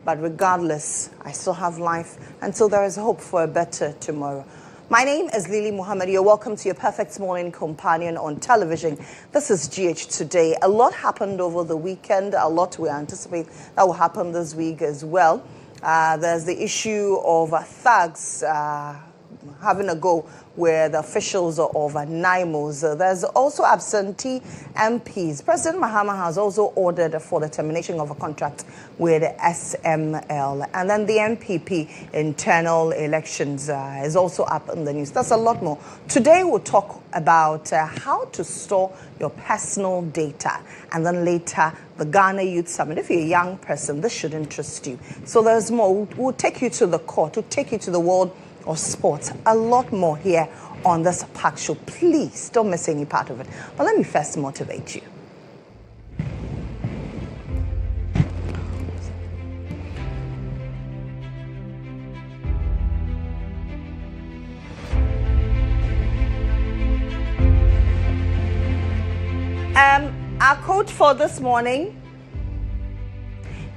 But regardless, I still have life, and so there is hope for a better tomorrow. My name is Mohammed. You're welcome to your perfect morning companion on television. This is GH Today. A lot happened over the weekend. A lot we anticipate that will happen this week as well. There's the issue of thugs having a go with officials of NIMOs. There's also absentee MPs. President Mohammed has also ordered for the termination of a contract with SML. And then the MPP internal elections is also up in the news. That's a lot more. Today we'll talk about how to store your personal data. And then later, the Ghana Youth Summit. If you're a young person, this should interest you. So there's more. We'll take you to the court. We'll take you to the world of sports. A lot more here on this Park Show. Please don't miss any part of it. But let me first motivate you. Our quote for this morning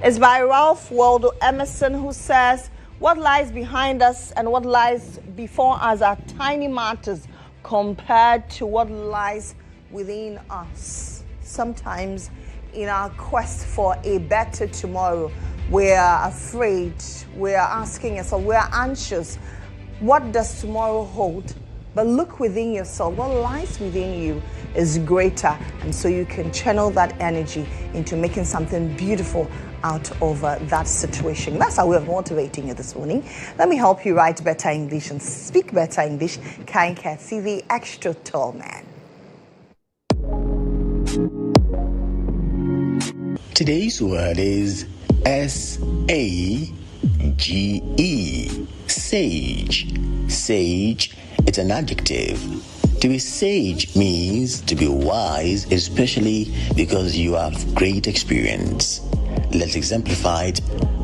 is by Ralph Waldo Emerson, who says, "What lies behind us and what lies before us are tiny matters compared to what lies within us." Sometimes in our quest for a better tomorrow, we are afraid, we are asking ourselves, we are anxious, what does tomorrow hold? But look within yourself. What lies within you is greater, and so you can channel that energy into making something beautiful out of that situation. That's our way of motivating you this morning. Let me help you write better English and speak better English. Kind see the extra tall man. Today's word is SAGE. Sage. Sage. It's an adjective. To be sage means to be wise, especially because you have great experience. Let's exemplify it.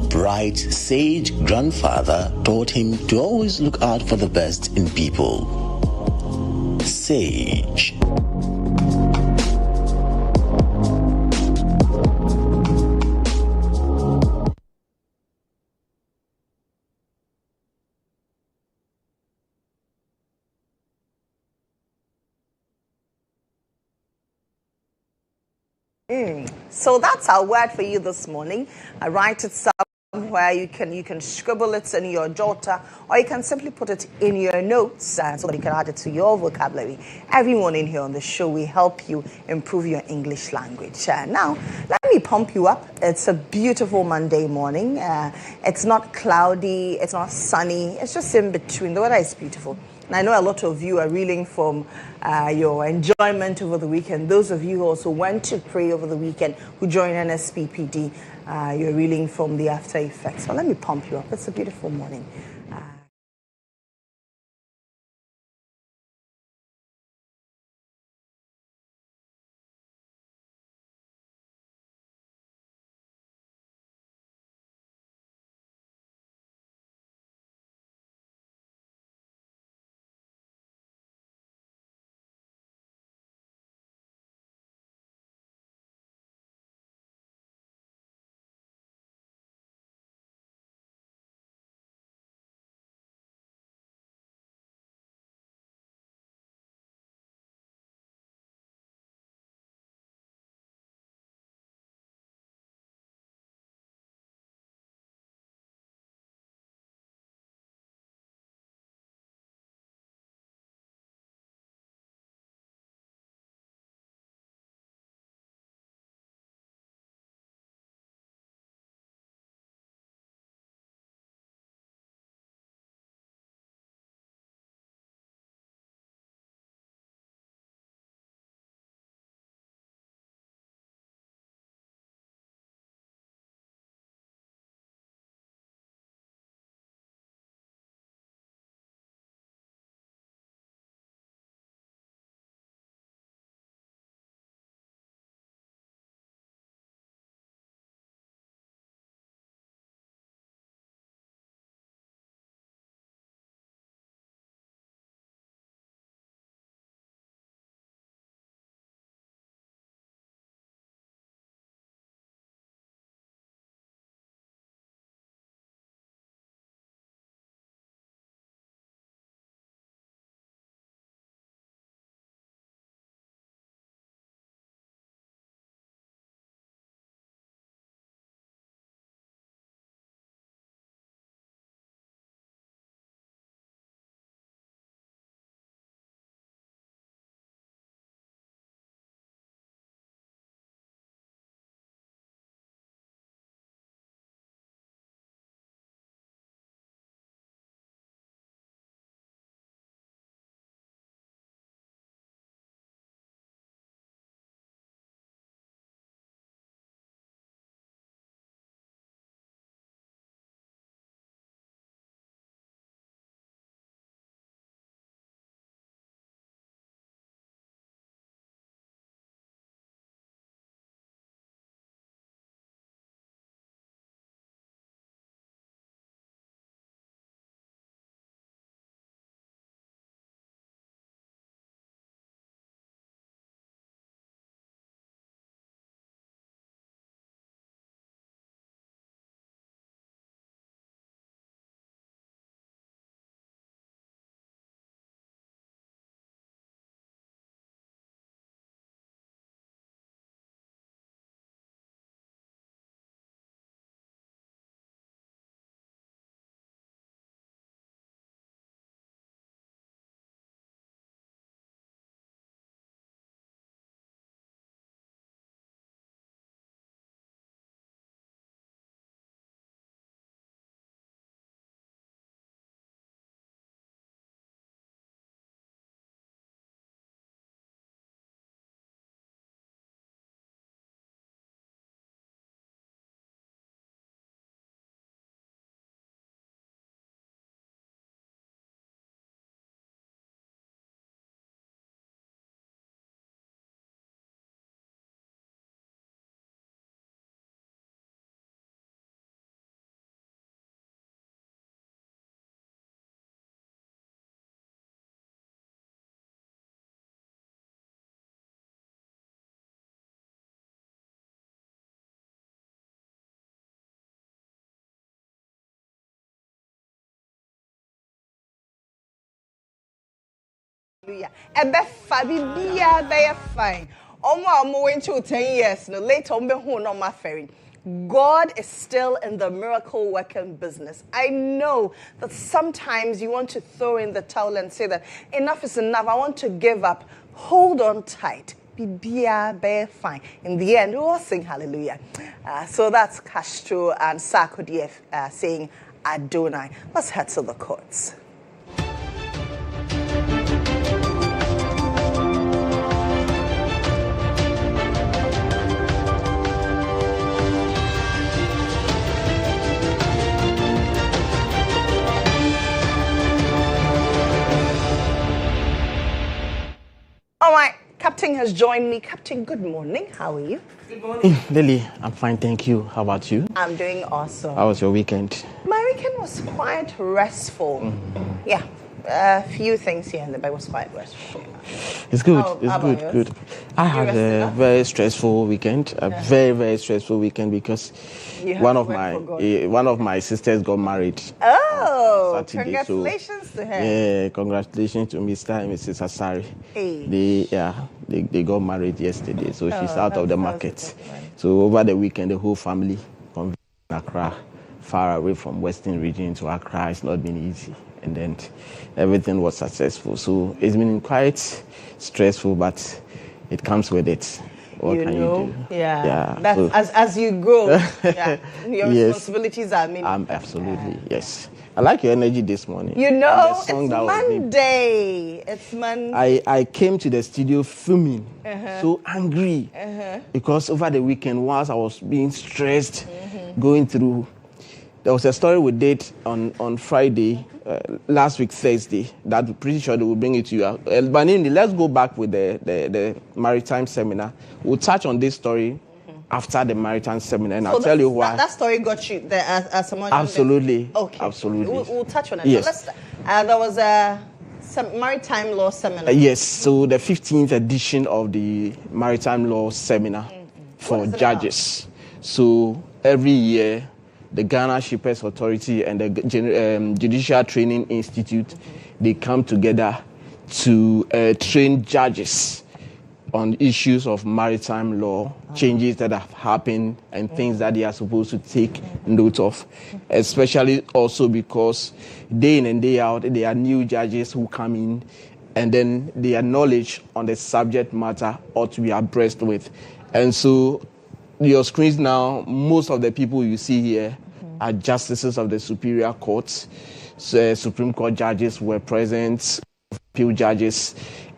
Bright's sage grandfather taught him to always look out for the best in people. Sage. So that's our word for you this morning. I write it somewhere. You can scribble it in your jotter, or you can simply put it in your notes so that you can add it to your vocabulary. Every morning here on the show, we help you improve your English language. Now, let me pump you up. It's a beautiful Monday morning. It's not cloudy. It's not sunny. It's just in between. The weather is beautiful. And I know a lot of you are reeling from your enjoyment over the weekend. Those of you who also went to pray over the weekend, who joined NSPPD, you're reeling from the after effects. So let me pump you up. It's a beautiful morning. Fabia, they are fine. Omo went to 10 years. No later on, no my ferry. God is still in the miracle working business. I know that sometimes you want to throw in the towel and say that enough is enough. I want to give up. Hold on tight. Be fine. In the end, we all sing hallelujah. So that's Castro and Sarkodie saying Adonai. Let's head to the courts. All right, Captain has joined me. Captain, good morning. How are you? Good morning. Lily, I'm fine, thank you. How about you? I'm doing awesome. How was your weekend? My weekend was quite restful. Yeah, a few things here and there, but it was quite restful. It's good. How about yours? Good. I had a very stressful weekend. Very stressful weekend because one of my sisters got married. Oh, Saturday, congratulations to her. Yeah, congratulations to Mr. and Mrs. Asari. Hey. They got married yesterday, so she's out of the market. So over the weekend, the whole family from Accra, far away from Western region to Accra. It's not been easy. And then everything was successful. So it's been quite stressful, but it comes with it. What can you do? Yeah. That's, so, as you grow, your responsibilities are many. Absolutely, yes. I like your energy this morning. You know, it's Monday. It's Monday. I came to the studio filming, so angry, because over the weekend, whilst I was being stressed, going through, there was a story we did on Friday, last week Thursday, that I'm pretty sure they will bring it to you. But let's go back with the maritime seminar. We'll touch on this story after the maritime seminar, and I'll tell you why. That story got you there as someone. Absolutely. Okay. Absolutely. We'll touch on it. Yes. So there was a maritime law seminar. Yes. So the 15th edition of the maritime law seminar for judges. So every year, the Ghana Shippers Authority and the Judicial Training Institute, they come together to train judges on issues of maritime law, changes that have happened and things that they are supposed to take note of, especially also because day in and day out, there are new judges who come in and then their knowledge on the subject matter ought to be abreast with. And so your screens now, most of the people you see here are justices of the Superior Court. So, Supreme Court judges were present, appeal judges,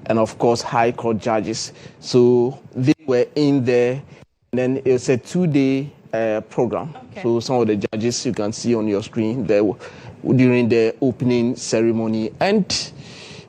and of course, High Court judges. So they were in there, and then it's a 2-day program. Okay. So some of the judges you can see on your screen there during the opening ceremony and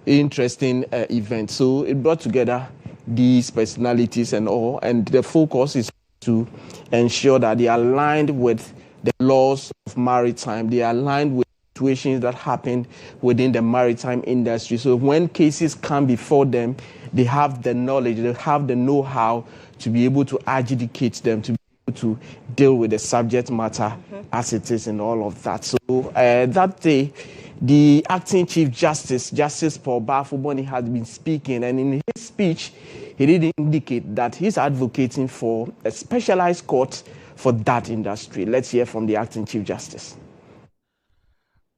interesting event. So it brought together these personalities and all, and the focus is to ensure that they are aligned with the laws of maritime, they are aligned with situations that happen within the maritime industry. So when cases come before them, they have the knowledge, they have the know-how to be able to adjudicate them, to be able to deal with the subject matter as it is and all of that. So that day, the acting Chief Justice, Justice Paul Bafuboni, had been speaking, and in his speech, he did indicate that he's advocating for a specialized court for that industry. Let's hear from the acting Chief Justice.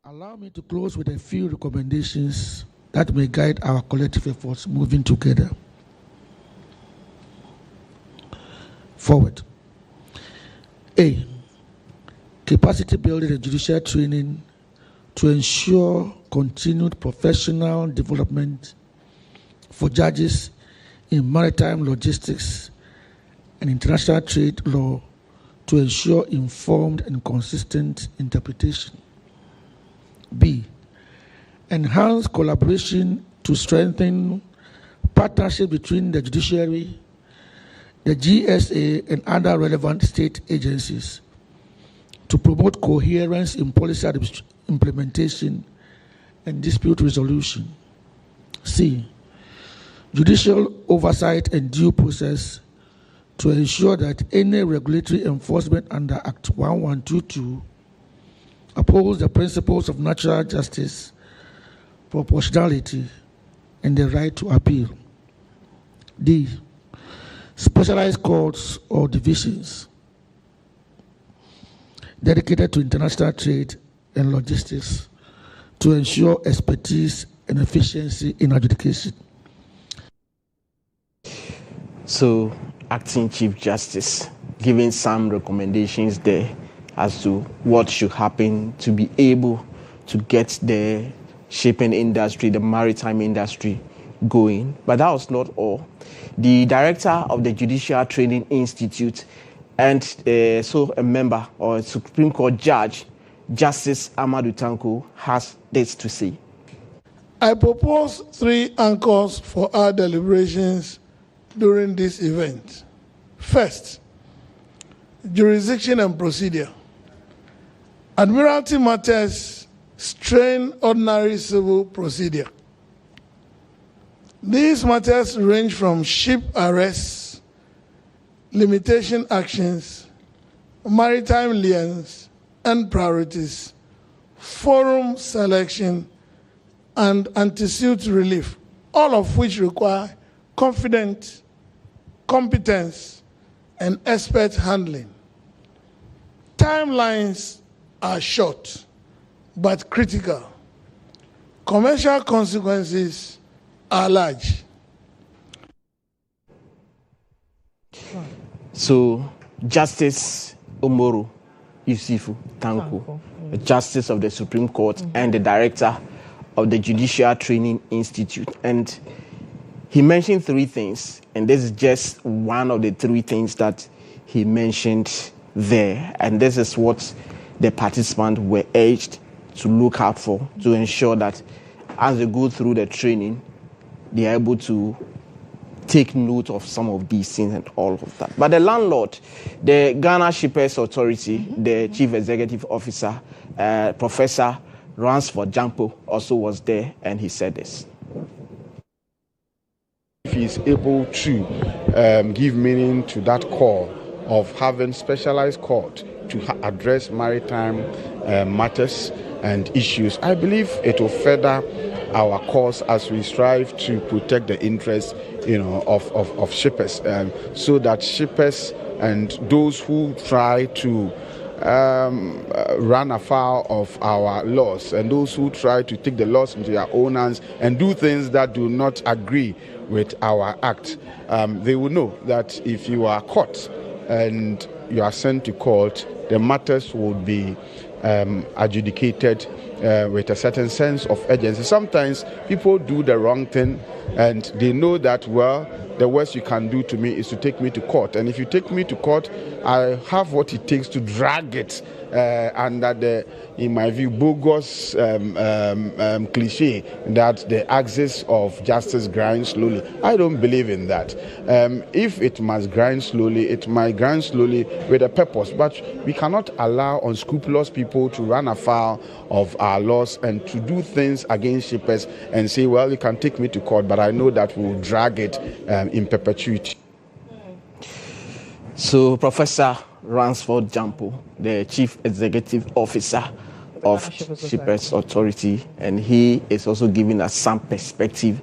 Allow me to close with a few recommendations that may guide our collective efforts moving together forward. A. Capacity building and judicial training to ensure continued professional development for judges in maritime logistics and international trade law to ensure informed and consistent interpretation. B. Enhance collaboration to strengthen partnership between the judiciary, the GSA, and other relevant state agencies to promote coherence in policy implementation and dispute resolution. C. Judicial oversight and due process to ensure that any regulatory enforcement under Act 1122 upholds the principles of natural justice, proportionality, and the right to appeal. D. Specialized courts or divisions dedicated to international trade and logistics to ensure expertise and efficiency in adjudication. So, Acting Chief Justice giving some recommendations there as to what should happen to be able to get the shipping industry, the maritime industry going. But that was not all. The director of the Judicial Training Institute and so a member or a Supreme Court judge, Justice Amadou Tanko, has this to say. I propose 3 anchors for our deliberations during this event. First, jurisdiction and procedure. Admiralty matters strain ordinary civil procedure. These matters range from ship arrests, limitation actions, maritime liens and priorities, forum selection, and anti-suit relief, all of which require confident, competence, and expert handling. Timelines are short, but critical. Commercial consequences are large. So, Justice Umaru Yusufu Tanko, the Justice of the Supreme Court and the Director of the Judicial Training Institute. And he mentioned 3 things, and this is just one of the 3 things that he mentioned there. And this is what the participants were urged to look out for, to ensure that as they go through the training, they are able to take note of some of these things and all of that. But the landlord, the Ghana Shippers Authority, the Chief Executive Officer, Professor Ransford Jampo, also was there, and he said this. If he is able to give meaning to that call of having specialized court to address maritime matters and issues, I believe it will further our cause as we strive to protect the interests, of shippers, so that shippers and those who try to run afoul of our laws and those who try to take the laws into their own hands and do things that do not agree with our act, they will know that if you are caught and you are sent to court, the matters will be adjudicated with a certain sense of urgency. Sometimes people do the wrong thing and they know that, well, the worst you can do to me is to take me to court. And if you take me to court, I have what it takes to drag it under the, in my view, bogus cliche that the axis of justice grinds slowly. I don't believe in that. If it must grind slowly, it might grind slowly with a purpose. But we cannot allow unscrupulous people to run afoul of our laws and to do things against shippers and say, well, you can take me to court, but I know that we'll drag it in perpetuity. So, Professor Ransford Jampo, the Chief Executive Officer of Shippers Authority, and he is also giving us some perspective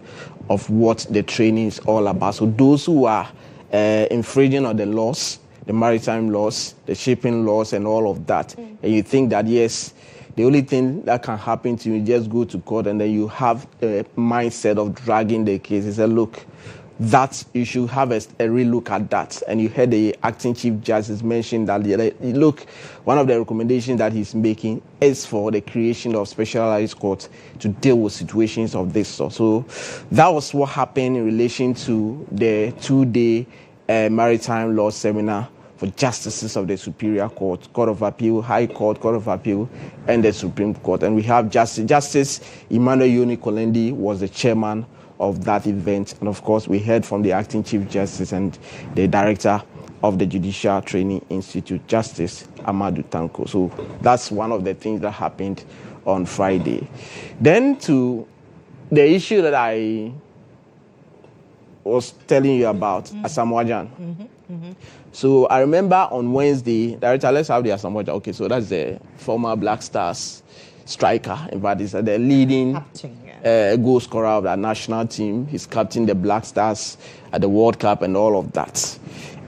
of what the training is all about. So those who are infringing on the laws, the maritime laws, the shipping laws and all of that, and you think that, yes, the only thing that can happen to you is just go to court and then you have a mindset of dragging the case. He said, look, that you should have a real look at that. And you heard the acting chief justice mention that, look, one of the recommendations that he's making is for the creation of specialized courts to deal with situations of this sort. So that was what happened in relation to the 2-day maritime law seminar for justices of the Superior Court, Court of Appeal, High Court, Court of Appeal, and the Supreme Court. And we have Justice Emmanuel Yoni Kolendi was the chairman of that event. And of course, we heard from the acting Chief Justice and the director of the Judicial Training Institute, Justice Amadou Tanko. So that's one of the things that happened on Friday. Then to the issue that I was telling you about, Asamoah. So I remember on Wednesday, director, let's have the Asamoah. Okay, so that's the former Black Stars striker. In fact, he's the leading Captain, yeah. goal scorer of our national team. He's captain the Black Stars at the World Cup and all of that.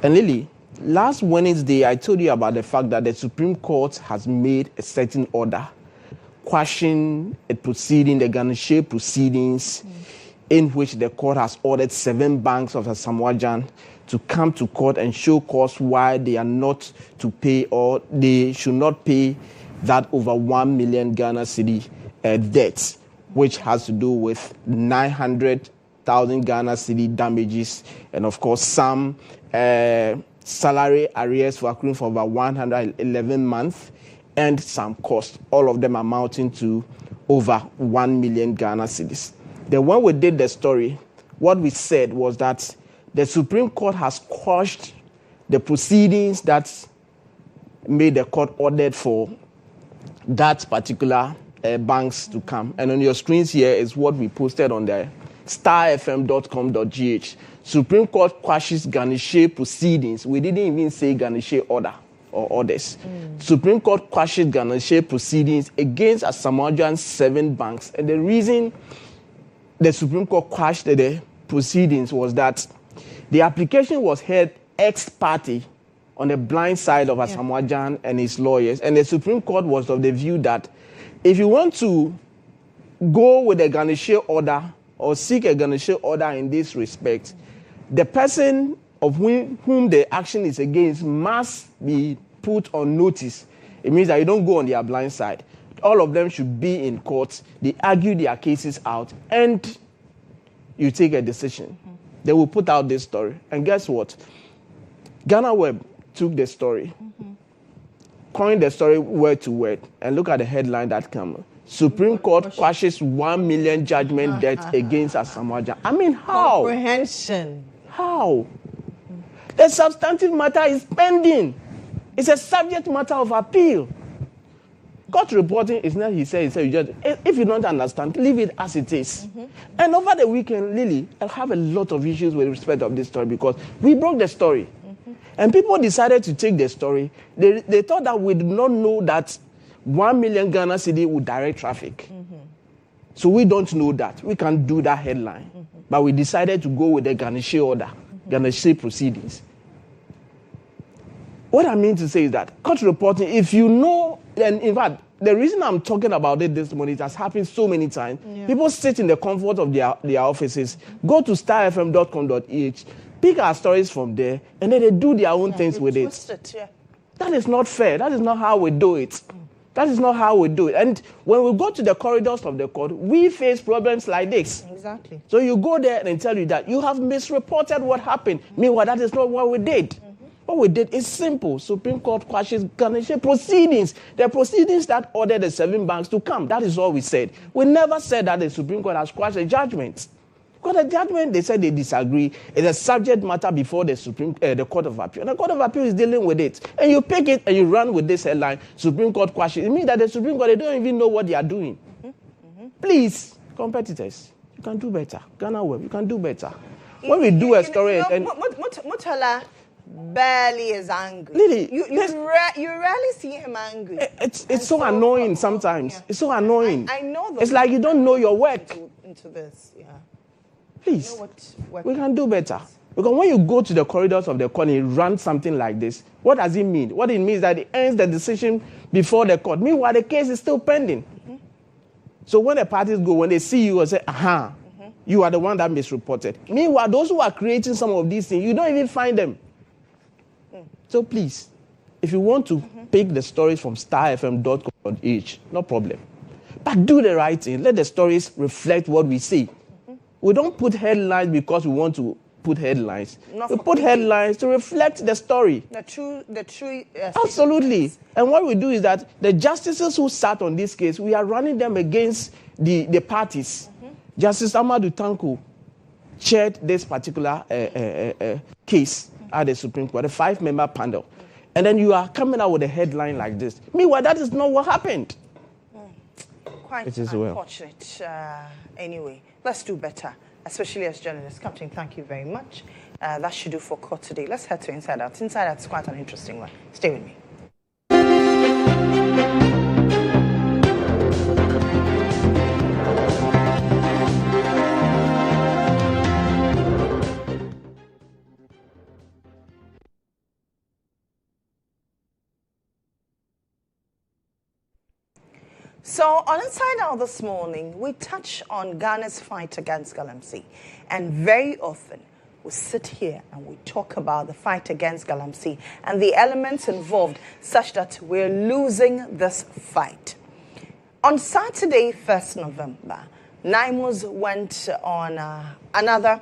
And Lily, last Wednesday, I told you about the fact that the Supreme Court has made a certain order quashing a proceeding, the Ghana proceedings, in which the court has ordered 7 banks of the Samoajan to come to court and show cause why they are not to pay, or they should not pay that over 1 million Ghana cedi debt, which has to do with 900,000 Ghana cedi damages, and of course some salary arrears for accruing for about 111 months, and some costs, all of them amounting to over 1 million Ghana cedis. Then when we did the story, what we said was that the Supreme Court has quashed the proceedings that made the court ordered for that particular banks to come. And on your screens here is what we posted on the starfm.com.gh. Supreme Court quashes Ghana proceedings. We didn't even say Ghana order or orders. Supreme Court quashes Ghana proceedings against Asamoah's 7 banks. And the reason the Supreme Court quashed the proceedings was that the application was heard ex parte on the blind side of Asamoah and his lawyers. And the Supreme Court was of the view that if you want to go with a Ghana order or seek a Ghana order in this respect, the person of whom the action is against must be put on notice. It means that you don't go on their blind side. All of them should be in court. They argue their cases out, and you take a decision. They will put out this story. And guess what? Ghana Web took the story, coined the story word to word, and look at the headline that came. Supreme Court quashes 1 million judgment debt against Asamoah. I mean, how? Comprehension. How? The substantive matter is pending. It's a subject matter of appeal. Court reporting is not, he said, you just, if you don't understand, leave it as it is. And over the weekend, Lily, I have a lot of issues with respect of this story because we broke the story. And people decided to take the story. They thought that we did not know that 1 million Ghana cedi would direct traffic. So we don't know that. We can't do that headline. But we decided to go with the Ghana order, Ghana proceedings. What I mean to say is that court reporting, if you know, and in fact, the reason I'm talking about it this morning, it has happened so many times. People sit in the comfort of their offices, go to starfm.com.gh, pick our stories from there, and then they do their own things with it. That is not fair. That is not how we do it. That is not how we do it. And when we go to the corridors of the court, we face problems like this. Exactly. So you go there and they tell you that you have misreported what happened. Meanwhile, that is not what we did. What we did is simple. Supreme Court quashes Ghana proceedings. The proceedings that ordered the 7 banks to come. That is all we said. We never said that the Supreme Court has quashed a judgment. Because the judgment, they said they disagree. It's a subject matter before the Court of Appeal. And the Court of Appeal is dealing with it. And you pick it and you run with this headline, Supreme Court quashes. It means that the Supreme Court, they don't even know what they are doing. Please, competitors, you can do better. Ghana Web, you can do better. When we do a story Mutala barely is angry. Lily, you rarely see him angry. It's so annoying sometimes. Yeah. It's so annoying. I know. It's like you don't know your work. Into this, yeah. Please, you know we can do better. Because when you go to the corridors of the court and you run something like this, what does it mean? What it means is that it ends the decision before the court. Meanwhile, the case is still pending. So when the parties go, when they see you and say, you are the one that misreported. Meanwhile, those who are creating some of these things, you don't even find them. So please, if you want to pick the stories from starfm.com.gh, no problem. But do the right thing. Let the stories reflect what we say. We don't put headlines because we want to put headlines. We put headlines to reflect the story. The true. Absolutely. And what we do is that the justices who sat on this case, we are running them against the parties. Justice Amadou Tanko chaired this particular case at the Supreme Court, a 5-member panel. And then you are coming out with a headline like this. Meanwhile, that is not what happened. Quite unfortunate. Anyway, let's do better, especially as journalists. Captain, thank you very much. That should do for court today. Let's head to Inside Out. Inside Out is quite an interesting one. Stay with me. So on Inside Out this morning, we touch on Ghana's fight against galamsey. And very often, we sit here and we talk about the fight against galamsey and the elements involved such that we're losing this fight. On Saturday, 1st November, NIMOS went on another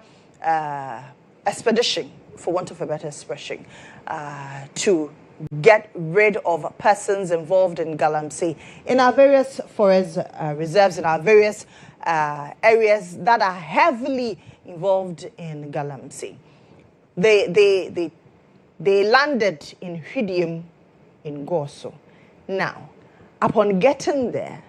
expedition, for want of a better expression, to get rid of persons involved in galamsey in our various forest reserves, in our various areas that are heavily involved in galamsey. They landed in Hwidium in Goso. Now, upon getting there,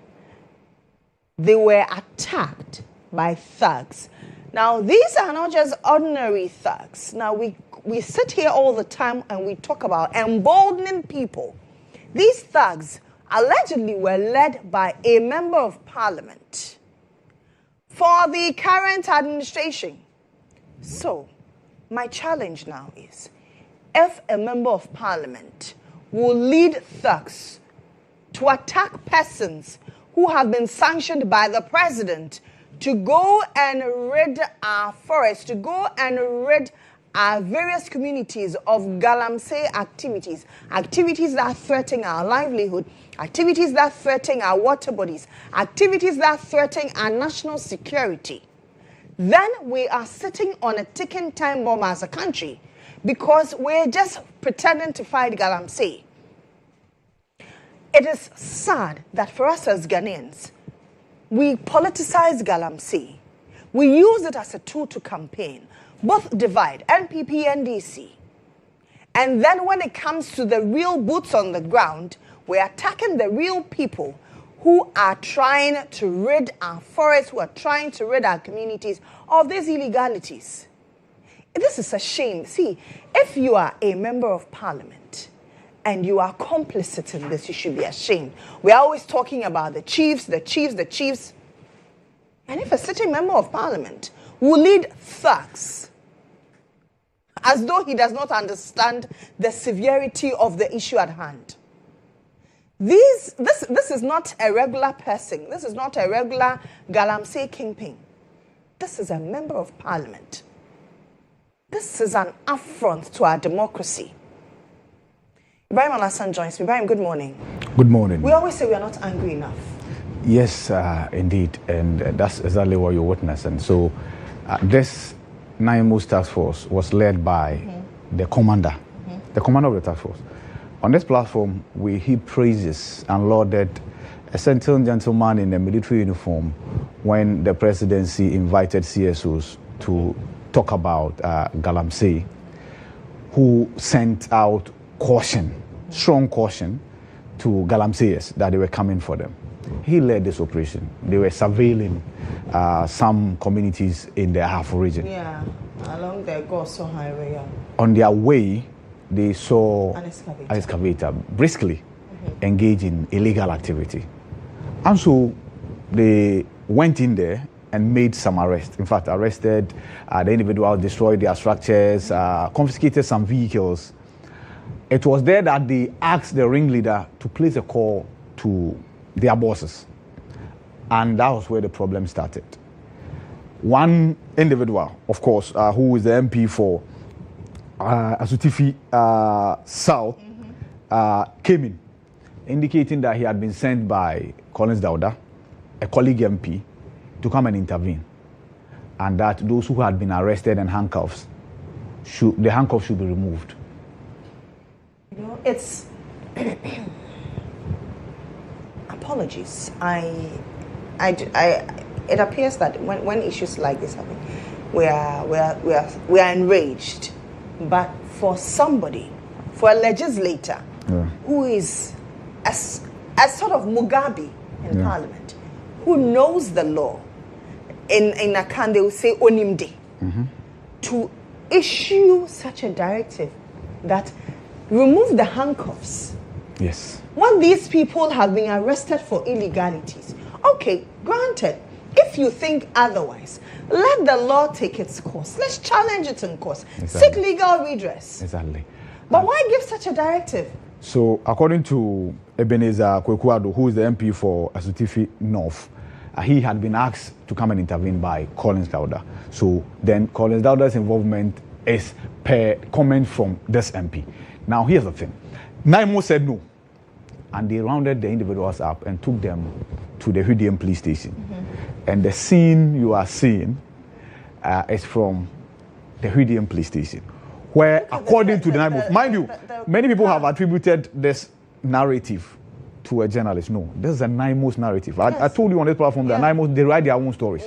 they were attacked by thugs. Now, these are not just ordinary thugs. Now, we sit here all the time and we talk about emboldening people. These thugs allegedly were led by a member of parliament for the current administration. So, my challenge now is, if a member of parliament will lead thugs to attack persons who have been sanctioned by the president to go and rid our forests, to go and rid our various communities of galamsey activities, activities that threaten our livelihood, activities that threaten our water bodies, activities that threaten our national security, then we are sitting on a ticking time bomb as a country because we're just pretending to fight galamsey. It is sad that for us as Ghanaians, we politicize galamsey. We use it as a tool to campaign, both divide, NPP, NDC. And then when it comes to the real boots on the ground, we're attacking the real people who are trying to rid our forests, who are trying to rid our communities of these illegalities. This is a shame. See, if you are a member of parliament and you are complicit in this, you should be ashamed. We are always talking about the chiefs, the chiefs, the chiefs. And if a sitting member of parliament will lead thugs, as though he does not understand the severity of the issue at hand. This is not a regular person. This is not a regular galamsey kingpin. This is a member of parliament. This is an affront to our democracy. Ibrahim Alassan joins me. Ibrahim, good morning. Good morning. We always say we are not angry enough. Yes, indeed. And that's exactly what you're witnessing. So this NIMOS task force was led by the commander of the task force. On this platform, we heap praises and lauded a certain gentleman in a military uniform when the presidency invited CSOs to talk about galamsey, who sent out caution, strong caution to galamseyers that they were coming for them. He led this operation. They were surveilling some communities in the Ahafo region. Yeah, along the Goso highway. Yeah. On their way, they saw an excavator briskly engage in illegal activity. And so they went in there and made some arrests. In fact, arrested the individual, destroyed their structures, confiscated some vehicles. It was there that they asked the ringleader to place a call to their bosses. And that was where the problem started. One individual, of course, who is the MP for Asutifi South, came in, indicating that he had been sent by Collins Dauda, a colleague MP, to come and intervene. And that those who had been arrested and handcuffs, the handcuffs should be removed. You know, it's... Apologies. It appears that when issues like this happen, we are enraged. But for somebody, for a legislator who is as sort of Mugabe in Parliament, who knows the law, in Akan they will say onimde, to issue such a directive that remove the handcuffs. Yes. When these people have been arrested for illegalities, okay, granted, if you think otherwise, let the law take its course. Let's challenge it in course. Exactly. Seek legal redress. Exactly. But why give such a directive? So, according to Ebenezer Kwekuado, who is the MP for Asutifi North, he had been asked to come and intervene by Collins Dauda. So then Collins Dauda's involvement is per comment from this MP. Now here's the thing. Naimo said no. And they rounded the individuals up and took them to the Hudian police station. And the scene you are seeing is from the Hudian police station, where according to the Naimos, mind you, many people have attributed this narrative to a journalist. No, this is a Naimos narrative. I told you on this platform that Naimos, they write their own stories.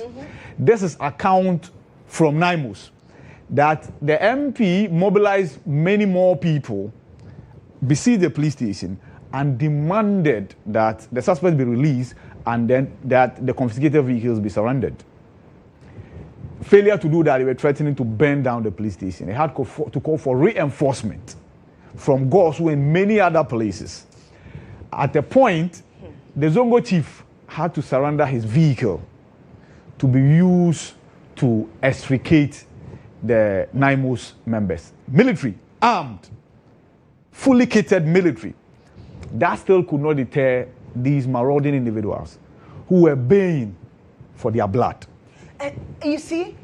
This is account from Naimos that the MP mobilized many more people, besieged the police station, and demanded that the suspects be released and then that the confiscated vehicles be surrendered. Failure to do that, they were threatening to burn down the police station. They had to call for reinforcement from Gosu and many other places. At a point, the Zongo chief had to surrender his vehicle to be used to extricate the Naimos members. Military, armed, fully kitted military. That still could not deter these marauding individuals who were baying for their blood. You see,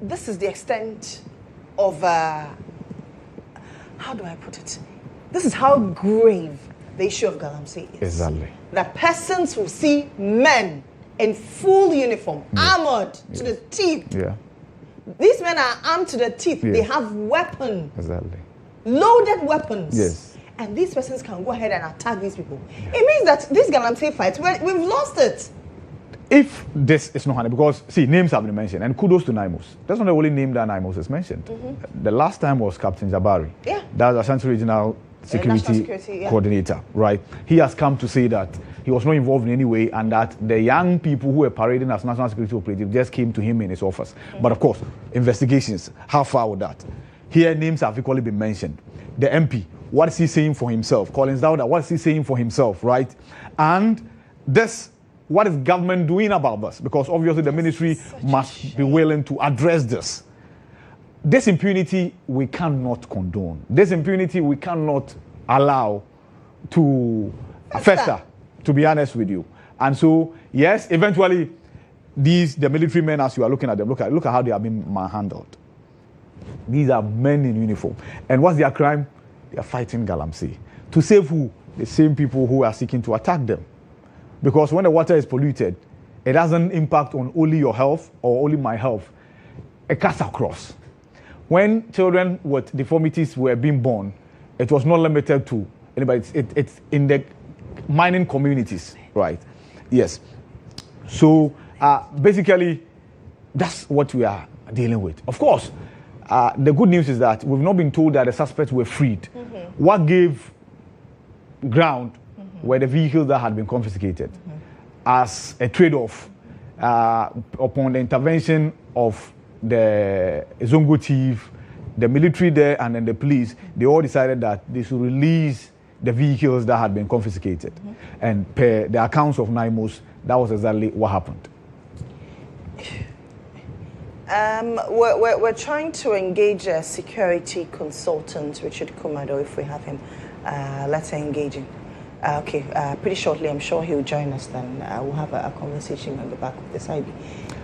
this is the extent of, how do I put it? This is how grave the issue of Galamsey is. Exactly. That persons will see men in full uniform, armored to the teeth. Yeah. These men are armed to the teeth. Yes. They have weapons. Exactly. Loaded weapons. Yes. And these persons can go ahead and attack these people. It means that this Galamsey fight, we've lost it. If this is not handled, because see, names have been mentioned, and kudos to Naimos. That's not the only name that Naimos is mentioned. The last time was Captain Jabari. Yeah. That's the Ashanti Regional Security Coordinator, right? He has come to say that he was not involved in any way, and that the young people who were parading as national security operatives just came to him in his office. But of course, investigations, how far with that? Here, names have equally been mentioned. The MP, what is he saying for himself? Collins Dauda, what is he saying for himself, right? And this, what is government doing about this? Because obviously the ministry must be willing to address this. This impunity we cannot condone. This impunity we cannot allow to fester, to be honest with you. And so, yes, eventually, the military men, as you are looking at them, look at how they are being manhandled. These are men in uniform. And what's their crime? They are fighting Galamsey. To save who? The same people who are seeking to attack them. Because when the water is polluted, it doesn't impact on only your health or only my health. It cuts across. When children with deformities were being born, it was not limited to anybody. It's in the mining communities, right? Yes. So basically, that's what we are dealing with. Of course, the good news is that we've not been told that the suspects were freed. What gave ground were the vehicles that had been confiscated as a trade-off upon the intervention of the Zongo chief, the military there, and then the police. They all decided that they should release the vehicles that had been confiscated. And per the accounts of Naimos, that was exactly what happened. We're trying to engage a security consultant, Richard Kumado, if we have him. Let's engage him. Okay, pretty shortly, I'm sure he'll join us then. We'll have a conversation on the back of this idea.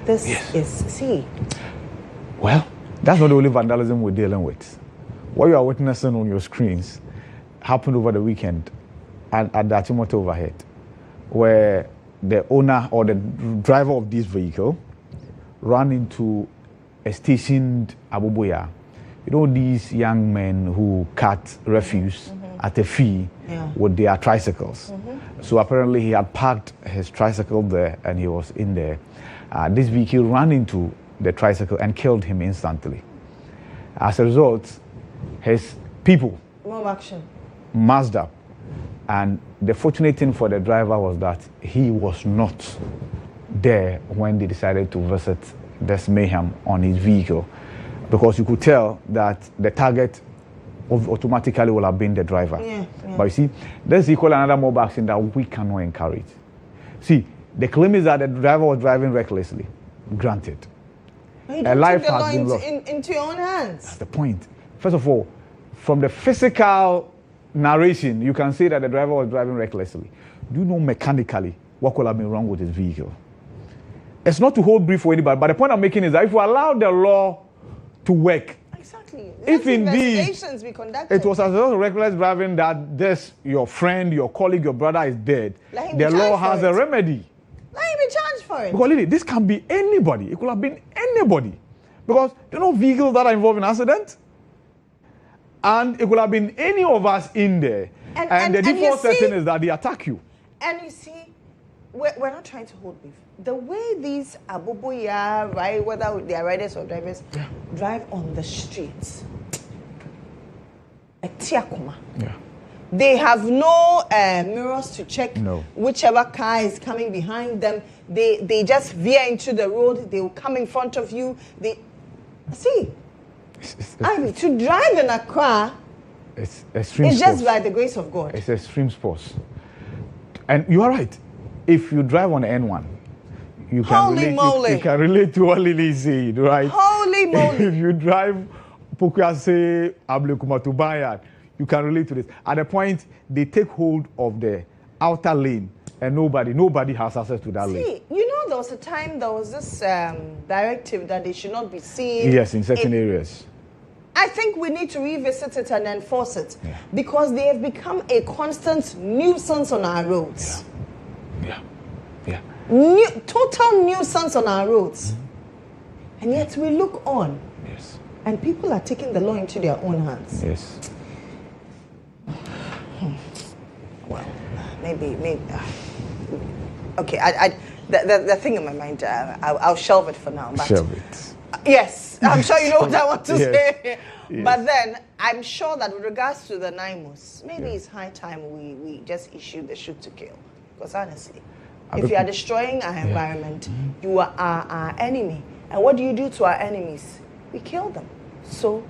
This is, see. Well, that's not the only vandalism we're dealing with. What you are witnessing on your screens happened over the weekend at the Achimota overhead, where the owner or the driver of this vehicle ran into a stationed Abubuya. You know, these young men who cut refuse at a fee with their tricycles. So apparently he had parked his tricycle there and he was in there. This vehicle ran into the tricycle and killed him instantly. As a result, his people masked up. And the fortunate thing for the driver was that he was not there when they decided to visit this mayhem on his vehicle, because you could tell that the target automatically will have been the driver. But you see, there's equal another mob action that we cannot encourage. See, the claim is that the driver was driving recklessly. Granted. A life has been lost. Into your own hands. That's the point. First of all, from the physical narration, you can say that the driver was driving recklessly. Do you know mechanically what could have been wrong with his vehicle? It's not to hold brief for anybody, but the point I'm making is that if we allow the law to work, exactly. If indeed investigations we conducted, it was as a result of reckless driving that this your friend, your colleague, your brother is dead, the law has a remedy. Let him be charged for it. Because Lily, this can be anybody. It could have been anybody. Because you know vehicles that are involved in accidents, and it could have been any of us in there. And the default setting is that they attack you. And you see, we're not trying to hold beef. The way these Abubuya, right, whether they are riders or drivers, drive on the streets, they have no mirrors to check whichever car is coming behind them. They just veer into the road. They will come in front of you. To drive in a car, it's extreme. It's just by the grace of God. It's extreme sports. And you are right. If you drive on the N1, you can you can relate to what Lily said, right? Holy moly! If you drive Pukwase Ablekuma to Bayard, you can relate to this. At the point they take hold of the outer lane, and nobody has access to that lane. You know, there was a time there was this directive that they should not be seen. Yes, in certain areas. I think we need to revisit it and enforce it because they have become a constant nuisance on our roads. Yeah. Total nuisance on our roads. And yet we look on. Yes. And people are taking the law into their own hands. Yes. Well, maybe. Okay, the thing in my mind, I'll shelve it for now. But shelve it. Yes, I'm sure you know what I want to say. Yes. But then, I'm sure that with regards to the NIMOS, maybe it's high time we just issue the shoot to kill. Because honestly, if you are destroying our environment, you are our enemy. And what do you do to our enemies? We kill them. So,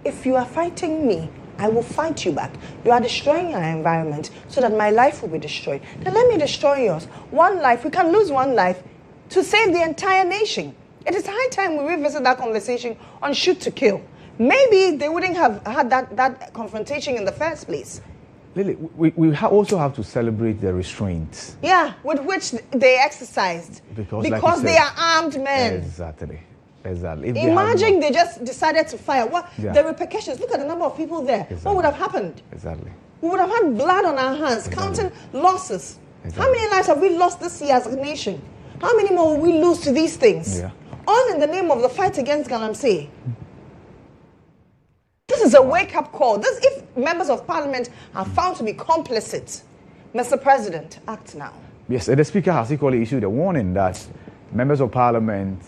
if you are fighting me, I will fight you back. You are destroying our environment so that my life will be destroyed. Then let me destroy yours. One life, we can lose one life to save the entire nation. It is high time we revisit that conversation on shoot to kill. Maybe they wouldn't have had that confrontation in the first place. Lily, we also have to celebrate the restraint. Yeah, with which they exercised. Because like they are armed men. Exactly. Imagine they just decided to fire. What the repercussions? Look at the number of people there. Exactly. What would have happened? Exactly. We would have had blood on our hands, counting losses. How many lives have we lost this year as a nation? How many more will we lose to these things? All in the name of the fight against Galamsey. This is a wake-up call. If members of parliament are found to be complicit, Mr. President, act now. Yes, the Speaker has equally issued a warning that members of parliament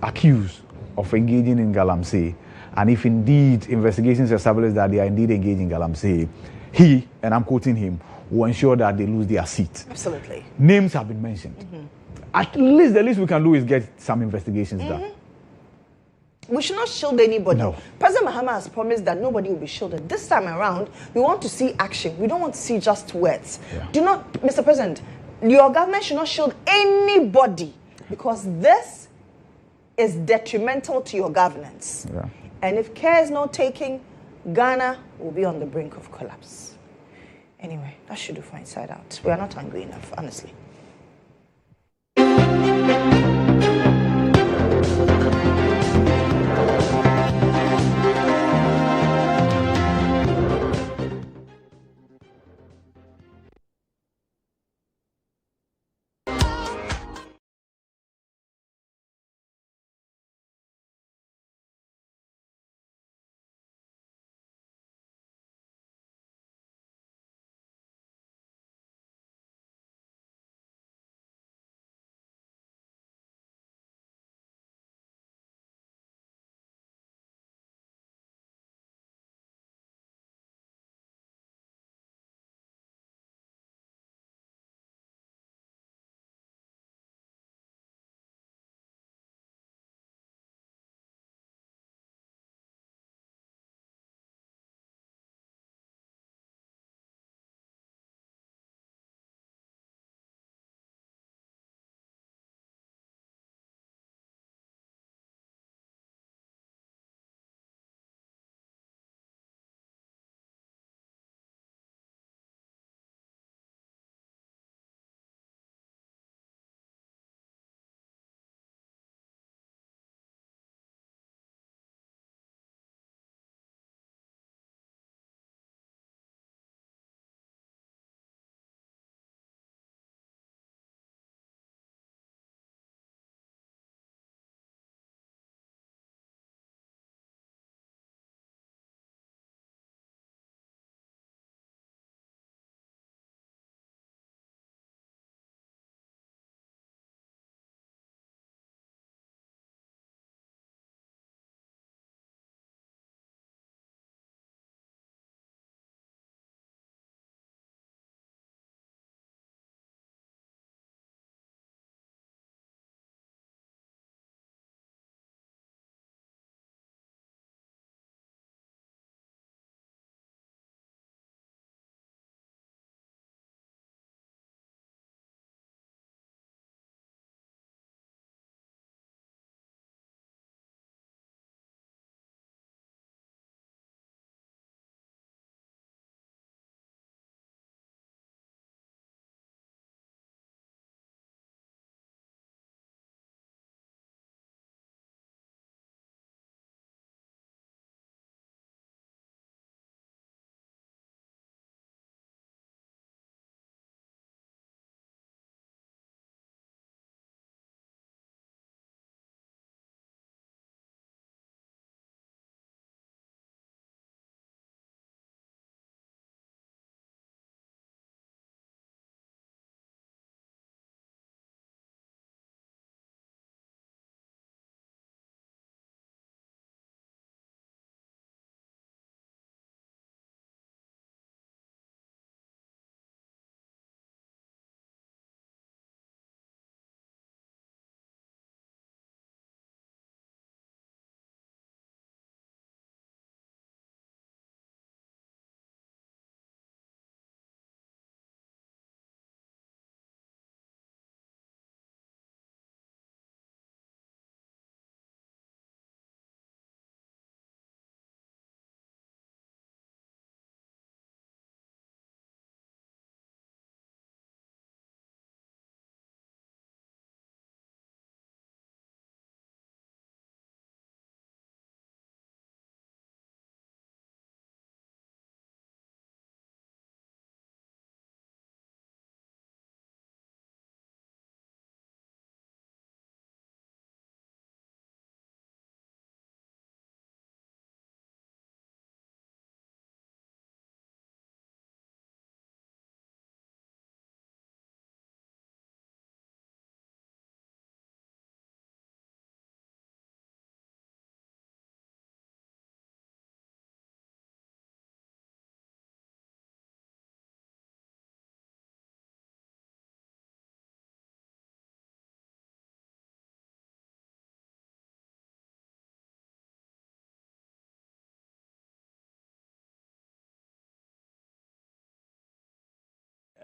accused of engaging in Galamsey, and if indeed investigations establish that they are indeed engaged in Galamsey, he, and I'm quoting him, will ensure that they lose their seat. Absolutely. Names have been mentioned. At least the least we can do is get some investigations done. We should not shield anybody. No. President Mohammed has promised that nobody will be shielded. This time around, we want to see action. We don't want to see just words. Do not, Mr. President, your government should not shield anybody because this is detrimental to your governance. And if care is not taken, Ghana will be on the brink of collapse. Anyway, that should do for Inside Out. We are not angry enough, honestly.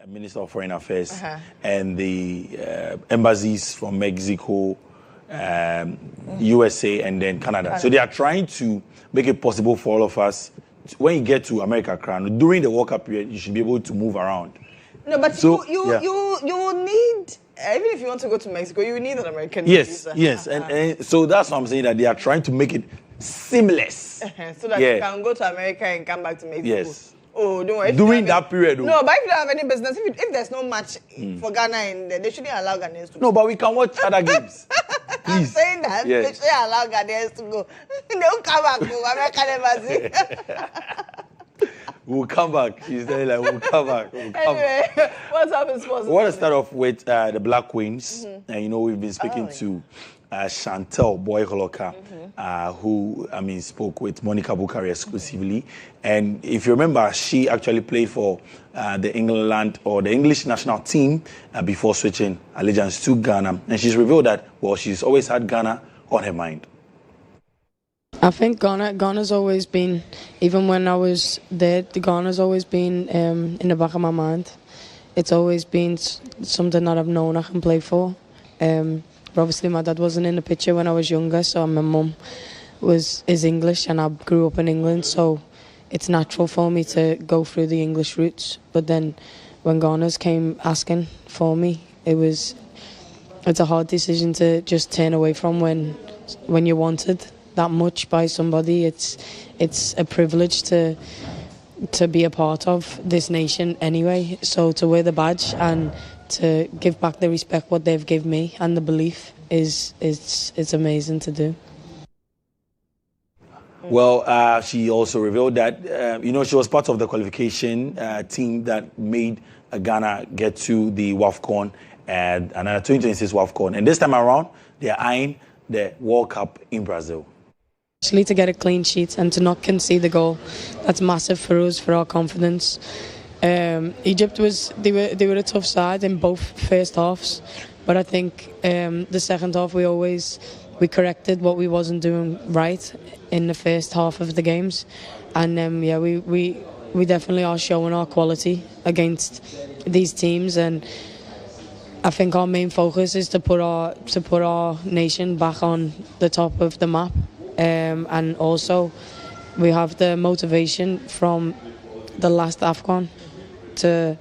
Minister of Foreign Affairs, and the embassies from Mexico, USA, and then Canada. So they are trying to make it possible for all of us. When you get to America, during the World Cup period, you should be able to move around. No, but so, you need, even if you want to go to Mexico, you need an American visa. Yes, and so that's what I'm saying, that they are trying to make it seamless. So that you can go to America and come back to Mexico. Yes. Oh, don't worry. During that period. No, but if you don't have any business, if there's no match for Ghana in there, they shouldn't allow Ghanaians to go. No, but we can watch other games. I'm saying that. They shouldn't allow Ghanaians to go. They'll come back to American embassy. We'll come back. He's saying like, we'll come back. Anyway, what's up in sports? We want to start off with the Black Queens. And we've been speaking to Chantel Boy-Holoka, who, spoke with Monica Bukari exclusively. And if you remember, she actually played for the England or the English national team before switching allegiance to Ghana. And she's revealed that, she's always had Ghana on her mind. I think Ghana's always been, even when I was there, Ghana's always been in the back of my mind. It's always been something that I've known I can play for. But obviously my dad wasn't in the picture when I was younger, so my mum is English and I grew up in England, so it's natural for me to go through the English roots. But then when Ghana's came asking for me, it's a hard decision to just turn away from when you're wanted that much by somebody. It's a privilege to be a part of this nation anyway, so to wear the badge and to give back the respect what they've given me and the belief is amazing to do. Well, she also revealed that she was part of the qualification team that made Ghana get to the WAFCON and another 2026 WAFCON, and this time around they're eyeing the World Cup in Brazil. Actually, to get a clean sheet and to not concede the goal, that's massive for us, for our confidence. Egypt they were a tough side in both first halves, but I think the second half we corrected what we wasn't doing right in the first half of the games, and we definitely are showing our quality against these teams, and I think our main focus is to put our nation back on the top of the map, and also we have the motivation from the last AFCON to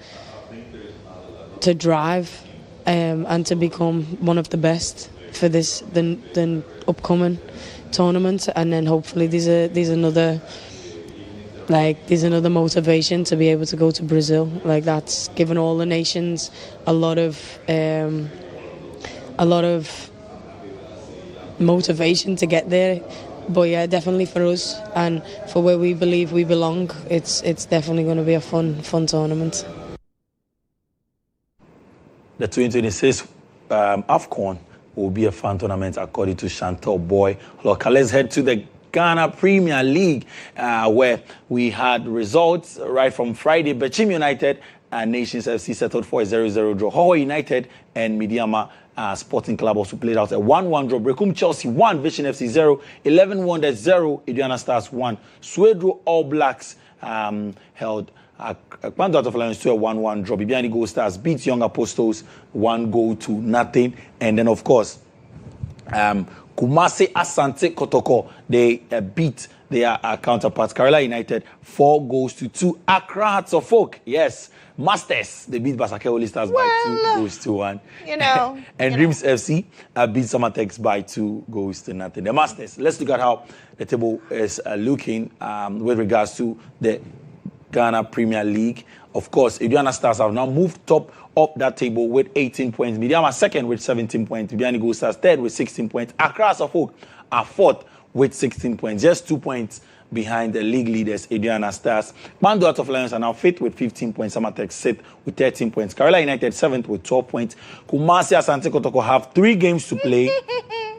drive and to become one of the best for the upcoming tournament, and then hopefully there's another motivation to be able to go to Brazil. Like, that's given all the nations a lot of motivation to get there. But yeah, definitely for us and for where we believe we belong, it's definitely going to be a fun tournament. The 2026 AFCON will be a fun tournament, according to Chantal Boy. Look, let's head to the Ghana Premier League, where we had results right from Friday. Bechim United and Nations FC settled for a 0-0 draw. Hoho United and Midiama Sporting Club also played out a 1-1 draw. Brekum Chelsea 1, Vision FC 0, 11 Wonders 0, Aduana Stars 1. Swedru All Blacks held Kwanzaa Out of Lions to a 1-1 draw. Bibiani Gold Stars beat Young Apostles 1-0. And then, of course, Kumasi Asante Kotoko, they beat their counterparts, Kerala United, 4-2. Accra Hearts of Oak, yes, Masters, they beat Basake Holy Stars by 2-1. And Dreams FC beat Samatex by 2-0. The Masters, let's look at how the table is looking with regards to the Ghana Premier League. Of course, Aduana Stars have now moved top up that table with 18 points. Midiama second with 17 points. Bibiani Gold Stars third with 16 points. Accra Hearts of Oak are fourth with 16 points. Just 2 points behind the league leaders, Aduana Stars. Kwanzaa Out of Lions are now fifth with 15 points. Samatex sixth with 13 points. Kerala United seventh with 12 points. Kumasi Asante Kotoko have 3 games to play.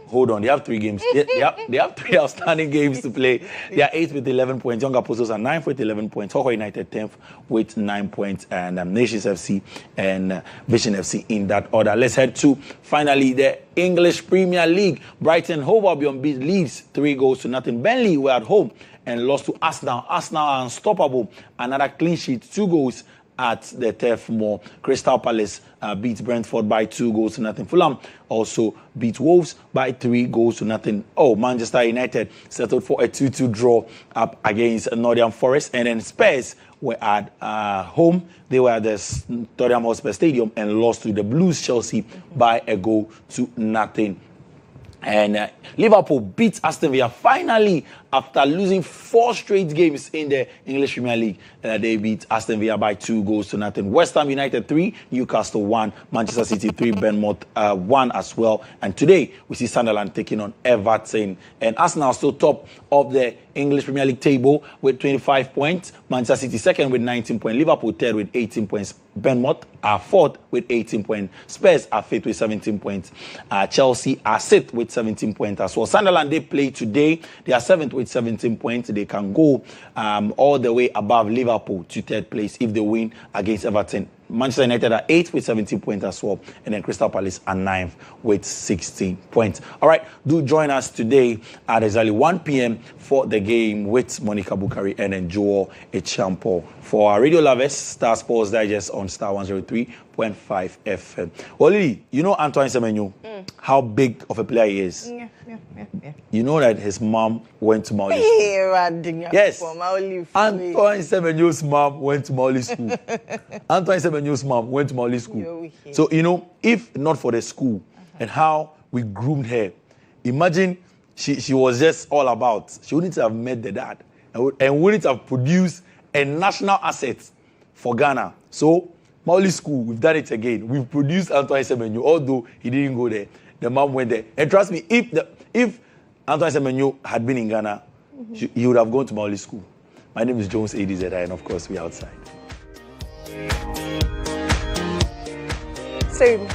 Hold on, they have 3 games. They have 3 outstanding games to play. They are 8th with 11 points. Young Apostles are 9th with 11 points. Hoho United 10th with 9 points. And Nations FC and Vision FC in that order. Let's head to, finally, the English Premier League. Brighton Hove Albion beat Leeds 3-0. Burnley were at home and lost to Arsenal. Arsenal are unstoppable. Another clean sheet, 2 goals at the Turf Moor. Crystal Palace beat Brentford by 2-0. Fulham also beat Wolves by 3-0. Oh, Manchester United settled for a 2-2 draw up against Nottingham Forest. And then Spurs were at home. They were at the Tottenham Hotspur Stadium and lost to the Blues Chelsea by 1-0. And Liverpool beat Aston Villa finally after losing 4 straight games in the English Premier League. They beat Aston Villa by 2-0. West Ham United 3, Newcastle 1, Manchester City 3, Bournemouth 1 as well. And today we see Sunderland taking on Everton. And Arsenal still top of the English Premier League table with 25 points. Manchester City second with 19 points. Liverpool third with 18 points. Bournemouth are fourth with 18 points. Spurs are fifth with 17 points. Chelsea are sixth with 17 points as well. Sunderland, they play today. They are seventh with 17 points. They can go all the way above Liverpool to third place if they win against Everton. Manchester United are 8th with 17 points as well. And then Crystal Palace are 9th with 16 points. All right, do join us today at exactly 1 p.m. for the game with Monica Bukari and then Joel Echampo. For our radio lovers, Star Sports Digest on Star 103.5 FM. Well, Lily, you know Antoine Semenyo, how big of a player he is. Yeah. You know that his mom went to Maoli school. Yes. Antoine Semenyo's mom went to Maoli school. Antoine Semenyo's mom went to Maoli school. So, you know, if not for the school and how we groomed her, imagine she was just all about. She wouldn't have met the dad and wouldn't have produced a national asset for Ghana. So, Maoli school, we've done it again. We've produced Antoine Semenyo, although he didn't go there. The mom went there. And trust me, if Antoine Semenyo had been in Ghana, he would have gone to Maoli school. My name is Jones ADZI, and of course, we're outside. Same.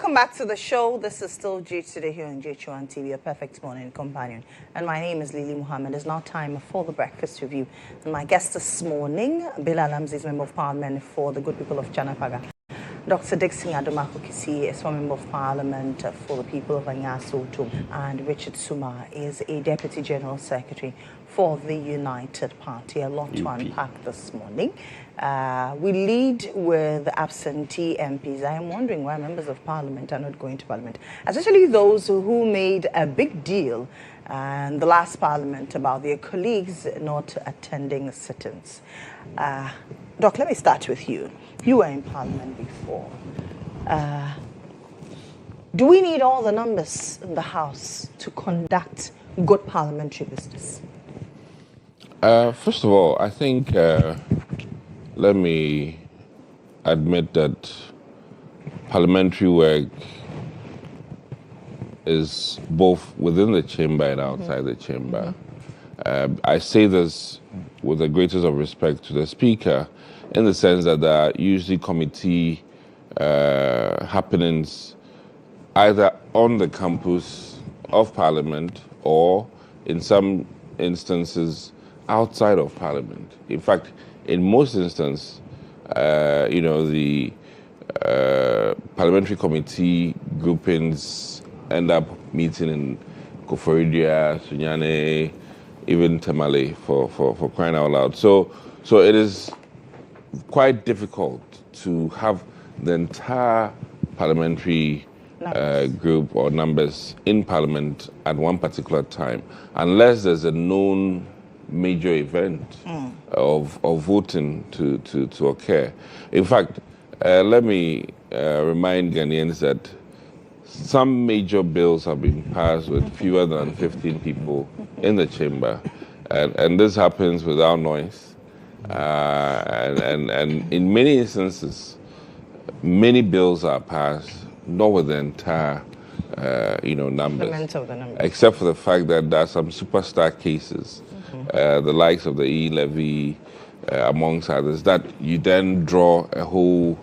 Welcome back to the show. This is still GH Today here on GHOne TV, your perfect morning companion. And my name is Mohammed. It's now time for the breakfast review. And my guest this morning, Bilal Lamzi, is Member of Parliament for the good people of Chanapaga. Dr. Dixon Adomako Kisi is one Member of Parliament for the people of Anyasotum. And Richard Suma is a Deputy General Secretary for the United Party. A lot to unpack this morning. We lead with absentee MPs. I am wondering why members of Parliament are not going to Parliament, especially those who made a big deal in the last Parliament about their colleagues not attending sit-ins. Doc, let me start with you. You were in Parliament before. Do we need all the numbers in the House to conduct good parliamentary business? First of all, I think let me admit that parliamentary work is both within the chamber and outside the chamber. I say this with the greatest of respect to the Speaker, in the sense that there are usually committee happenings either on the campus of Parliament or, in some instances, outside of Parliament. In fact, in most instances, the parliamentary committee groupings end up meeting in Koforidua, Sunyane, even Tamale, for crying out loud. So it is quite difficult to have the entire parliamentary group or numbers in Parliament at one particular time, unless there's a known major event of voting to occur. In fact, let me remind Ghanaians that some major bills have been passed with fewer than 15 people in the chamber, and this happens without noise. And in many instances, many bills are passed not with the entire numbers, except for the fact that there are some superstar cases, the likes of the E-levy, amongst others, that you then draw a whole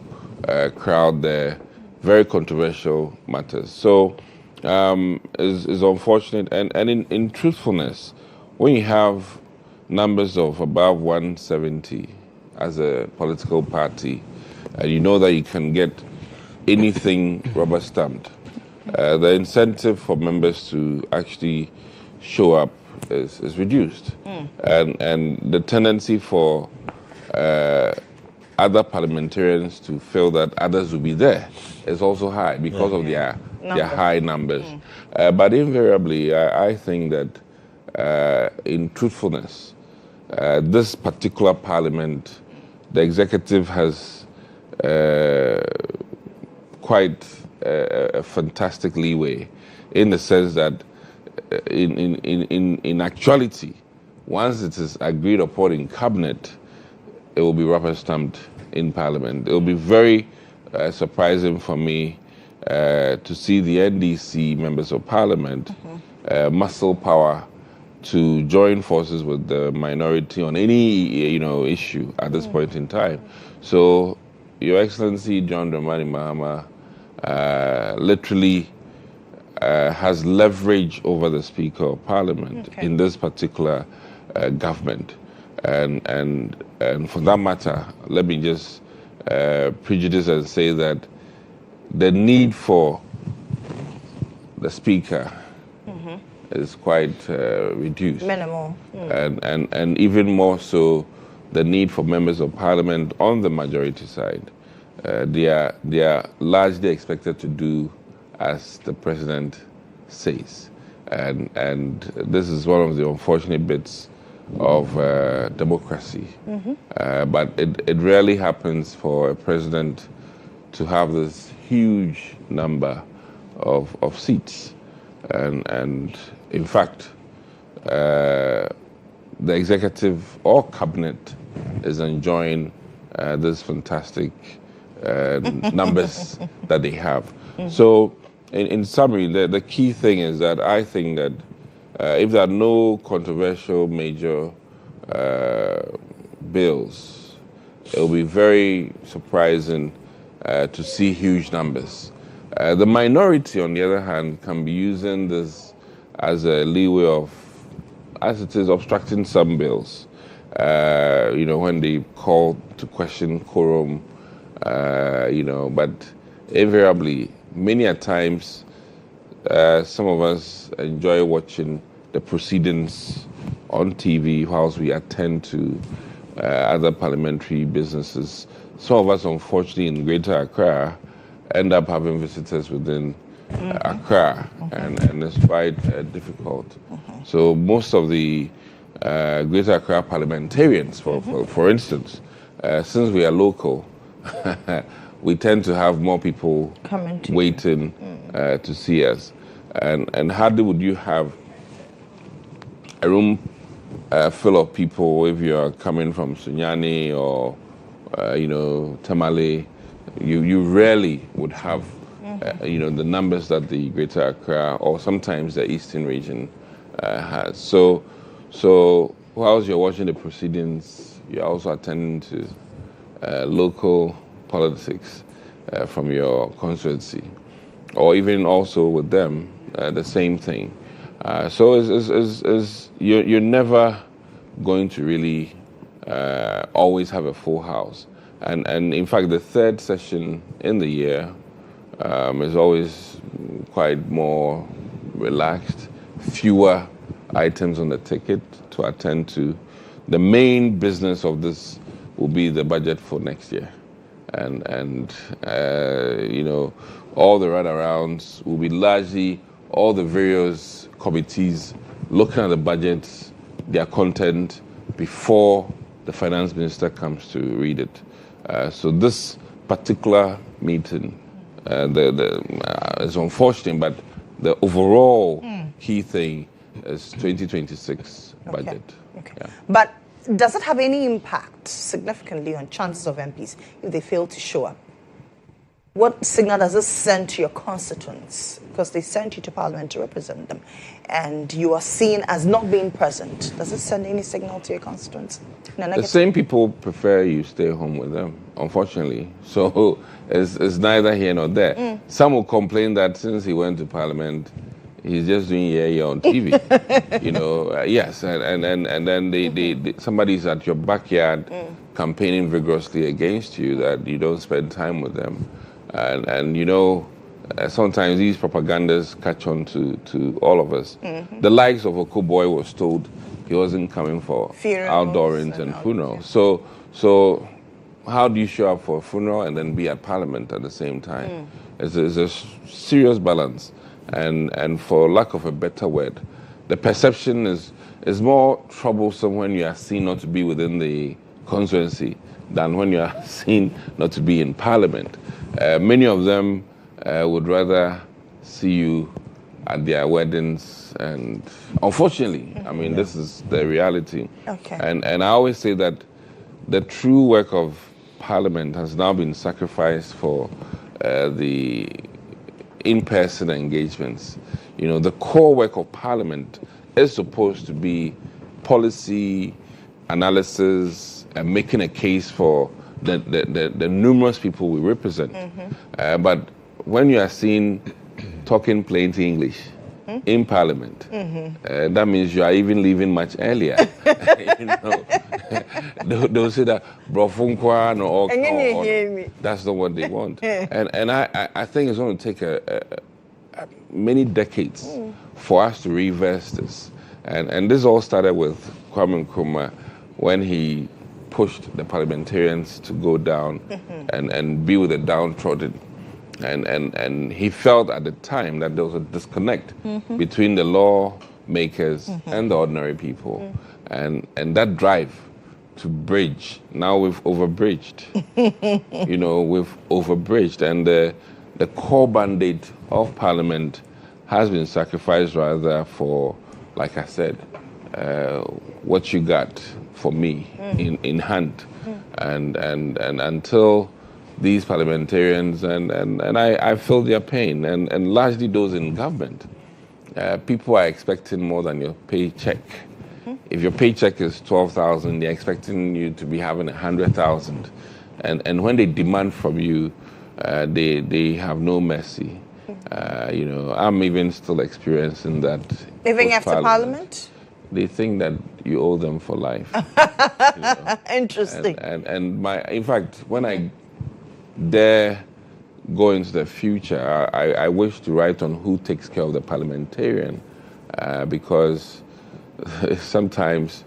crowd there. Very controversial matters. So is unfortunate. And in truthfulness, when you have numbers of above 170 as a political party, and you know that you can get anything rubber stamped, the incentive for members to actually show up is reduced. And the tendency for other parliamentarians to feel that others will be there is also high because of their high numbers. But invariably, I think that in truthfulness, this particular parliament, the executive has quite a fantastic leeway, in the sense that in actuality, once it is agreed upon in cabinet, it will be rubber stamped in Parliament. It will be very surprising for me to see the NDC members of Parliament muscle power to join forces with the minority on any issue at this point in time. So, Your Excellency John Dramani Mahama literally has leverage over the Speaker of Parliament in this particular government. And for that matter, let me just prejudice and say that the need for the Speaker is quite reduced. Minimal. And even more so, the need for members of Parliament on the majority side. They are largely expected to do as the President says. And this is one of the unfortunate bits of democracy. But it rarely happens for a president to have this huge number of seats. And in fact, the executive or cabinet is enjoying this fantastic numbers that they have. So in summary, the key thing is that I think that if there are no controversial major bills, it will be very surprising to see huge numbers. The minority, on the other hand, can be using this as a leeway of, as it is, obstructing some bills. When they call to question quorum, but invariably, many a times, some of us enjoy watching the proceedings on TV whilst we attend to other parliamentary businesses. Some of us, unfortunately, in Greater Accra, end up having visitors within Accra, and it's quite difficult. So most of the Greater Accra parliamentarians, for instance, since we are local, we tend to have more people waiting to see us. And hardly would you have a room full of people if you're coming from Sunyani or Tamale. You rarely would have the numbers that the Greater Accra or sometimes the Eastern region has. So whilst you're watching the proceedings, you're also attending to local politics from your constituency, or even also with them the same thing. So you're never going to really always have a full house. And in fact, the third session in the year is always quite more relaxed, fewer items on the ticket to attend to. The main business of this will be the budget for next year. And all the runarounds will be largely all the various committees looking at the budgets, their content, before the finance minister comes to read it. So this particular meeting is unfortunate, but the overall key thing is 2026 budget. Okay. Yeah. But does it have any impact significantly on chances of MPs if they fail to show up? What signal does this send to your constituents? Because they sent you to Parliament to represent them, and you are seen as not being present. Does it send any signal to your constituents? The same people prefer you stay home with them, unfortunately. So it's neither here nor there. Some will complain that since he went to Parliament, he's just doing yeah on TV. Yes, and then somebody's at your backyard campaigning vigorously against you that you don't spend time with them. And sometimes these propagandas catch on to all of us. The likes of Okoboy was told he wasn't coming for outdoorings and funerals. So how do you show up for a funeral and then be at Parliament at the same time? It's a serious balance. And for lack of a better word, the perception is more troublesome when you are seen not to be within the constituency than when you are seen not to be in Parliament. Many of them would rather see you at their weddings, and unfortunately, this is the reality. Okay. And I always say that the true work of Parliament has now been sacrificed for the in-person engagements. The core work of Parliament is supposed to be policy analysis and making a case for the numerous people we represent. But when you are seen talking plain English in Parliament, that means you are even leaving much earlier. They'll say that Brofunkwa or that's not what they want. And I think it's going to take many decades for us to reverse this. And this all started with Kwame Nkrumah when he pushed the parliamentarians to go down and be with the downtrodden. And he felt at the time that there was a disconnect between the lawmakers and the ordinary people. And that drive to bridge, now we've overbridged. We've overbridged. And the core mandate of Parliament has been sacrificed rather for, like I said, what you got for me in hand. And until these parliamentarians, and I feel their pain, and largely those in government, people are expecting more than your paycheck. If your paycheck is 12,000, they're expecting you to be having 100,000. And when they demand from you, they have no mercy. You know, I'm even still experiencing that. Living after Parliament? They think that you owe them for life. You know? Interesting. And in fact, when I dare go into the future, I wish to write on who takes care of the parliamentarian, because sometimes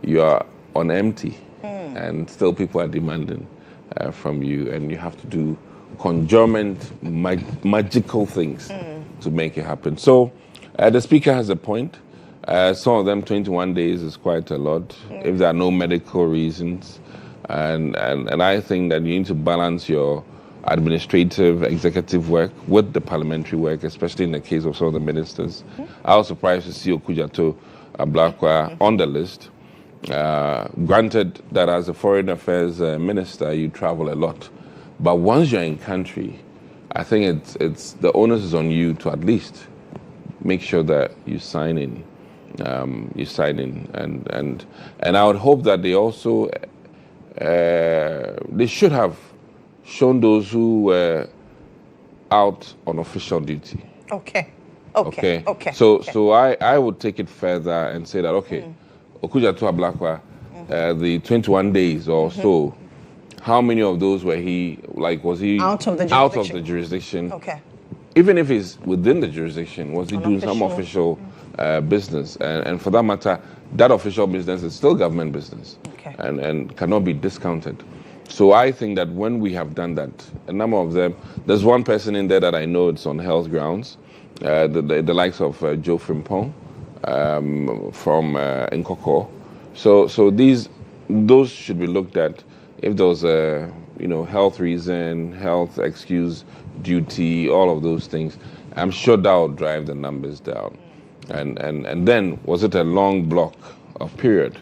you are on empty and still people are demanding from you, and you have to do conjurement, magical things to make it happen. So the speaker has a point. Some of them, 21 days is quite a lot if there are no medical reasons. And I think that you need to balance your administrative, executive work with the parliamentary work, especially in the case of some of the ministers. I was surprised to see Okujato Ablakwa on the list. Granted that as a foreign affairs minister, you travel a lot. But once you're in country, I think it's the onus is on you to at least make sure that you sign in. And I would hope that they also they should have shown those who were out on official duty. Okay. So I would take it further and say that Okujato Ablakwa, the 21 days or so, how many of those were he was he out of the jurisdiction? Okay. Even if he's within the jurisdiction, was he doing some official business? And for that matter, that official business is still government business, and cannot be discounted. So I think that when we have done that, a number of them, there's one person in there that I know it's on health grounds, the likes of Joe Frimpong from Nkoko. So those should be looked at. If there was a health reason, health excuse, duty, all of those things, I'm sure that will drive the numbers down. And then, was it a long block of period?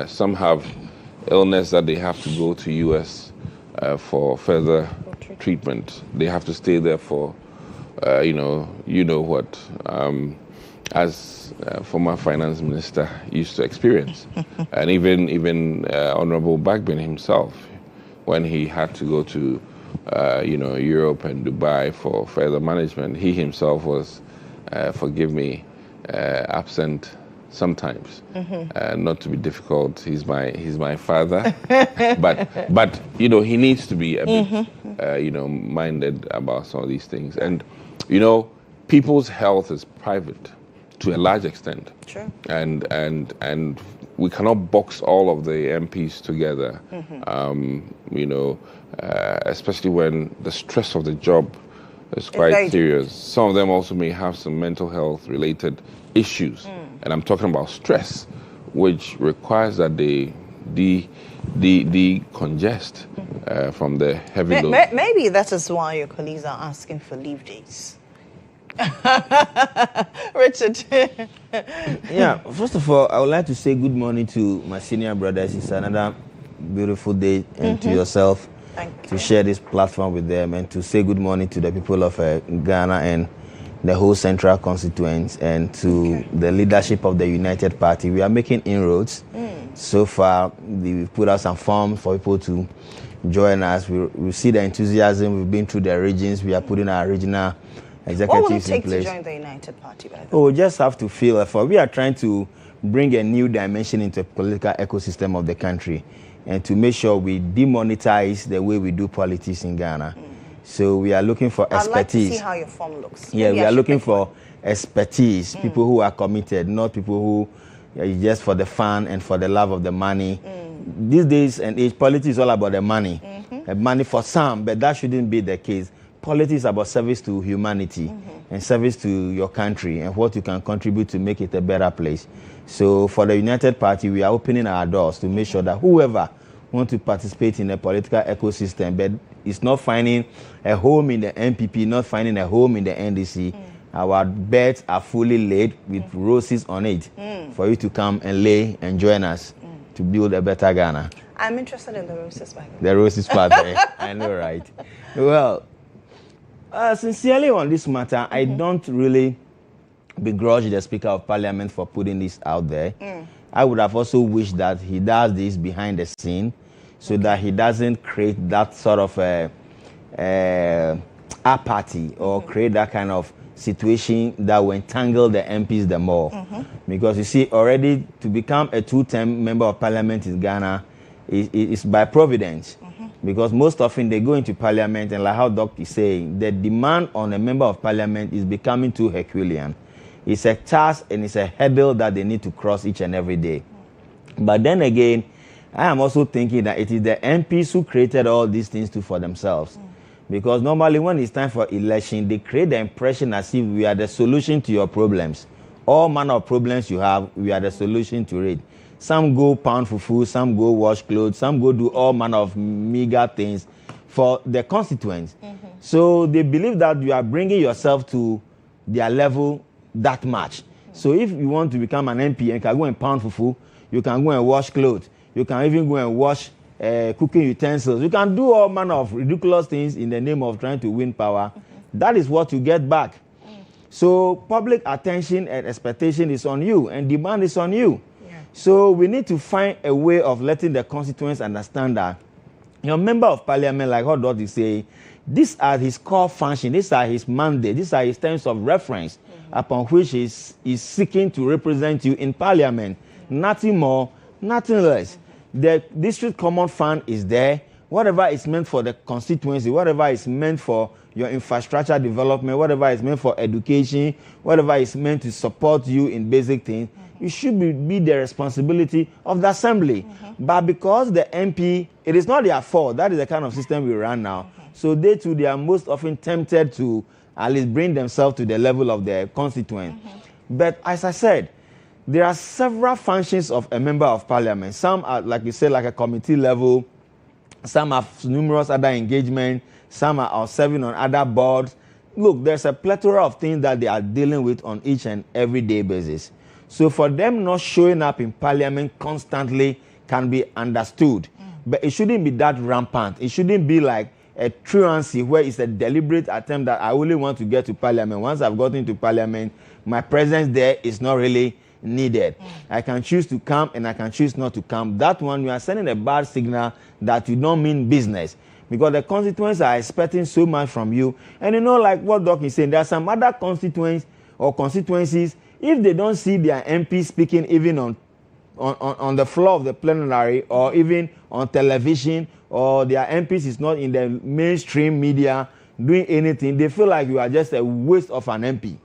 Some have illness that they have to go to US for further treatment. They have to stay there for, what, as former finance minister used to experience. And even Honorable Bagbin himself, when he had to go to Europe and Dubai for further management, he himself was, forgive me, absent sometimes. Not to be difficult, he's my father, but he needs to be a bit minded about some of these things. And people's health is private to a large extent. Sure. And we cannot box all of the MPs together. Especially when the stress of the job is quite serious. Some of them also may have some mental health related issues. And I'm talking about stress, which requires that they decongest from the heavy load. Maybe that is why your colleagues are asking for leave days. Richard. Yeah, first of all, I would like to say good morning to my senior brothers. It's another beautiful day, and to yourself to share this platform with them, and to say good morning to the people of Ghana and the whole central constituents, and to the leadership of the United Party. We are making inroads. So far, we've put out some forms for people to join us. We see the enthusiasm. We've been through the regions. We are putting our regional executives what will it take in place. To join the United Party, by the way? Oh, we just have to feel effort. We are trying to bring a new dimension into the political ecosystem of the country, and to make sure we demonetize the way we do politics in Ghana. So we are looking for expertise. I'd like to see how your form looks. Yeah, we are looking for expertise, people who are committed, not people who are just for the fun and for the love of the money. These days and age, politics is all about the money. Money for some, but that shouldn't be the case. Politics is about service to humanity and service to your country and what you can contribute to make it a better place. So for the United Party, we are opening our doors to make sure that whoever wants to participate in the political ecosystem but is not finding a home in the NPP, not finding a home in the NDC, our beds are fully laid with roses on it for you to come and lay and join us to build a better Ghana. I'm interested in the roses part. The roses part, I know, right? Well, sincerely on this matter, I don't really begrudge the Speaker of Parliament for putting this out there. I would have also wished that he does this behind the scene so that he doesn't create that sort of apathy or create that kind of situation that will entangle the MPs the more. Because you see, already to become a two-term member of parliament in Ghana is by providence. Because most often they go into parliament, and like how Doc is saying, the demand on a member of parliament is becoming too Herculean. It's a task and it's a hurdle that they need to cross each and every day. But then again, I am also thinking that it is the MPs who created all these things too for themselves. Because normally when it's time for election, they create the impression as if we are the solution to your problems. All manner of problems you have, we are the solution to it. Some go pound fufu, some go wash clothes, some go do all manner of meager things for the constituents. So they believe that you are bringing yourself to their level that much. So if you want to become an MP and can go and pound fufu, you can go and wash clothes, you can even go and wash cooking utensils. You can do all manner of ridiculous things in the name of trying to win power. That is what you get back. So public attention and expectation is on you, and demand is on you. So we need to find a way of letting the constituents understand that your member of parliament, like what Dot is saying, these are his core functions, these are his mandate, these are his terms of reference upon which he is seeking to represent you in parliament. Nothing more, nothing less. The district common fund is there. Whatever is meant for the constituency, whatever is meant for your infrastructure development, whatever is meant for education, whatever is meant to support you in basic things, it should be the responsibility of the assembly. But because the MP, it is not their fault. That is the kind of system we run now. So they too, they are most often tempted to at least bring themselves to the level of their constituent. But as I said, there are several functions of a member of parliament. Some are, like you said, like a committee level. Some have numerous other engagements. Some are serving on other boards. Look, there's a plethora of things that they are dealing with on each and every day basis. So for them not showing up in parliament constantly can be understood. But it shouldn't be that rampant. It shouldn't be like a truancy where it's a deliberate attempt that I only want to get to parliament. Once I've gotten to parliament, my presence there is not really needed. I can choose to come and I can choose not to come. That one, you are sending a bad signal that you don't mean business. Because the constituents are expecting so much from you. And you know, like what Doc is saying, there are some other constituents or constituencies, if they don't see their MP speaking even on the floor of the plenary or even on television, or their MPs is not in the mainstream media doing anything, they feel like you are just a waste of an MP.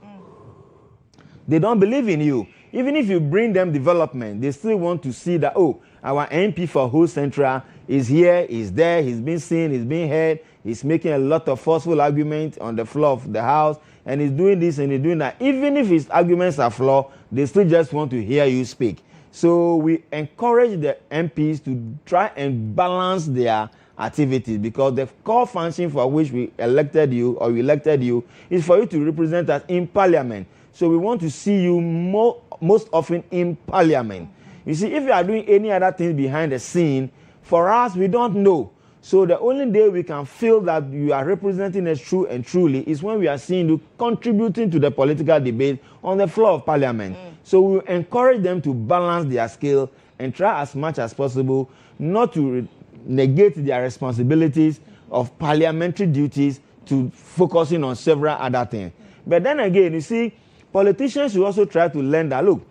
They don't believe in you. Even if you bring them development, they still want to see that, oh, our MP for Whole Central is here, is there, he's been seen, he's been heard, he's making a lot of forceful arguments on the floor of the House, and he's doing this and he's doing that. Even if his arguments are flawed, they still just want to hear you speak. So we encourage the MPs to try and balance their activities, because the core function for which we elected you or we elected you is for you to represent us in parliament. So we want to see you most often in parliament. You see, if you are doing any other things behind the scene, for us, we don't know. So the only day we can feel that you are representing us true and truly is when we are seeing you contributing to the political debate on the floor of parliament. So we encourage them to balance their skill and try as much as possible not to negate their responsibilities of parliamentary duties to focusing on several other things. But then again, you see, politicians should also try to learn that, look,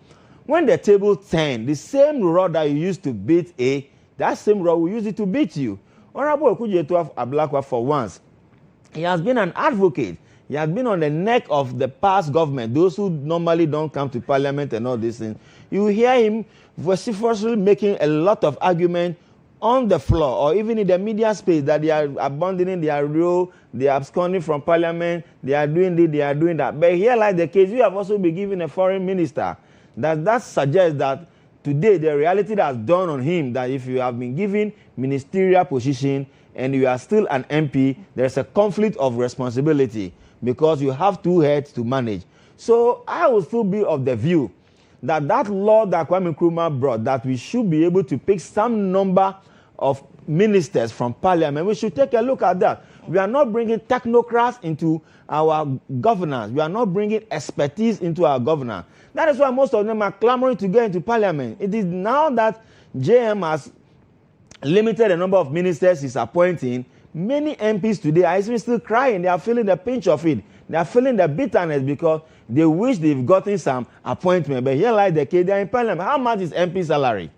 when the table turns, the same rod that you used to beat A, that same rod will use it to beat you. Honorable Okujetu Ablakwa, for once, he has been an advocate. He has been on the neck of the past government, those who normally don't come to parliament and all these things. You hear him vociferously making a lot of argument on the floor or even in the media space that they are abandoning their role, they are absconding from parliament, they are doing this, they are doing that. But here, like the case, you have also been given a foreign minister. That suggests that today the reality that has dawned on him that if you have been given ministerial position and you are still an MP, there's a conflict of responsibility because you have two heads to manage. So I will still be of the view that law that Kwame Nkrumah brought, that we should be able to pick some number of ministers from parliament, we should take a look at that. We are not bringing technocrats into our governance. We are not bringing expertise into our governance. That is why most of them are clamoring to get into parliament. It is now that JM has limited the number of ministers he's appointing Many MPs today are even still crying. They are feeling the pinch of it. They are feeling the bitterness because they wish they've gotten some appointment. But here like the case, they are in parliament. How much is MP salary?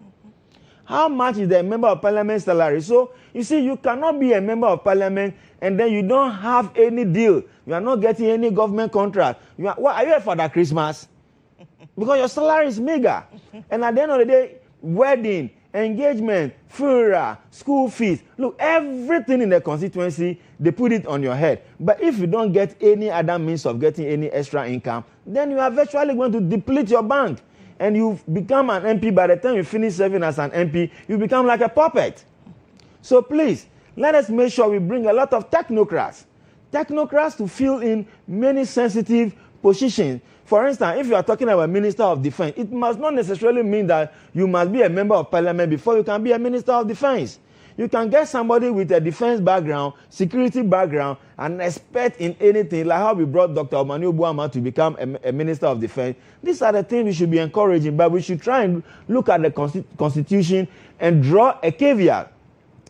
How much is the member of parliament salary? So, you see, you cannot be a member of parliament and then you don't have any deal. You are not getting any government contract. Are you here for that Christmas? Because your salary is meager. And at the end of the day, wedding, engagement, funeral, school fees. Look, everything in the constituency, they put it on your head. But if you don't get any other means of getting any extra income, then you are virtually going to deplete your bank. And you become an MP. By the time you finish serving as an MP, you become like a puppet. So please, let us make sure we bring a lot of technocrats to fill in many sensitive positions. For instance, if you are talking about Minister of Defense, it must not necessarily mean that you must be a member of parliament before you can be a Minister of Defense. You can get somebody with a defense background, security background, and expert in anything, like how we brought Dr. Omani Obuama to become a Minister of Defense. These are the things we should be encouraging, but we should try and look at the Constitution and draw a caveat.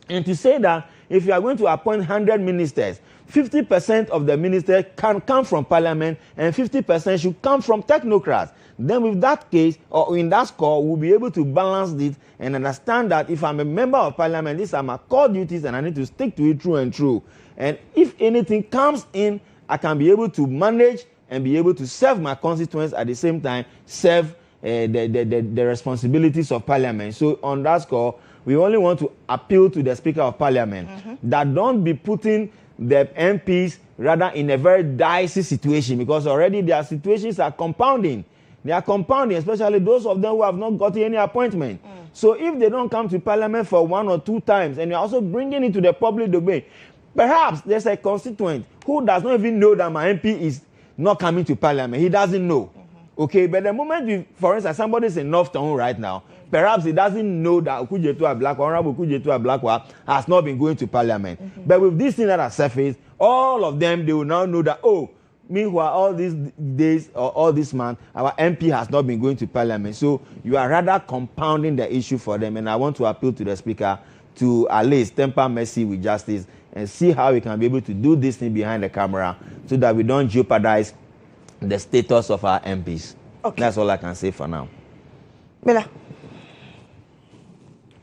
And to say that if you are going to appoint 100 ministers, 50% of the ministers can come from parliament and 50% should come from technocrats. Then with that case, or in that score, we'll be able to balance it and understand that if I'm a member of parliament, these are my core duties and I need to stick to it through and through. And if anything comes in, I can be able to manage and be able to serve my constituents at the same time, serve the responsibilities of parliament. So on that score, we only want to appeal to the Speaker of Parliament that don't be putting the MPs rather in a very dicey situation, because already their situations are compounding. They are compounding, especially those of them who have not gotten any appointment. So if they don't come to parliament for 1 or 2 times and you're also bringing it to the public domain, perhaps there's a constituent who does not even know that my MP is not coming to parliament. He doesn't know. Okay, but the moment, for instance, somebody is in North Town right now, perhaps he doesn't know that Okujetu Ablakwa, Honorable Okujetu Ablakwa has not been going to parliament. But with this thing that has surfaced, all of them, they will now know that, oh, meanwhile, all these days or all this month, our MP has not been going to parliament. So you are rather compounding the issue for them. And I want to appeal to the Speaker to at least temper mercy with justice and see how we can be able to do this thing behind the camera so that we don't jeopardize the status of our MPs. Okay. That's all I can say for now. Mila,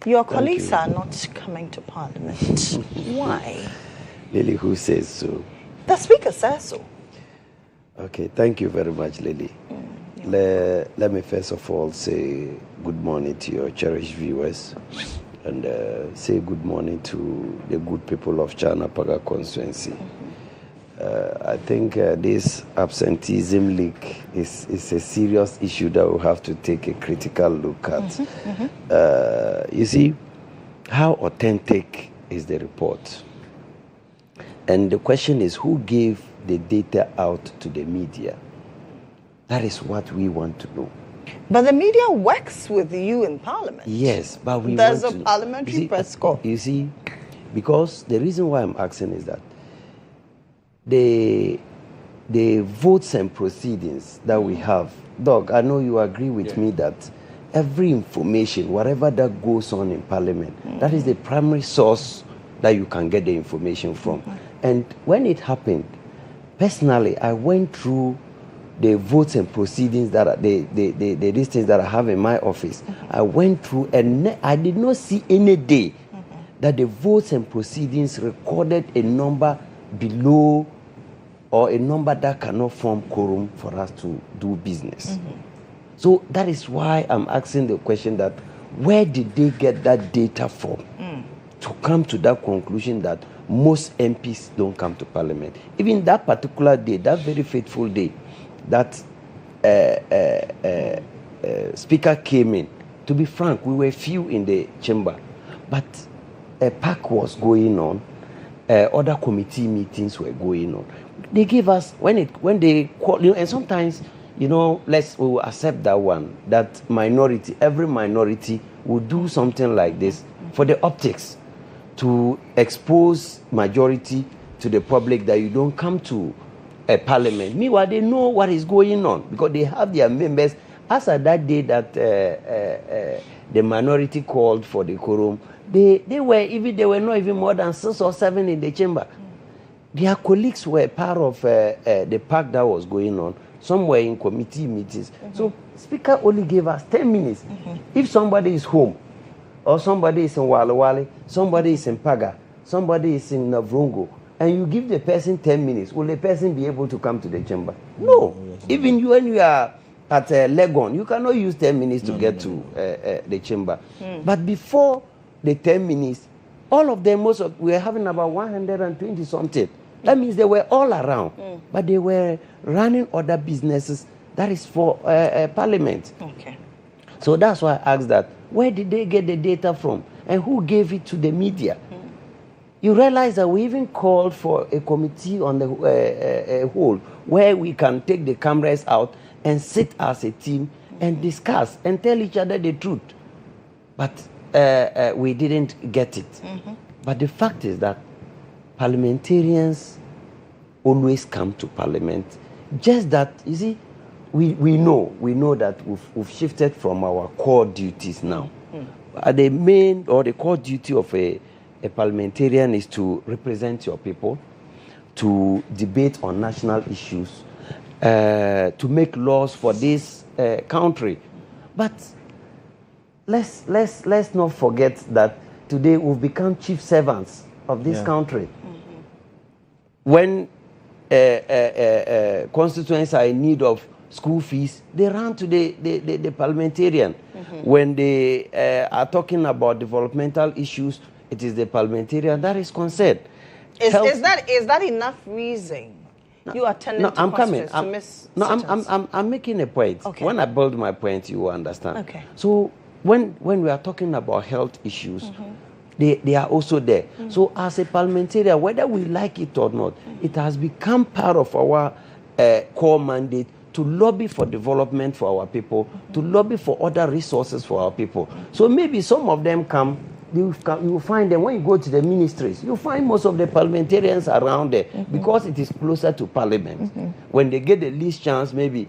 your colleagues are not coming to parliament. Why? Lily, who says so? The Speaker says so. Okay, thank you very much, Lily. Let me first of all say good morning to your cherished viewers and say good morning to the good people of Chanapaga constituency. I think this absenteeism leak is a serious issue that we'll have to take a critical look at. You see, how authentic is the report? And the question is, who gave the data out to the media? That is what we want to know. But the media works with you in parliament. Yes, but there's a parliamentary press corps. You see, because the reason why I'm asking is that the votes and proceedings that we have, Doc, I know you agree with me that every information, whatever that goes on in parliament, that is the primary source that you can get the information from. And when it happened, personally, I went through the votes and proceedings that these things that I have in my office. I went through and I did not see any day that the votes and proceedings recorded a number below or a number that cannot form quorum for us to do business. So that is why I'm asking the question that where did they get that data from to come to that conclusion that most MPs don't come to parliament? Even that particular day, that very fateful day, that speaker came in. To be frank, we were few in the chamber, but a pack was going on. Other committee meetings were going on. They gave us when they call, and sometimes, we'll accept that one. That minority, every minority will do something like this for the optics, to expose majority to the public that you don't come to a parliament. Meanwhile, they know what is going on because they have their members. As at that day that the minority called for the quorum, They were not even more than 6 or 7 in the chamber. Their colleagues were part of the pack that was going on. Some were in committee meetings. So Speaker only gave us 10 minutes. If somebody is home, or somebody is in Wale, somebody is in Paga, somebody is in Navrongo, and you give the person 10 minutes, will the person be able to come to the chamber? No. Even you, when you are at Legon, you cannot use 10 minutes to get to the chamber. But before the 10 minutes, all of them, we were having about 120 something. That means they were all around, but they were running other businesses. That is for Parliament. Okay. So that's why I asked that. Where did they get the data from? And who gave it to the media? You realize that we even called for a committee on the whole where we can take the cameras out and sit as a team and discuss and tell each other the truth. But we didn't get it. But the fact is that parliamentarians always come to Parliament. Just that, you see, we know that we've shifted from our core duties now. The main or the core duty of a parliamentarian is to represent your people, to debate on national issues, to make laws for this country. But let's not forget that today we've become chief servants of this country. When constituents are in need of school fees, they run to the parliamentarian. When they are talking about developmental issues, it is the parliamentarian that is concerned. Is that enough reason? You are tending to I'm questions coming. to miss I'm making a point. Okay. When I build my point, you will understand. Okay. So when we are talking about health issues, they are also there. So as a parliamentarian, whether we like it or not, it has become part of our core mandate to lobby for development for our people, to lobby for other resources for our people. So maybe some of them come, you will find them when you go to the ministries. You find most of the parliamentarians around there because it is closer to Parliament. When they get the least chance, maybe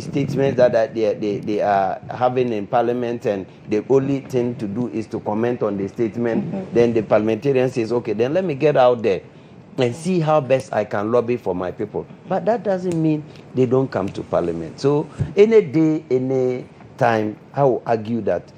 statements that they are having in Parliament, and the only thing to do is to comment on the statement. Then the parliamentarian says, okay, then let me get out there and see how best I can lobby for my people. But that doesn't mean they don't come to Parliament. So any day, any time, I will argue that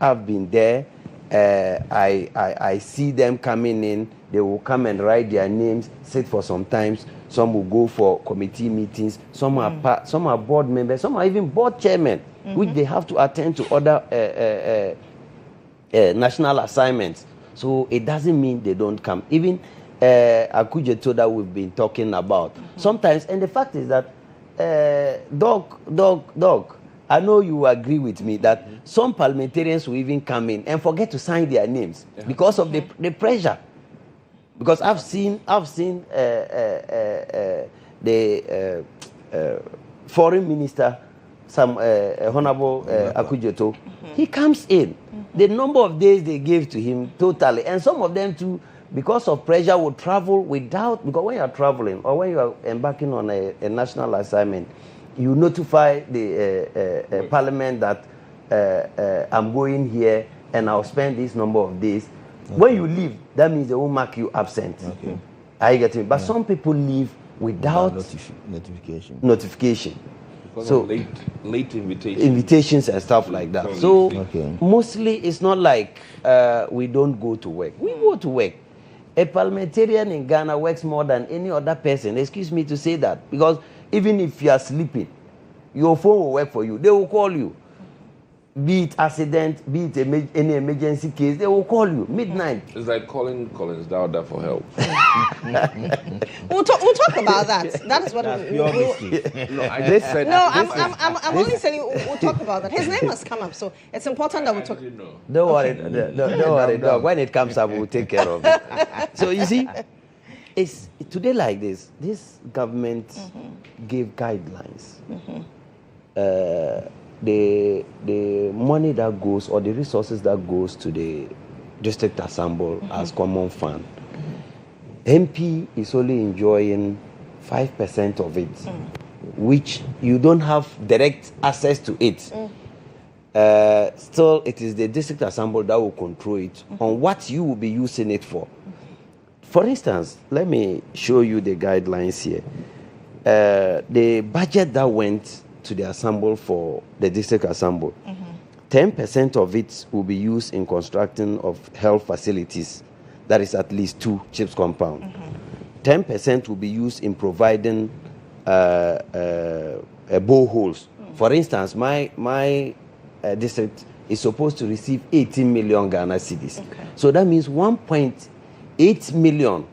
I've been there. I see them coming in. They will come and write their names, sit for some times. Some will go for committee meetings. Some are board members. Some are even board chairmen, which they have to attend to other national assignments. So it doesn't mean they don't come. Even Akujeto that we've been talking about. Sometimes, and the fact is that, Doc, I know you agree with me that some parliamentarians will even come in and forget to sign their names because of the pressure. Because I've seen the foreign minister, some Honorable Akujeto, he comes in. The number of days they gave to him totally, and some of them too, because of pressure, would travel without, because when you are traveling or when you are embarking on a national assignment, you notify the Parliament that I'm going here and I'll spend this number of days. When you leave, that means they will mark you absent. Are you getting me? But some people leave without notification. Because so of late invitations and stuff like that. So mostly it's not like we don't go to work. We go to work. A parliamentarian in Ghana works more than any other person. Excuse me to say that. Because even if you are sleeping, your phone will work for you. They will call you. Be it accident, be it any emergency case, they will call you midnight. It's like calling Collins Dowda for help. We'll talk about that. That is what I'm only saying we'll talk about that. His name has come up, so it's important that we talk. Don't worry. Dog. When it comes up, we'll take care of it. So you see, it's today like this. This government gave guidelines. The money that goes, or the resources that goes to the district assembly as common fund, MP is only enjoying 5% of it, which you don't have direct access to it. still it is the district assembly that will control it on what you will be using it for. For instance, let me show you the guidelines here. The budget that went to the assembly for the district assembly, 10% of it will be used in constructing of health facilities, that is at least 2 CHIPS compounds. 10% will be used in providing boreholes. For instance, my district is supposed to receive 18 million Ghana cedis. So that means 1.8 million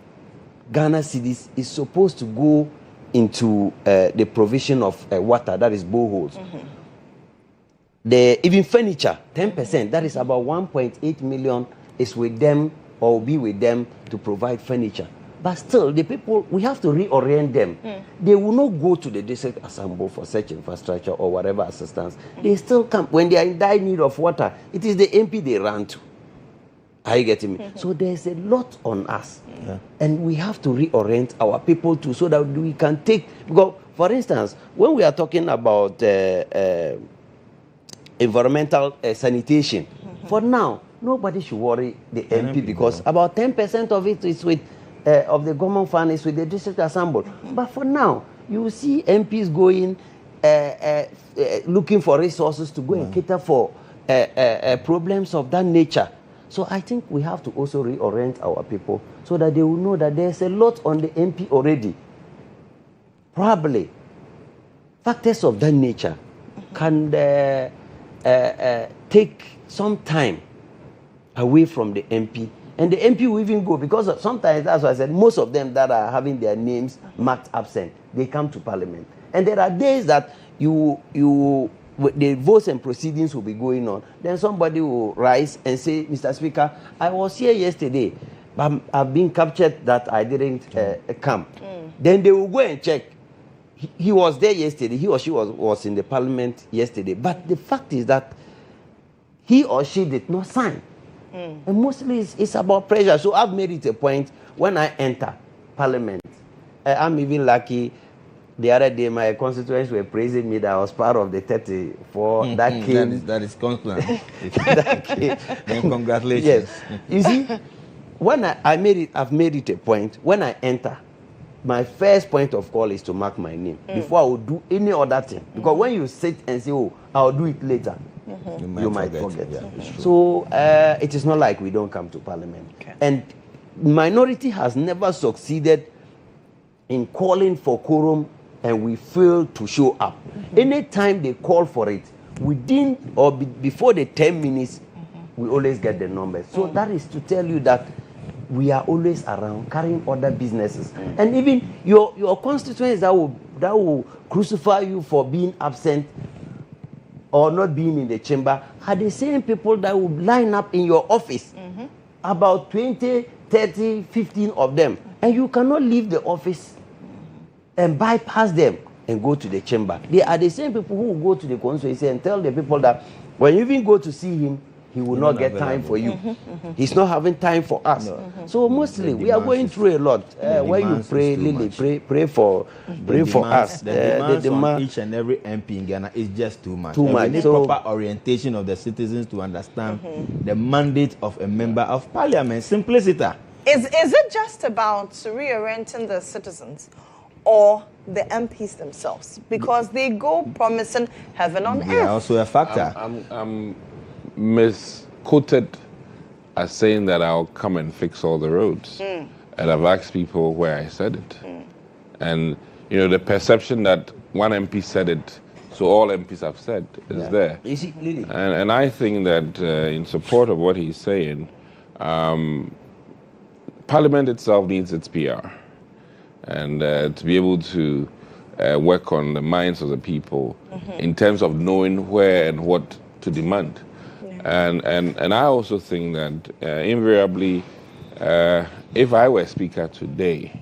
Ghana cedis is supposed to go into the provision of water, that is boreholes. Even furniture, 10%, that is about 1.8 million is with them or will be with them to provide furniture. But still, the people, we have to reorient them. They will not go to the district assembly for such infrastructure or whatever assistance. They still come. When they are in dire need of water, it is the MP they run to. Are you getting me? So there's a lot on us. And we have to reorient our people too so that we can take... Because, for instance, when we are talking about environmental sanitation, for now, nobody should worry the MP because about 10% of it is with... of the government fund is with the district assembly. But for now, you will see MPs going, looking for resources to go and cater for problems of that nature. So I think we have to also reorient our people so that they will know that there's a lot on the MP already. Probably, factors of that nature can take some time away from the MP. And the MP will even go because sometimes, that's why I said, most of them that are having their names marked absent, they come to Parliament. And there are days that the votes and proceedings will be going on. Then somebody will rise and say, Mr. Speaker, I was here yesterday, but I've been captured that I didn't come. Then they will go and check. He was there yesterday. He or she was in the Parliament yesterday. But the fact is that he or she did not sign. And mostly it's about pressure. So I've made it a point when I enter Parliament. I'm even lucky. The other day, my constituents were praising me that I was part of the 34 that came. That is constant. Then congratulations. Yes. You see, when I've made it a point. When I enter, my first point of call is to mark my name before I will do any other thing. Because when you sit and say, "Oh, I'll do it later," you might forget. Yeah, so it is not like we don't come to Parliament. And minority has never succeeded in calling for quorum and we fail to show up. Anytime they call for it, within or before the 10 minutes, we always get the numbers. So that is to tell you that we are always around carrying other businesses. And even your constituents that will crucify you for being absent or not being in the chamber are the same people that will line up in your office. About 20, 30, 15 of them. And you cannot leave the office and bypass them and go to the chamber. They are the same people who will go to the constituency and tell the people that when you even go to see him, he will not get time for you. He's not having time for us. So mostly we are going through a lot. When you pray, Lily, pray for us. The demands on each and every MP in Ghana is just too much. Too much. We need proper orientation of the citizens to understand the mandate of a member of Parliament. Simplicity. Is it just about reorienting the citizens or the MPs themselves? Because they go promising heaven on earth. They are also a factor. I'm misquoted as saying that I'll come and fix all the roads. And I've asked people where I said it. And, you know, the perception that one MP said it, so all MPs have said, is there. And I think that in support of what he's saying, Parliament itself needs its PR. And to be able to work on the minds of the people in terms of knowing where and what to demand. And I also think that invariably, if I were Speaker today,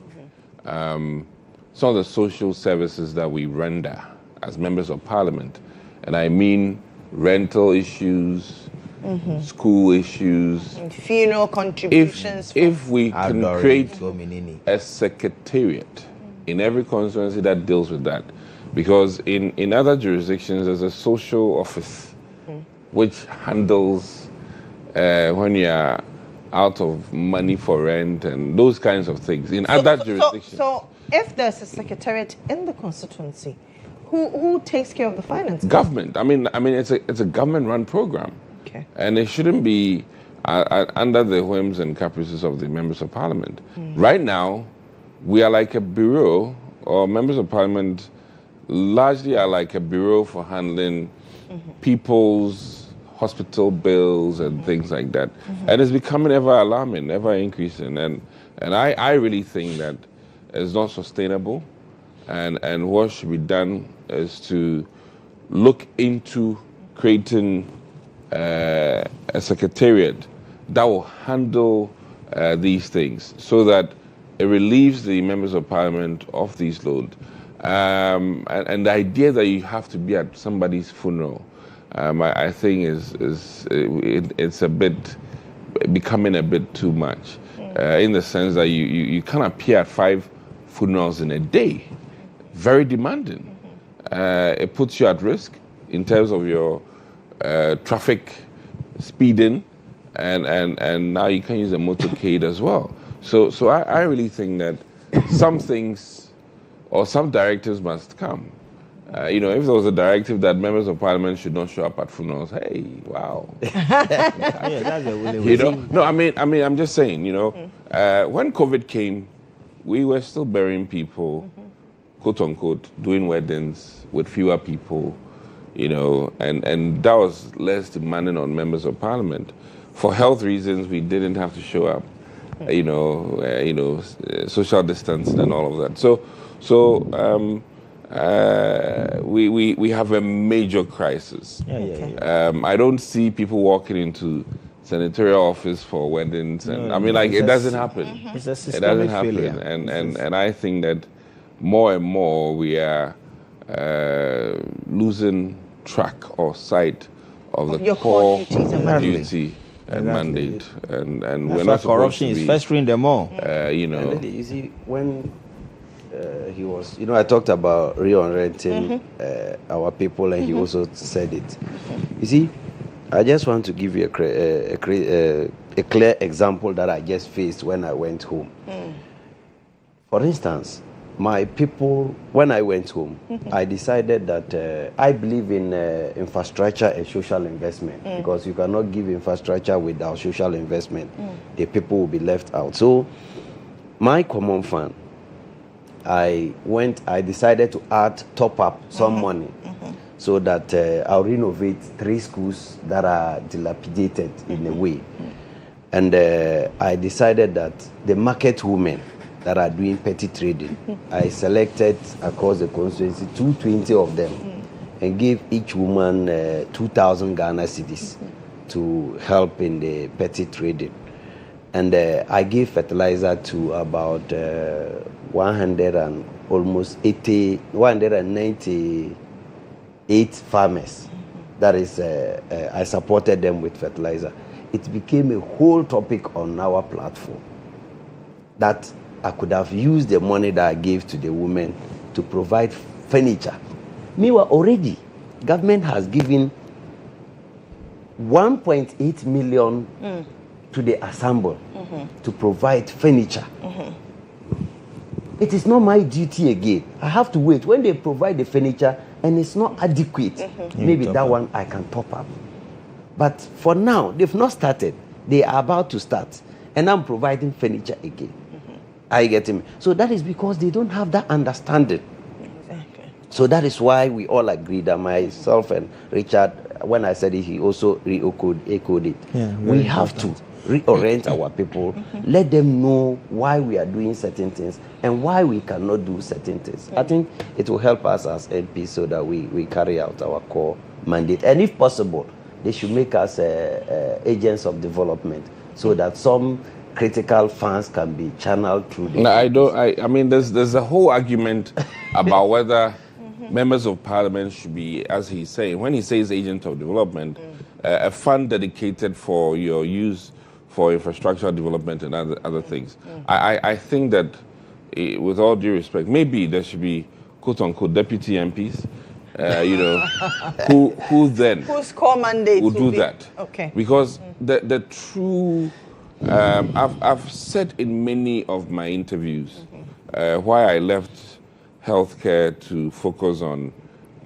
some of the social services that we render as members of Parliament, and I mean rental issues, school issues, and funeral contributions. If we can create a secretariat in every constituency that deals with that, because in other jurisdictions there's a social office which handles when you are out of money for rent and those kinds of things in other jurisdictions. So if there's a secretariat in the constituency, who takes care of the finances? Government. I mean, it's a government-run program, okay, and it shouldn't be under the whims and caprices of the members of parliament. Right now, we are like a bureau, or members of parliament largely are like a bureau for handling people's hospital bills and things like that. And it's becoming ever alarming, ever increasing. And I really think that it's not sustainable. And what should be done is to look into creating a secretariat that will handle these things so that it relieves the members of parliament of these loads. And the idea that you have to be at somebody's funeral, I think it's a bit becoming a bit too much, in the sense that you can't appear at 5 funerals in a day. Very demanding. It puts you at risk in terms of your traffic speeding, and now you can use a motorcade as well. So I really think that some things or some directives must come. If there was a directive that members of parliament should not show up at funerals, hey, wow. No, I mean, I'm just saying, when COVID came, we were still burying people, quote unquote, doing weddings with fewer people, and that was less demanding on members of parliament. For health reasons, we didn't have to show up, social distancing and all of that. So we have a major crisis. I don't see people walking into senatorial office for weddings, and it doesn't happen. It's a It doesn't happen, failure. and I think that more and more we are losing track or sight of the core duty and mandate, and we're not supposed corruption to be is festering them all. You see, when he was, I talked about reorienting our people, and he also said it. You see, I just want to give you a clear example that I just faced when I went home. For instance, my people, when I went home, I decided that I believe in infrastructure and social investment, because you cannot give infrastructure without social investment. The people will be left out. So my common fund, I decided to top up some money so that I'll renovate 3 schools that are dilapidated in a way. And I decided that the market women that are doing petty trading, I selected across the constituency 220 of them and gave each woman 2,000 Ghana cedis to help in the petty trading. And I gave fertilizer to about 198 farmers. That is, I supported them with fertilizer. It became a whole topic on our platform that I could have used the money that I gave to the women to provide furniture. Meanwhile, already, government has given 1.8 million to the assemble to provide furniture. It is not my duty again. I have to wait. When they provide the furniture and it's not adequate, maybe that one I can top up. But for now, they've not started. They are about to start. And I'm providing furniture again. Are you getting me? So that is because they don't have that understanding. Exactly. So that is why we all agree that myself and Richard, when I said it, he also echoed it. We have to reorient our people, let them know why we are doing certain things and why we cannot do certain things. I think it will help us as MPs so that we carry out our core mandate. And if possible, they should make us agents of development so that some critical funds can be channeled through the... No, I mean, there's a whole argument about whether members of parliament should be, as he's saying, when he says agent of development, a fund dedicated for your use for infrastructure development and other things. I think that, with all due respect, maybe there should be, quote-unquote, deputy MPs who then whose core mandate will do be? that? Okay. Because the true, I've said in many of my interviews why I left healthcare to focus on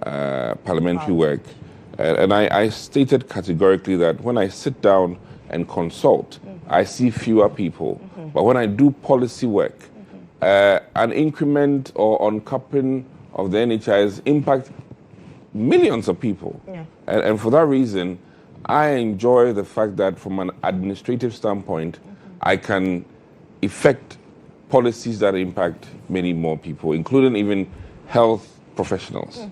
parliamentary work. And I stated categorically that when I sit down and consult, I see fewer people. But when I do policy work, an increment or uncoupling of the NHIS impact millions of people. Yeah. And for that reason, I enjoy the fact that from an administrative standpoint, I can effect policies that impact many more people, including even health professionals.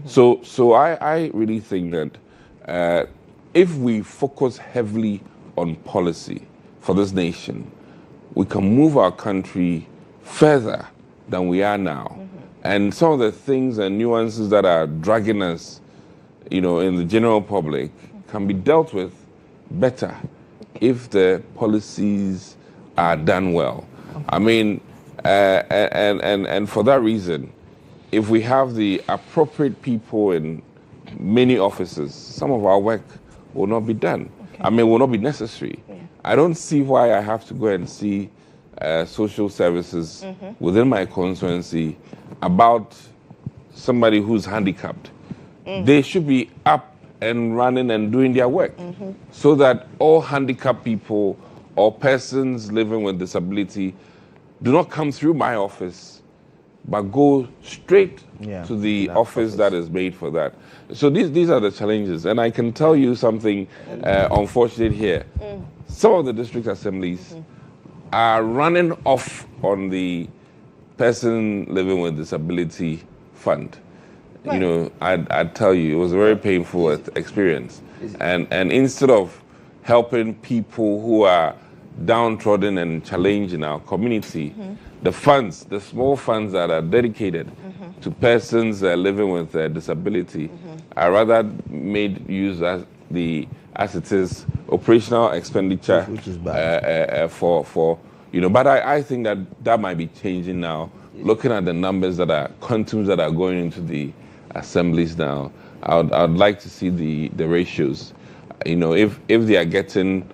So I really think that if we focus heavily on policy for this nation, we can move our country further than we are now. And some of the things and nuances that are dragging us, in the general public can be dealt with better if the policies are done well. I mean, and for that reason, if we have the appropriate people in many offices, some of our work will not be done. I mean, will not be necessary. Yeah. I don't see why I have to go and see social services within my constituency about somebody who's handicapped. They should be up and running and doing their work so that all handicapped people or persons living with disability do not come through my office, but go straight to the office that is made for that. So these are the challenges. And I can tell you something unfortunate here. Some of the district assemblies are running off on the person living with disability fund. Right. I'd tell you, it was a very painful experience. And instead of helping people who are downtrodden and challenged in our community, the funds, the small funds that are dedicated to persons living with disability are rather made use as it is operational expenditure, which is bad. But I think that might be changing now. Looking at the numbers quantums that are going into the assemblies now, I'd like to see the ratios. If they are getting,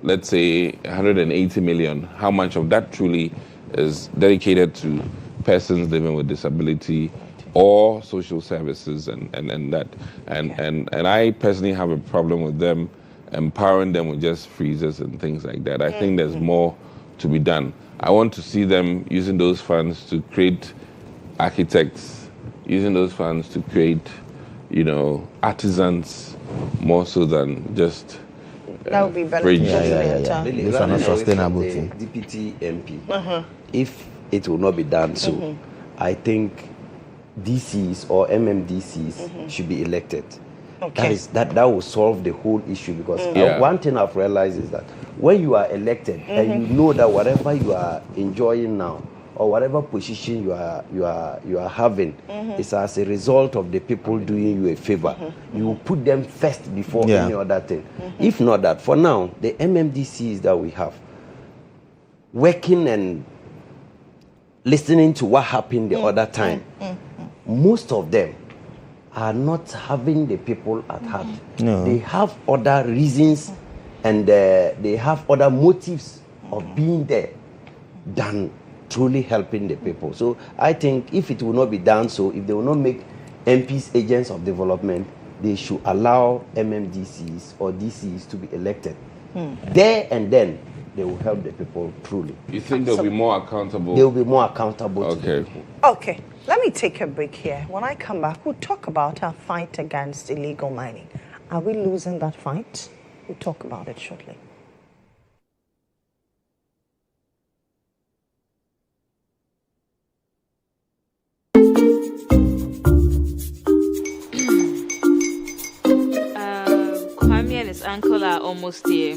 let's say, 180 million, how much of that truly is dedicated to persons living with disability or social services and that. And I personally have a problem with them empowering them with just freezers and things like that. I think there's more to be done. I want to see them using those funds to create architects, using those funds to create, artisans more so than just that would be better. This is not sustainable thing. Deputy MP, if it will not be done so, I think DCs or MMDCs should be elected. Okay. That will solve the whole issue because one thing I've realized is that when you are elected and you know that whatever you are enjoying now or whatever position you are having is as a result of the people doing you a favor, you will put them first before any other thing. If not that, for now, the MMDCs that we have, working and listening to what happened the other time, most of them are not having the people at heart. No. They have other reasons and they have other motives of being there than truly helping the people. So I think if it will not be done so, if they will not make MPs agents of development, they should allow MMDCs or DCs to be elected. There and then, they will help the people truly. You think they'll be more accountable? They'll be more accountable to the people. Okay, let me take a break here. When I come back, we'll talk about our fight against illegal mining. Are we losing that fight? We'll talk about it shortly. Kwame and his uncle are almost here.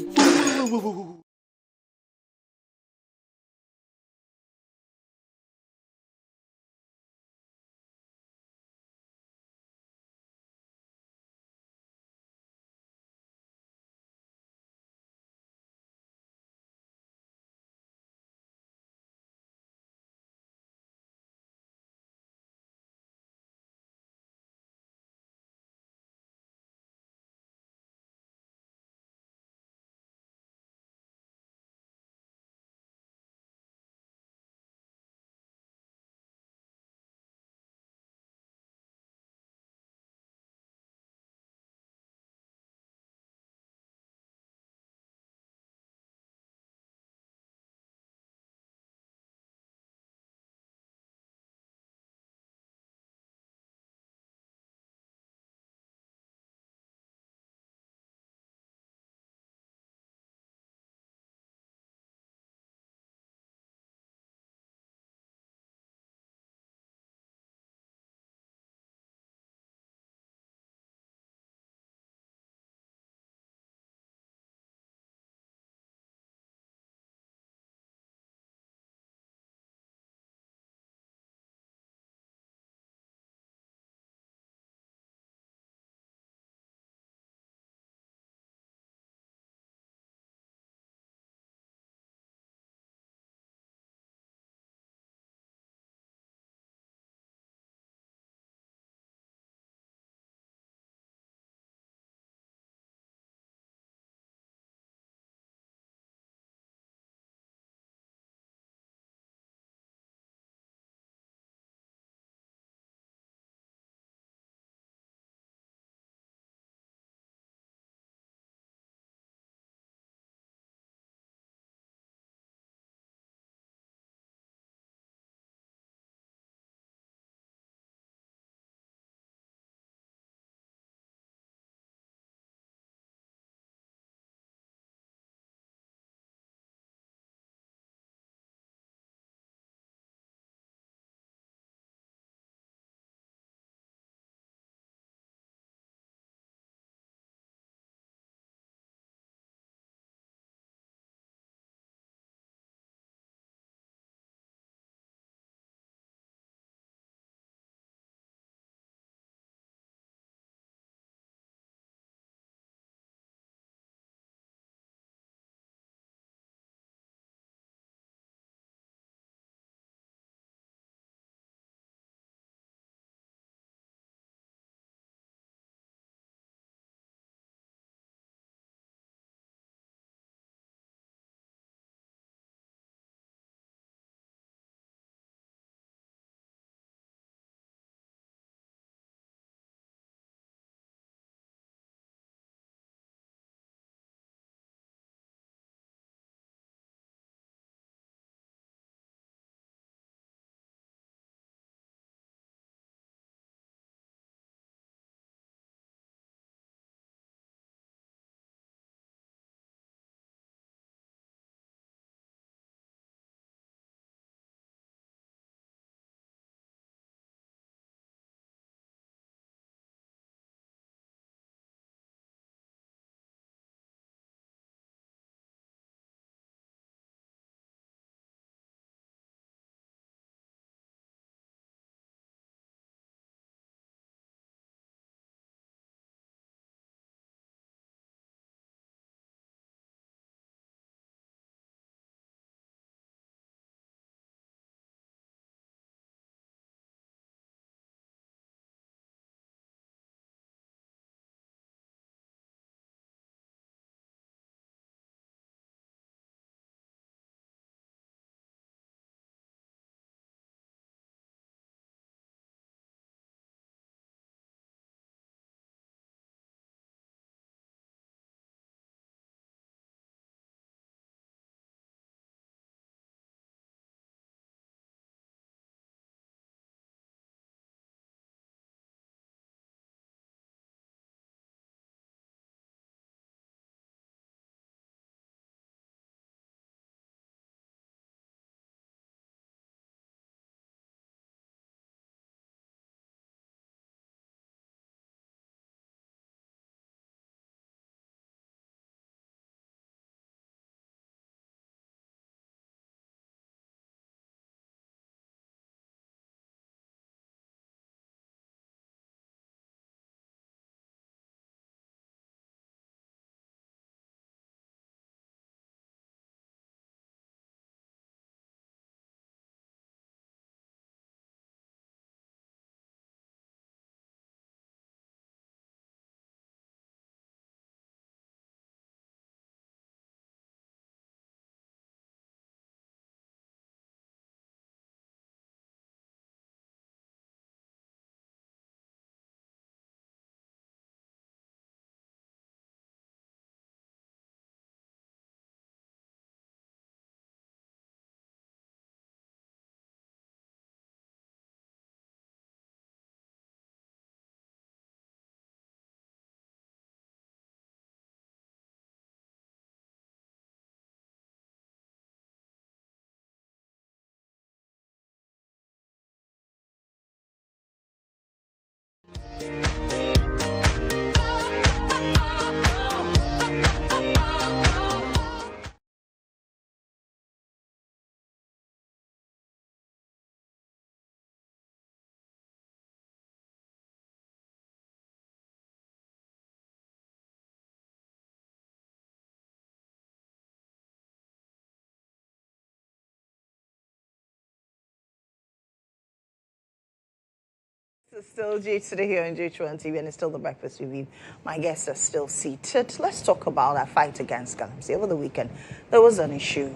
This is still GH today here on GHOne TV, and it's still the breakfast review. My guests are still seated. Let's talk about our fight against galamsey. Over the weekend, there was an issue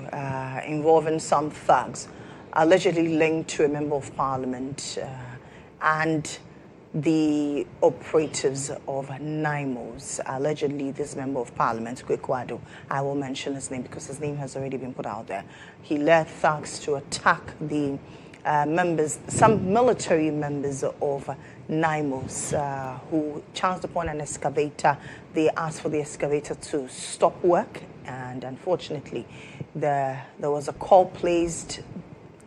involving some thugs allegedly linked to a member of parliament and the operatives of NIMOS. Allegedly, this member of parliament, Kwekwado, I will mention his name because his name has already been put out there. He led thugs to attack the some military members of NIMOS who chanced upon an excavator. They asked for the excavator to stop work, and unfortunately, there was a call placed.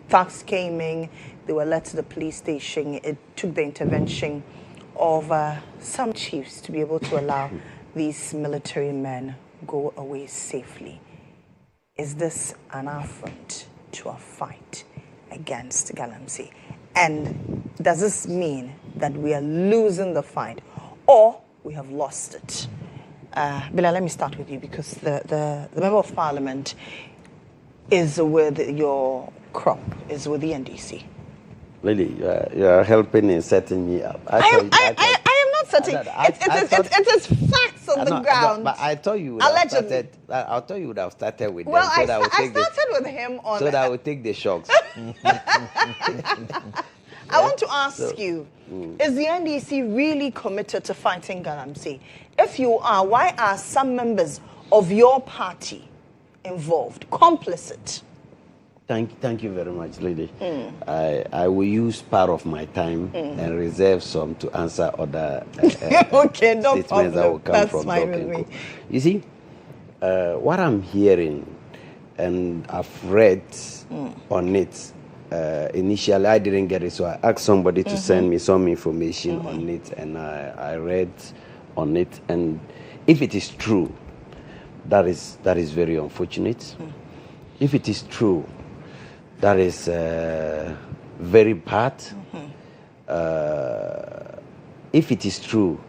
Thugs came in. They were led to the police station. It took the intervention of some chiefs to be able to allow these military men go away safely. Is this an affront to a fight against galamsey? And does this mean that we are losing the fight or we have lost it? Bila, let me start with you because the member of parliament is with your crop, is with the NDC. Lily, you are helping in setting me up. I am not setting. It is facts on the ground. But I thought you would allegedly. I thought you would have started with them. Well, So I started with him on. So that I would take the shocks. I want to ask you, is the NDC really committed to fighting galamsey? If you are, why are some members of your party involved, complicit? Thank you very much, lady. I will use part of my time and reserve some to answer other okay, no statements problem. that will come That's from fine Doc with and me. Co. You see, what I'm hearing, and I've read on it, initially I didn't get it, so I asked somebody to send me some information on it, and I read on it, and if it is true, that is very unfortunate. If it is true, that is very bad. If it is true,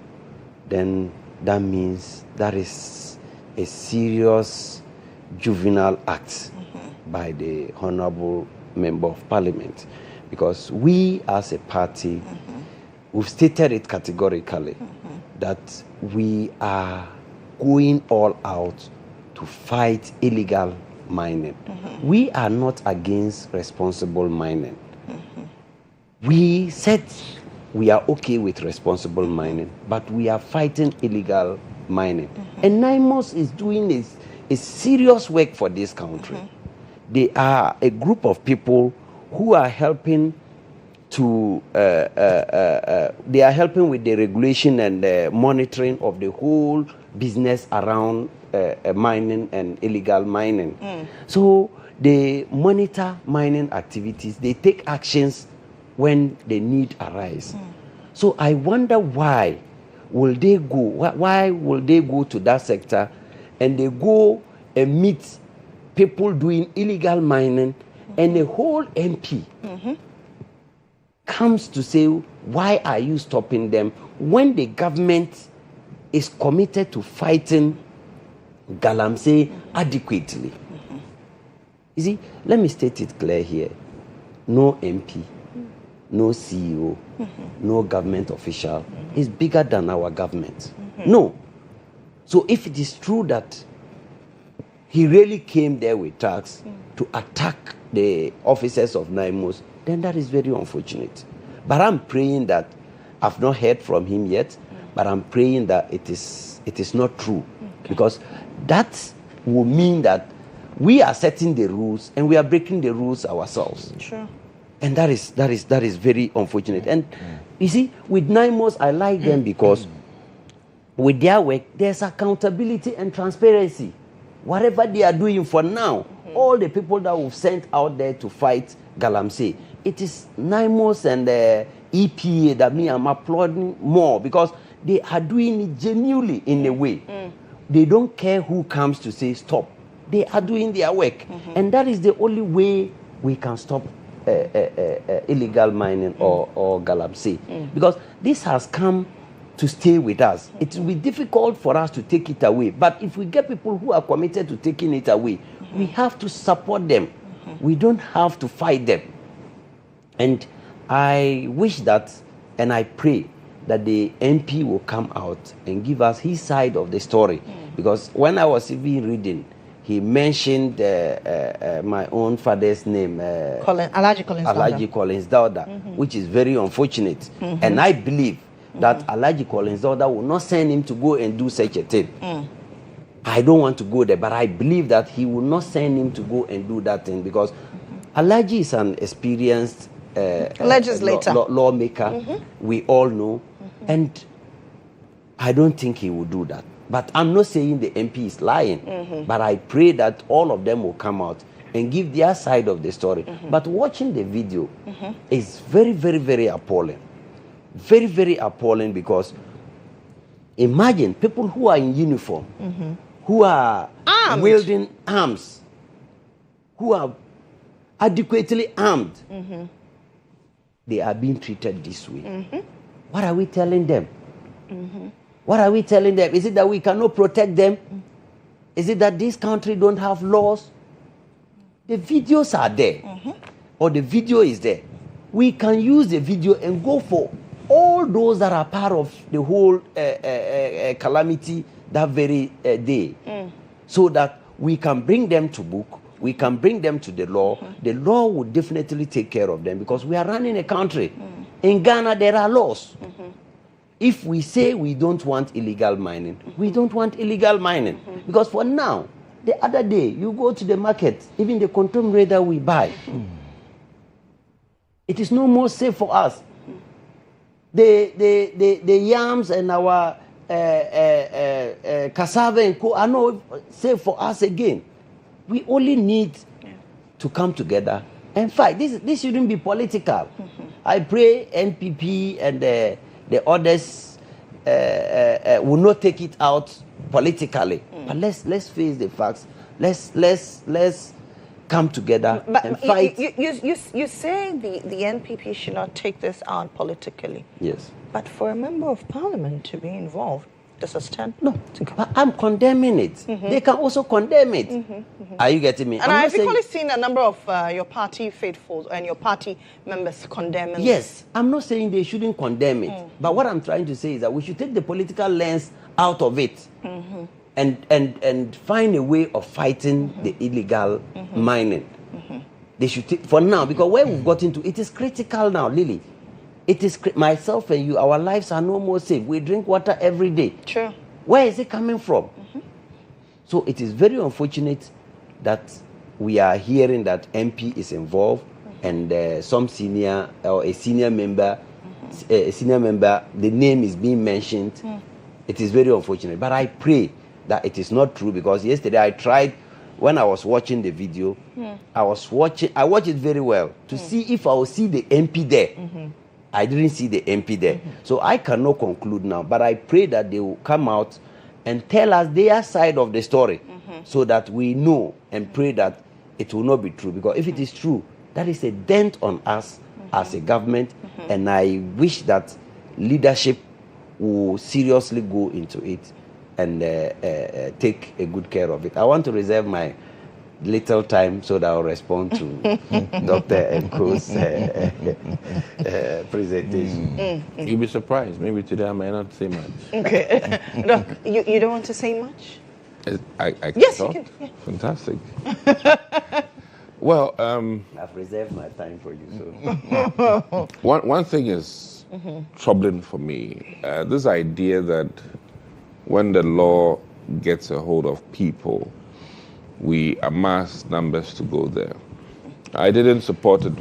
then that means that is a serious juvenile act by the Honorable Member of Parliament. Because we as a party, we've stated it categorically that we are going all out to fight illegal mining. We are not against responsible mining. We said we are okay with responsible mining, but we are fighting illegal mining. And NIMOS is doing a serious work for this country. They are a group of people who are helping to, they are helping with the regulation and the monitoring of the whole business around mining and illegal mining. So they monitor mining activities. They take actions when the need arise. So I wonder why will they go? Why will they go to that sector and they go and meet people doing illegal mining, and the whole MP comes to say, why are you stopping them when the government is committed to fighting galamsey adequately? You see, let me state it clear here. No MP, no CEO, no government official is bigger than our government. No. So if it is true that he really came there with thugs to attack the officers of NIMOS, then that is very unfortunate. But I'm praying that, I've not heard from him yet, but I'm praying that it is not true. Because that will mean that we are setting the rules and we are breaking the rules ourselves. Sure. And that is very unfortunate. And you see, with NIMOS, I like them because with their work, there's accountability and transparency. Whatever they are doing for now, all the people that we've sent out there to fight galamsey, it is NIMOS and EPA that me I'm applauding more because they are doing it genuinely in a way. They don't care who comes to say stop. They are doing their work. And that is the only way we can stop illegal mining or galamsey. Because this has come to stay with us. It will be difficult for us to take it away. But if we get people who are committed to taking it away, we have to support them. We don't have to fight them. And I wish that And I pray that the MP will come out and give us his side of the story. Because when I was even reading, he mentioned my own father's name, Alhaji Collins Dauda, which is very unfortunate. And I believe that Alhaji Collins Dauda will not send him to go and do such a thing. I don't want to go there, but I believe that he will not send him to go and do that thing, because Alhaji is an experienced legislator, lawmaker. We all know. And I don't think he will do that. But I'm not saying the MP is lying. But I pray that all of them will come out and give their side of the story. But watching the video is very, very, very appalling. Very, very appalling, because imagine people who are in uniform, who are wielding arms, who are adequately armed, they are being treated this way. What are we telling them? What are we telling them? Is it that we cannot protect them? Is it that this country don't have laws? The videos are there, or the video is there. We can use the video and go for all those that are part of the whole calamity that very day, so that we can bring them to book, we can bring them to the law. The law will definitely take care of them, because we are running a country. In Ghana, there are laws. If we say we don't want illegal mining, we don't want illegal mining. Because for now, the other day, you go to the market, even the contemporary that we buy, it is no more safe for us. The yams and our cassava and co are not safe for us again. We only need to come together and fight. This shouldn't be political. I pray NPP and the others will not take it out politically. But let's face the facts. Let's come together and fight. You say the NPP should not take this out politically. Yes. But for a member of parliament to be involved, does a stand? No. But I'm condemning it. They can also condemn it. Are you getting me? And I've equally seen a number of your party faithfuls and your party members condemning this. Yes. I'm not saying they shouldn't condemn it. But what I'm trying to say is that we should take the political lens out of it. And find a way of fighting the illegal mining. They should take, for now, because where we've got into, it is critical now, Lily. It is myself and you, our lives are no more safe. We drink water every day. Sure. Where is it coming from? So it is very unfortunate that we are hearing that MP is involved and some senior or a senior member, the name is being mentioned. It is very unfortunate. But I pray that it is not true, because yesterday I tried, when I was watching the video, I watched it very well to see if I will see the MP there. I didn't see the MP there. So I cannot conclude now, but I pray that they will come out and tell us their side of the story, so that we know, and pray that it will not be true. Because if it is true, that is a dent on us as a government, and I wish that leadership will seriously go into it and take a good care of it. I want to reserve my little time so that I'll respond to Dr. Nko's presentation. You'll be surprised. Maybe today I might not say much. Okay. No, you don't want to say much? I can Yes, talk? you can. Yeah. Fantastic. Well, I've reserved my time for you. So one thing is troubling for me. This idea that when the law gets a hold of people, we amass numbers to go there. I didn't support it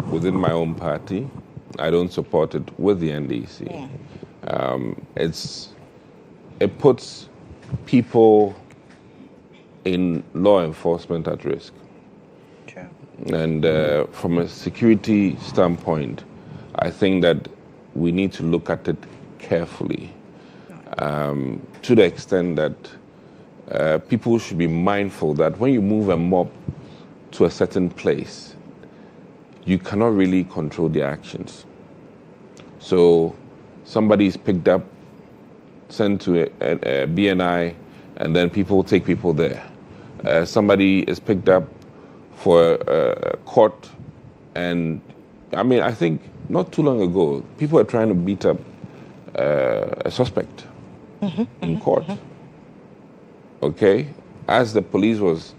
within my own party. I don't support it with the NDC. It puts people in law enforcement at risk. True. And from a security standpoint, I think that we need to look at it carefully, to the extent that people should be mindful that when you move a mob to a certain place, you cannot really control their actions. So somebody is picked up, sent to a BNI, and then people take people there. Somebody is picked up for a court, and I mean, I think not too long ago, people were trying to beat up a suspect in court. Okay? As the police was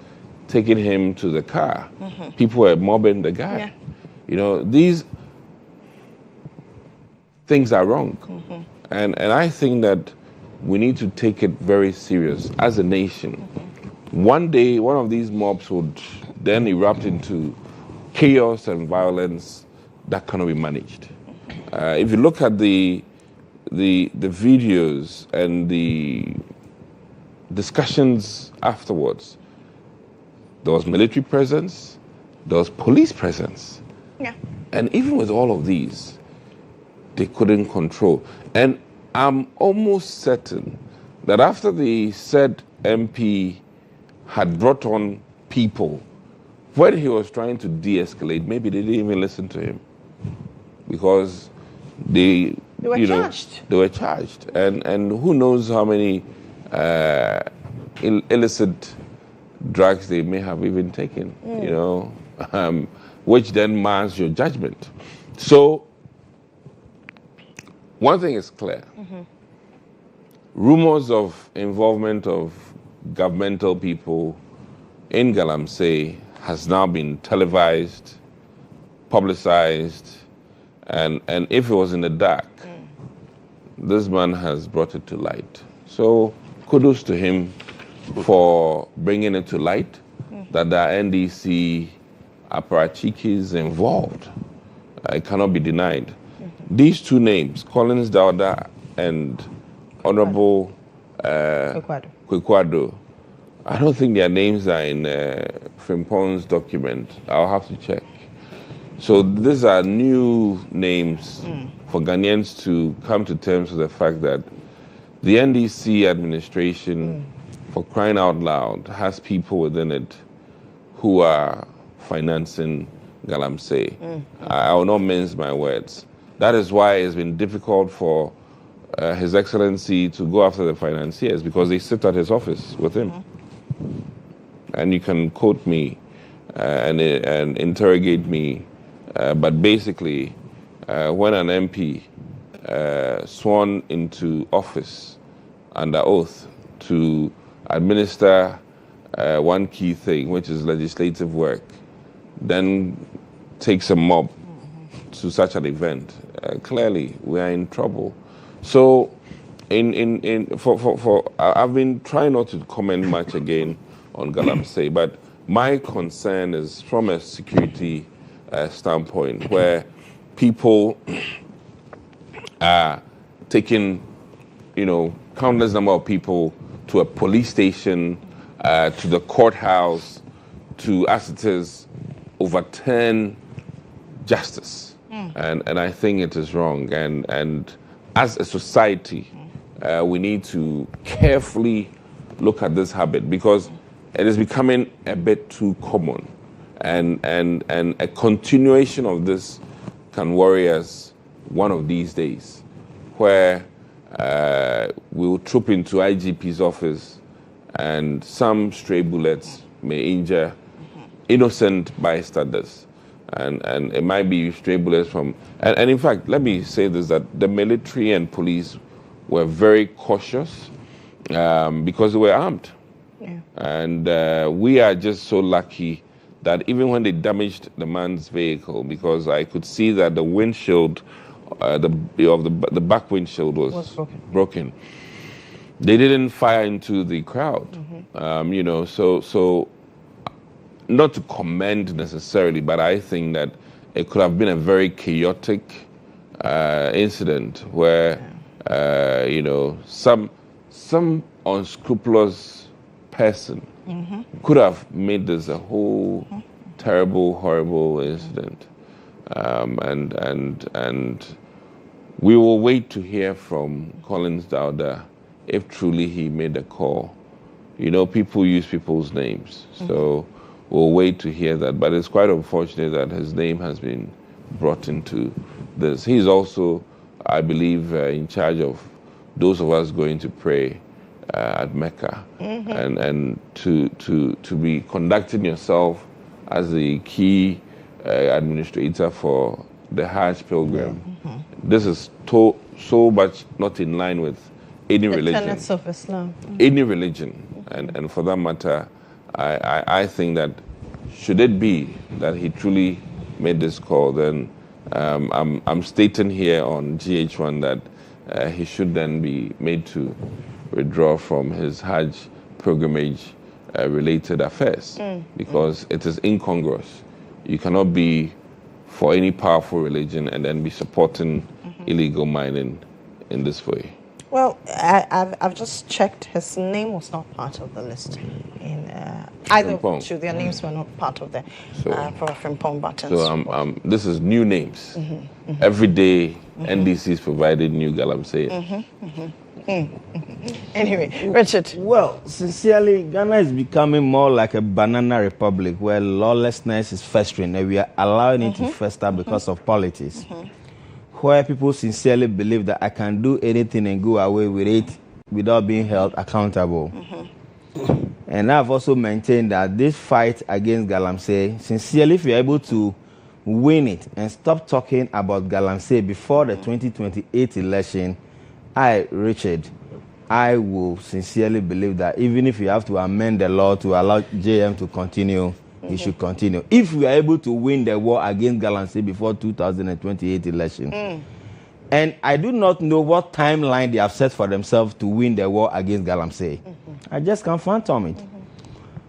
taking him to the car, people were mobbing the guy. Yeah. You know, these things are wrong. And I think that we need to take it very serious as a nation. One day, one of these mobs would then erupt into chaos and violence that cannot be managed. If you look at the videos and the discussions afterwards, there was military presence, there was police presence. Yeah. And even with all of these, they couldn't control. And I'm almost certain that after the said MP had brought on people, when he was trying to de-escalate, maybe they didn't even listen to him, because they were charged. They were charged, and who knows how many illicit drugs they may have even taken, you know, which then mars your judgment. So one thing is clear. Rumors of involvement of governmental people in Galamsey has now been televised, publicized, and if it was in the dark, this man has brought it to light. So kudos to him for bringing it to light, that the NDC apparatchiks involved. It cannot be denied. These two names, Collins Dauda and Honorable Kwekwado, I don't think their names are in Frimpont's document. I'll have to check. So these are new names for Ghanaians to come to terms with the fact that the NDC administration, for crying out loud, has people within it who are financing Galamsey. I will not mince my words. That is why it's been difficult for His Excellency to go after the financiers, because they sit at his office with him. And you can quote me and interrogate me, but basically, when an MP sworn into office under oath to administer one key thing, which is legislative work, then takes a mob to such an event, clearly we are in trouble. So, I've been trying not to comment much again on Galamsey, but my concern is from a security standpoint, where people are taking, countless number of people to a police station, to the courthouse, to, as it is, overturn justice. And I think it is wrong. And as a society, we need to carefully look at this habit, because it is becoming a bit too common. And a continuation of this can worry us one of these days, where we will troop into IGP's office and some stray bullets may injure innocent bystanders. And it might be stray bullets from... And in fact, let me say this, that the military and police were very cautious because they were armed. Yeah. And we are just so lucky that even when they damaged the man's vehicle, because I could see that the windshield, the back windshield was broken. They didn't fire into the crowd. So not to commend necessarily, but I think that it could have been a very chaotic incident where some unscrupulous person could have made this a whole terrible, horrible incident. And we will wait to hear from Collins Dauda if truly he made a call. People use people's names, so we'll wait to hear that. But it's quite unfortunate that his name has been brought into this. He's also, I believe, in charge of those of us going to pray at Mecca, and to be conducting yourself as the key administrator for the Hajj pilgrim. This is so much not in line with any religion. Tenets of Islam. Any religion. And for that matter, I think that should it be that he truly made this call, then I'm stating here on GHOne that he should then be made to withdraw from his Hajj pilgrimage related affairs, because it is incongruous. You cannot be for any powerful religion and then be supporting illegal mining in this way. Well, I've just checked. His name was not part of the list. In either two, their names were not part of the for Frimpong buttons. So this is new names. Every day, NDC is provided new galamsey. Anyway, Richard. Well, sincerely, Ghana is becoming more like a banana republic where lawlessness is festering and we are allowing it to fester because of politics. Where people sincerely believe that I can do anything and go away with it without being held accountable. And I've also maintained that this fight against galamsey, sincerely, if you're able to win it and stop talking about galamsey before the 2028 election, Richard, I will sincerely believe that even if you have to amend the law to allow JM to continue, he should continue. If we are able to win the war against galamsey before 2028 election. And I do not know what timeline they have set for themselves to win the war against galamsey. I just can't fathom it.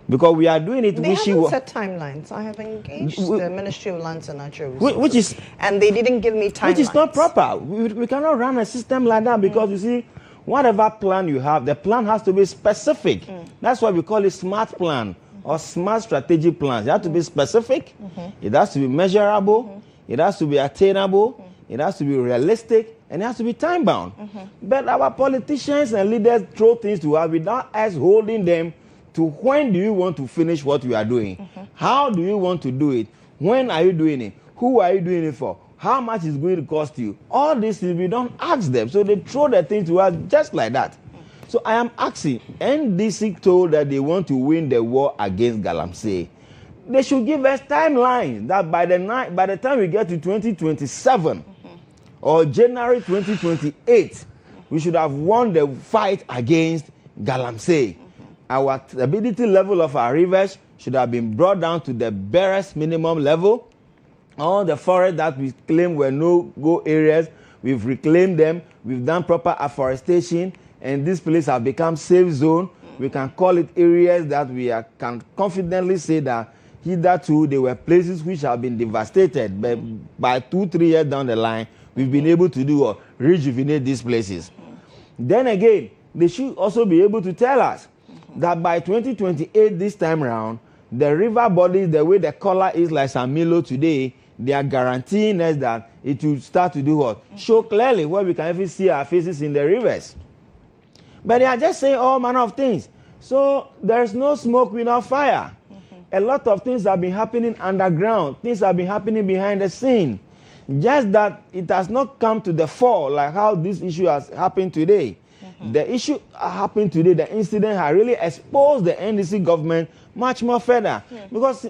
Because we are doing it They haven't set timelines. I have engaged the Ministry of Lands and Natural Resources. And they didn't give me timelines. Which is not proper. We cannot run a system like that because you see, whatever plan you have, the plan has to be specific. That's why we call it smart plan or smart strategic plans. It has to be specific, it has to be measurable, it has to be attainable, it has to be realistic, and it has to be time-bound. But our politicians and leaders throw things to us without us holding them to when do you want to finish what you are doing? How do you want to do it? When are you doing it? Who are you doing it for? How much is going to cost you? All these things, we don't ask them. So they throw the things to us just like that. So I am asking, NDC told that they want to win the war against galamsey. They should give us timelines that by the time we get to 2027 or January 2028, we should have won the fight against galamsey. Our stability level of our rivers should have been brought down to the barest minimum level. All the forests that we claim were no-go areas, we've reclaimed them, we've done proper afforestation, and this place have become safe zone. We can call it areas that we can confidently say that hitherto they were places which have been devastated, but by 2-3 years down the line, we've been able to do or rejuvenate these places. Then again, they should also be able to tell us that by 2028 this time around, the river bodies, the way the color is like Samilo today, they are guaranteeing us that it will start to do what? Show clearly where we can even see our faces in the rivers. But they are just saying all manner of things. So there's no smoke without fire. A lot of things have been happening underground. Things have been happening behind the scene. Just that it has not come to the fore like how this issue has happened today. The issue happened today, the incident has really exposed the NDC government much more further. Because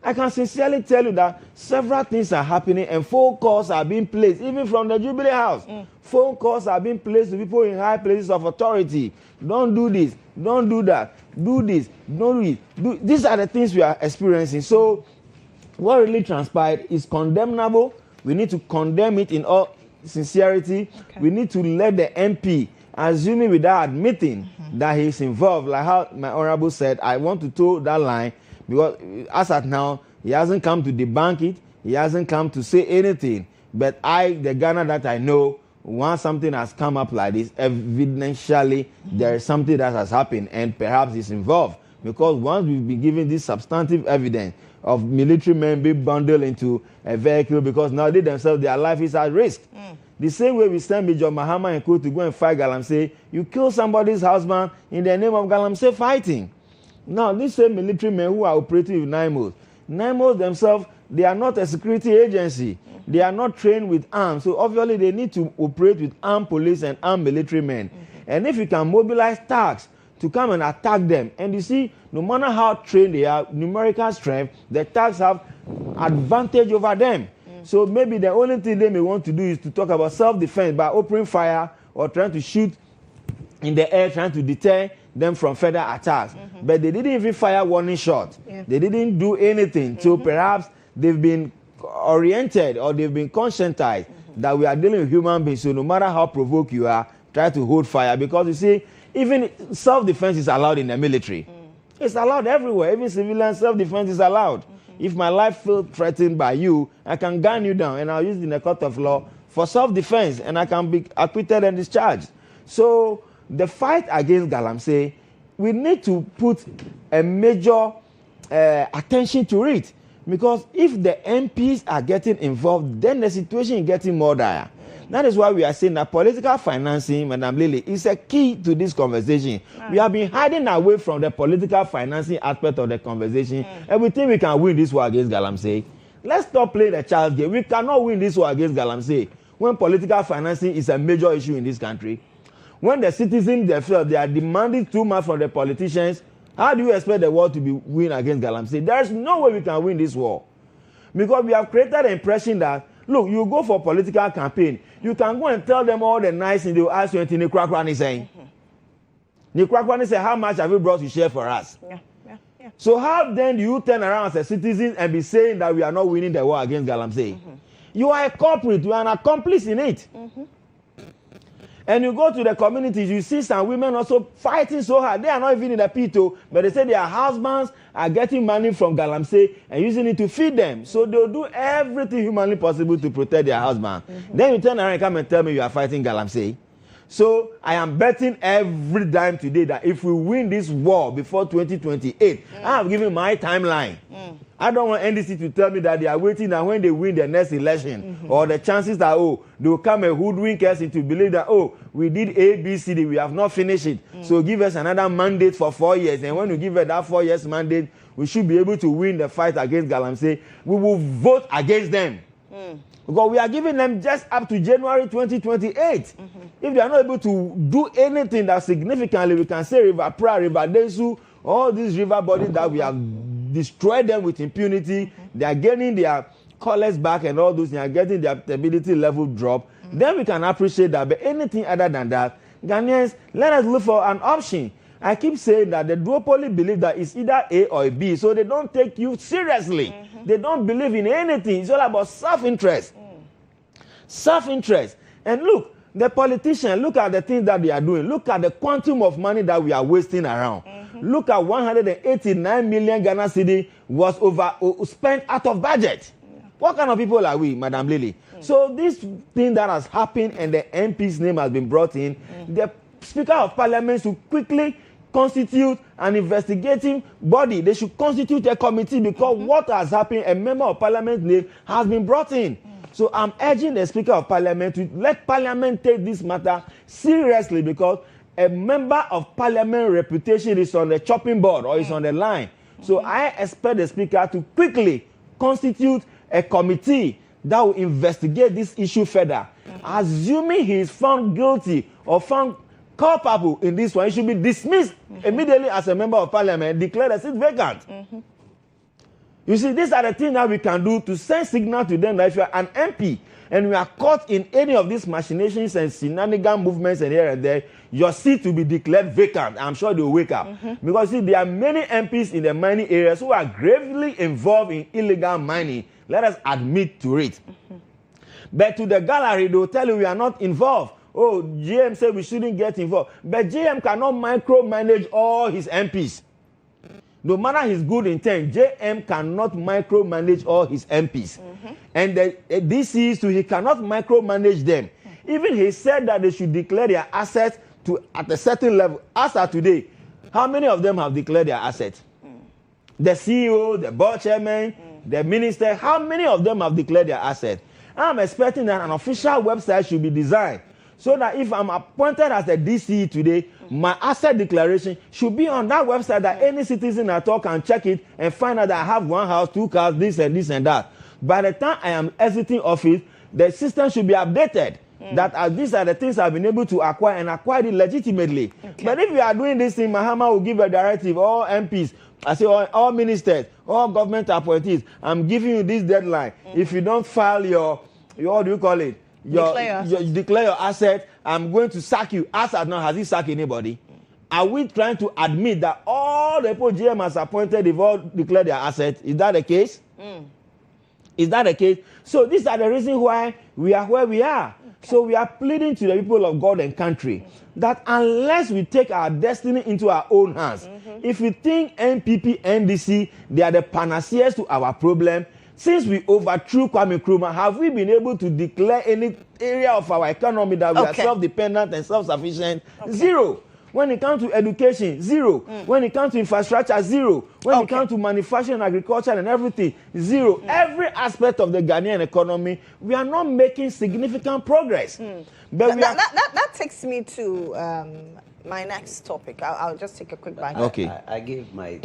I can sincerely tell you that several things are happening and phone calls are being placed, even from the Jubilee House. Phone calls are being placed to people in high places of authority. Don't do this, don't do that, do this, don't do it. These are the things we are experiencing. So what really transpired is condemnable. We need to condemn it in all sincerity. We need to let the MP, assuming without admitting that he's involved, like how my honorable said, I want to toe that line because as at now, he hasn't come to debunk it. He hasn't come to say anything. But the Ghana that I know, once something has come up like this, evidentially there is something that has happened and perhaps he's involved. Because once we've been given this substantive evidence of military men being bundled into a vehicle because now they themselves, their life is at risk. The same way we send Major Mohammed and Co to go and fight galamsey, you kill somebody's husband in the name of galamsey fighting. Now, these same military men who are operating with NIMOs themselves, they are not a security agency. They are not trained with arms. So obviously they need to operate with armed police and armed military men. And if you can mobilize thugs to come and attack them, and you see, no matter how trained they are, numerical strength, the thugs have advantage over them. So maybe the only thing they may want to do is to talk about self-defense by opening fire or trying to shoot in the air, trying to deter them from further attacks. But they didn't even fire warning shots. They didn't do anything. So perhaps they've been oriented or they've been conscientized that we are dealing with human beings. So no matter how provoked you are, try to hold fire. Because you see, even self-defense is allowed in the military. It's allowed everywhere. Even civilian self-defense is allowed. If my life feels threatened by you, I can gun you down and I'll use it in a court of law for self-defense and I can be acquitted and discharged. So the fight against Galamsey, we need to put a major attention to it. Because if the MPs are getting involved, then the situation is getting more dire. That is why we are saying that political financing, Madam Lily, is a key to this conversation. We have been hiding away from the political financing aspect of the conversation, and we think we can win this war against Galamsey. Let's stop playing the child's game. We cannot win this war against Galamsey when political financing is a major issue in this country. When the citizens they feel they are demanding too much from the politicians, how do you expect the war to be win against Galamsey? There is no way we can win this war. Because we have created the impression that, look, you go for a political campaign, you can go and tell them all the nice things, they will ask you anything Nikwakwani is saying. Nikwakwani say, how much have you brought to share for us? So how then do you turn around as a citizen and be saying that we are not winning the war against Galamsey? You are a culprit, you are an accomplice in it. And you go to the communities, you see some women also fighting so hard. They are not even in the pit, but they say their husbands are getting money from Galamsey and using it to feed them. So they'll do everything humanly possible to protect their husband. Then you turn around and come and tell me you are fighting Galamsey. So I am betting every dime today that if we win this war before 2028, I have given my timeline. I don't want NDC to tell me that they are waiting and when they win the next election, or the chances that, they will come and hoodwink us into believe that, we did A, B, C, D, we have not finished it. So give us another mandate for 4 years. And when we give us that 4 years mandate, we should be able to win the fight against Galamsey. We will vote against them. Because we are giving them just up to January 2028. If they are not able to do anything that significantly, we can say River Pra, River Densu, all these river bodies that we have destroyed them with impunity, they are getting their colors back and all those, they are getting their stability level drop, then we can appreciate that. But anything other than that, Ghanaians, let us look for an option. I keep saying that the duopoly believe that it's either A or B, so they don't take you seriously. They don't believe in anything. It's all about self-interest. Self-interest. And look, the politicians, look at the things that they are doing. Look at the quantum of money that we are wasting around. Look at 189 million Ghana cedi was spent out of budget. What kind of people are we, Madam Lily? So this thing that has happened and the MP's name has been brought in, the Speaker of Parliament should quickly constitute an investigating body. They should constitute a committee because what has happened, a member of Parliament's name has been brought in. So I'm urging the Speaker of Parliament to let Parliament take this matter seriously because a member of Parliament reputation is on the chopping board or is on the line. So I expect the Speaker to quickly constitute a committee that will investigate this issue further. Assuming he is found guilty or found culpable in this one, he should be dismissed immediately as a member of Parliament and declared a seat vacant. You see, these are the things that we can do to send signal to them that if you are an MP and we are caught in any of these machinations and shenanigan movements and here and there, your seat will be declared vacant. I'm sure they will wake up. Because see, there are many MPs in the mining areas who are gravely involved in illegal mining. Let us admit to it. But to the gallery, they will tell you we are not involved. Oh, GM said we shouldn't get involved. But GM cannot micromanage all his MPs. No matter his good intent, JM cannot micromanage all his MPs. And the DCs too, he cannot micromanage them. Even he said that they should declare their assets at a certain level. As of today, how many of them have declared their assets? The CEO, the board chairman, the minister, how many of them have declared their assets? I'm expecting that an official website should be designed so that if I'm appointed as a DCE today, my asset declaration should be on that website that any citizen at all can check it and find out that I have 1 house, 2 cars, this and that. By the time I am exiting office, the system should be updated that these are the things I've been able to acquire and acquired it legitimately. Okay. But if you are doing this thing, Mohammed will give a directive, all MPs, I say all ministers, all government appointees, I'm giving you this deadline. If you don't file your what do you call it? Declare your asset, I'm going to sack you. As of now, has he sacked anybody? Are we trying to admit that all the people GM has appointed, they've all declared their assets? Is that the case? Is that the case? So these are the reasons why we are where we are. Okay. So we are pleading to the people of God and country that unless we take our destiny into our own hands, if we think NPP, NDC, they are the panaceas to our problem, since we overthrew Kwame Nkrumah, have we been able to declare any area of our economy that we are self-dependent and self-sufficient? Zero. When it comes to education, zero. When it comes to infrastructure, zero. When it comes to manufacturing, agriculture, and everything, zero. Every aspect of the Ghanaian economy, we are not making significant progress. But that takes me to my next topic. I'll just take a quick bite. Okay. I gave my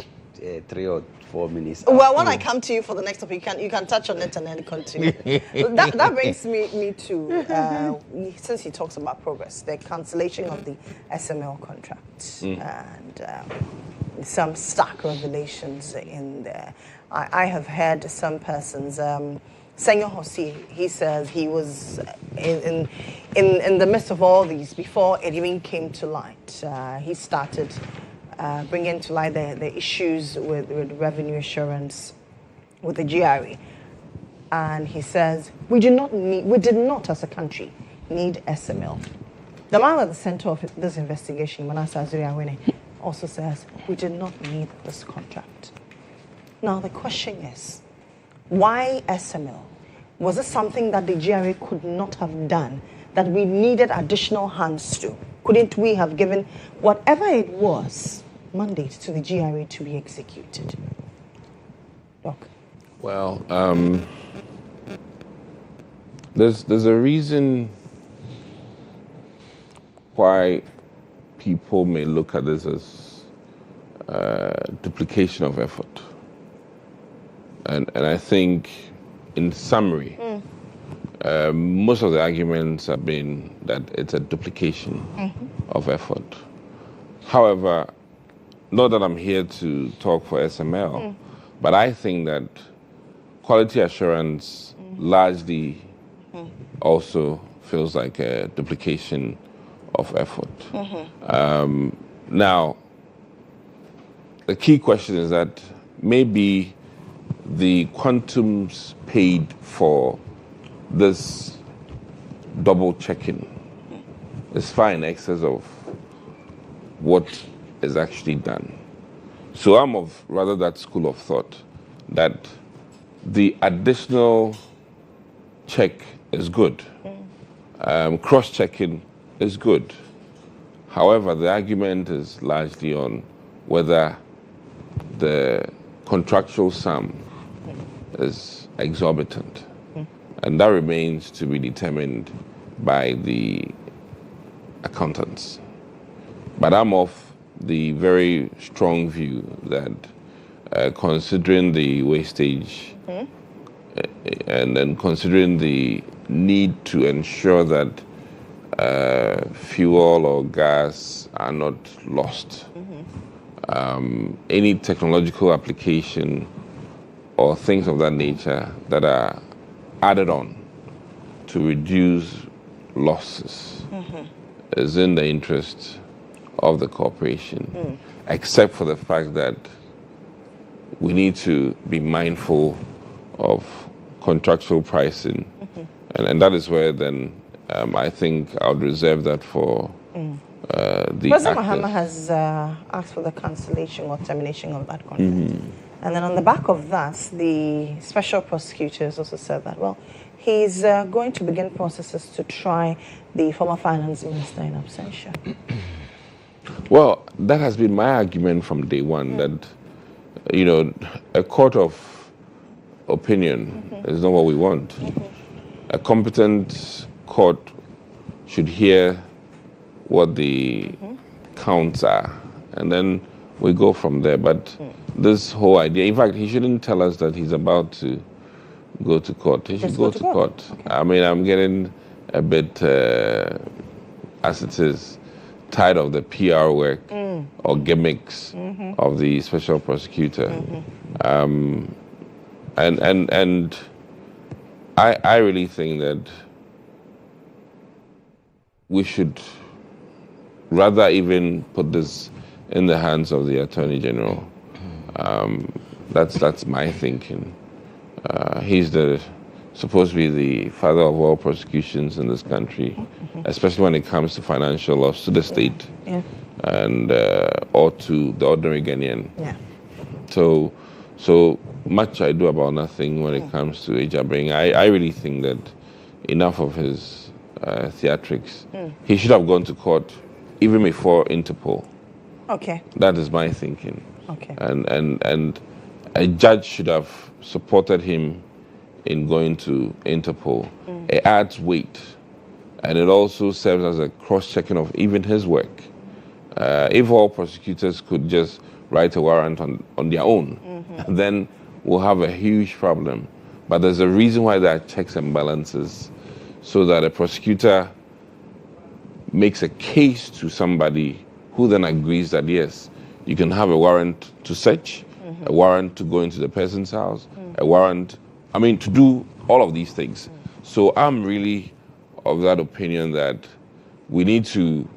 3 or 4 minutes. Well, when I come to you for the next topic, you can touch on it and then continue. that brings me to, since he talks about progress, the cancellation of the SML contract and some stark revelations in there. I have heard some persons, Senyor Hosi, he says he was in the midst of all these, before it even came to light, he started bringing to light the issues with revenue assurance with the GRE. And he says, we did not as a country need SML. The man at the center of this investigation, Manasa GHOne, also says, we did not need this contract. Now the question is, why SML? Was it something that the GRE could not have done, that we needed additional hands to? Couldn't we have given whatever it was mandate to the GRE to be executed? Doc. Well, there's a reason why people may look at this as duplication of effort, and I think, in summary, most of the arguments have been that it's a duplication of effort. However, not that I'm here to talk for SML, but I think that quality assurance largely also feels like a duplication of effort. Now, the key question is that maybe the quantums paid for this double checking is far in excess of what is actually done. So I'm of rather that school of thought that the additional check is good. Cross-checking is good. However, the argument is largely on whether the contractual sum is exorbitant. And that remains to be determined by the accountants. But I'm of the very strong view that considering the wastage and then considering the need to ensure that fuel or gas are not lost, any technological application or things of that nature that are added on to reduce losses is in the interest of the corporation, except for the fact that we need to be mindful of contractual pricing. And that is where then I think I would reserve that for the President Mohammed has asked for the cancellation or termination of that contract. And then on the back of that, the special prosecutors also said that, well, he's going to begin processes to try the former finance minister in absentia. Well, that has been my argument from day one, that, you know, a court of opinion is not what we want. A competent court should hear what the counts are, and then we go from there. But this whole idea, in fact, he shouldn't tell us that he's about to go to court. He should go to court. I mean, I'm getting a bit, as it is, tired of the PR work or gimmicks of the special prosecutor. And I really think that we should rather even put this in the hands of the Attorney General. That's my thinking. He's supposed to be the father of all prosecutions in this country, especially when it comes to financial loss to the state and or to the ordinary Ghanaian. So much I do about nothing when it comes to Ejabring. I really think that enough of his theatrics. He should have gone to court even before Interpol. Okay. That is my thinking. Okay. And a judge should have supported him in going to Interpol. It adds weight, and it also serves as a cross-checking of even his work. If all prosecutors could just write a warrant on their own, then we'll have a huge problem. But there's a reason why there are checks and balances, so that a prosecutor makes a case to somebody who then agrees that, yes, you can have a warrant to search, a warrant to go into the person's house, a warrant, to do all of these things. So I'm really of that opinion that we need to,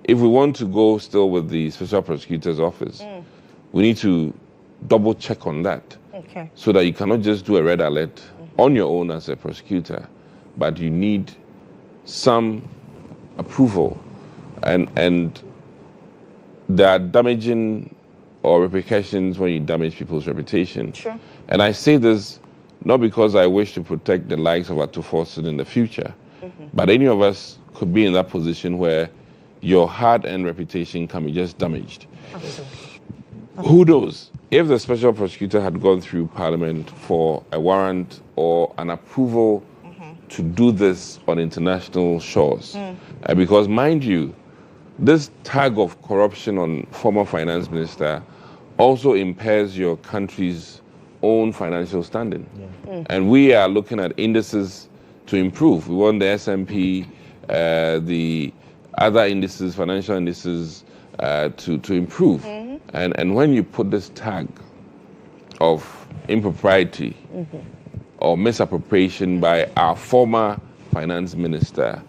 if we want to go still with the Special Prosecutor's Office, we need to double check on that. Okay. So that you cannot just do a red alert on your own as a prosecutor, but you need some approval. And there are damaging or repercussions when you damage people's reputation. Sure. And I say this not because I wish to protect the likes of Atuforson in the future, but any of us could be in that position where your hard-earned reputation can be just damaged. Absolutely. Who knows? If the special prosecutor had gone through Parliament for a warrant or an approval to do this on international shores, because mind you, this tag of corruption on former finance minister also impairs your country's own financial standing. And we are looking at indices to improve. We want the S&P, the other indices, financial indices, to improve. And when you put this tag of impropriety or misappropriation by our former finance minister,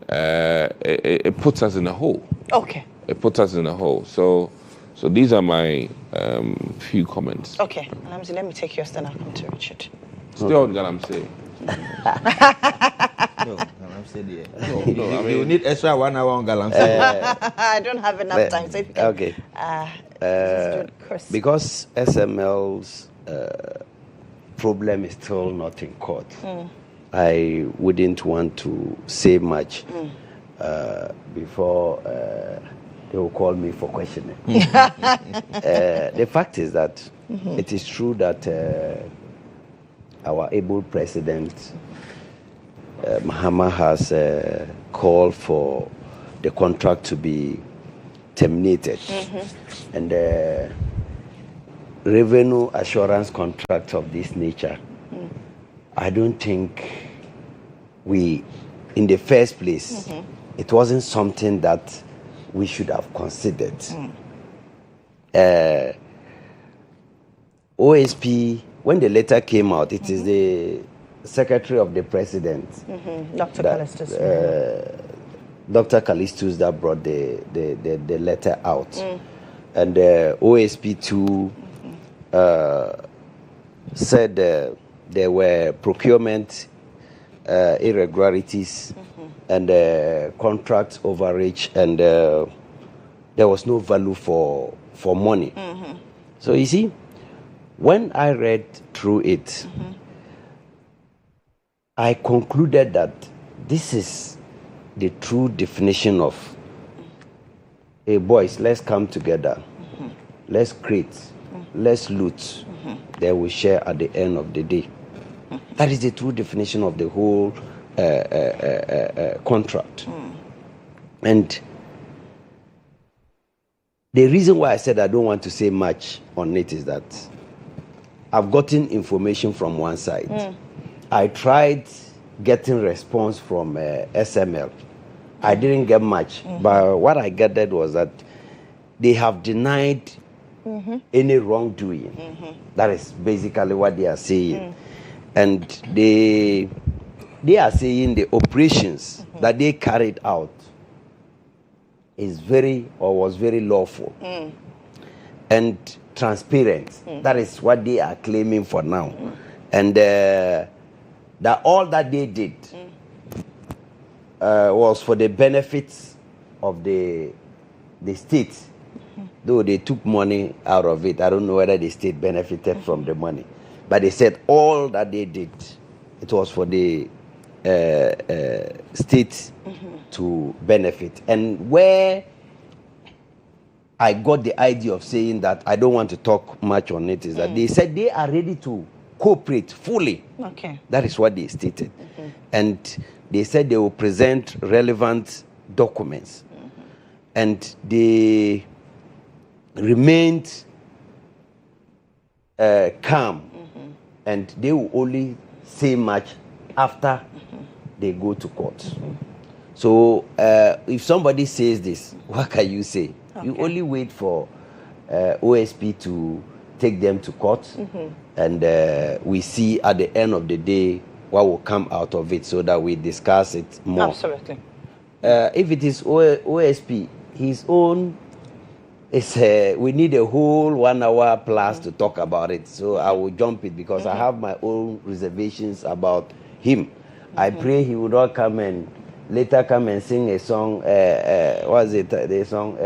it puts us in a hole. Okay. It puts us in a hole. So these are my few comments. Okay. Let me take yours, then I'll come to Richard. Still on Galamsey. No, Galamsey. You need extra 1 hour on Galamsey. I don't have enough time. So if you can, okay. Because SML's problem is still not in court, I wouldn't want to say much before they will call me for questioning. The fact is that it is true that our able president, Mohammed, has called for the contract to be terminated. And the revenue assurance contract of this nature, I don't think in the first place, it wasn't something that we should have considered. OSP, when the letter came out, it is the Secretary of the President, Dr. Callistus. Dr. Callistus, that brought the letter out. And OSP too said there were procurement irregularities and contract overreach, and there was no value for money. So you see, when I read through it, I concluded that this is the true definition of, hey boys, let's come together, let's create, let's loot, then we share at the end of the day. That is the true definition of the whole contract. And the reason why I said I don't want to say much on it is that I've gotten information from one side. I tried getting response from SML. I didn't get much, but what I gathered was that they have denied any wrongdoing. That is basically what they are saying. And they are saying the operations that they carried out was very lawful and transparent. That is what they are claiming for now. And that all that they did was for the benefits of the state. Though they took money out of it, I don't know whether the state benefited from the money. But they said all that they did, it was for the state to benefit. And where I got the idea of saying that I don't want to talk much on it is that they said they are ready to cooperate fully. Okay. That is what they stated. And they said they will present relevant documents. And they remained calm. And they will only say much after they go to court. So if somebody says this, what can you say? You only wait for OSP to take them to court, and we see at the end of the day what will come out of it, so that we discuss it more. Absolutely. If it is OSP, his own, we need a whole 1 hour plus to talk about it. So I will jump it because I have my own reservations about him. I pray he will not come and later come and sing a song. What is it? The song.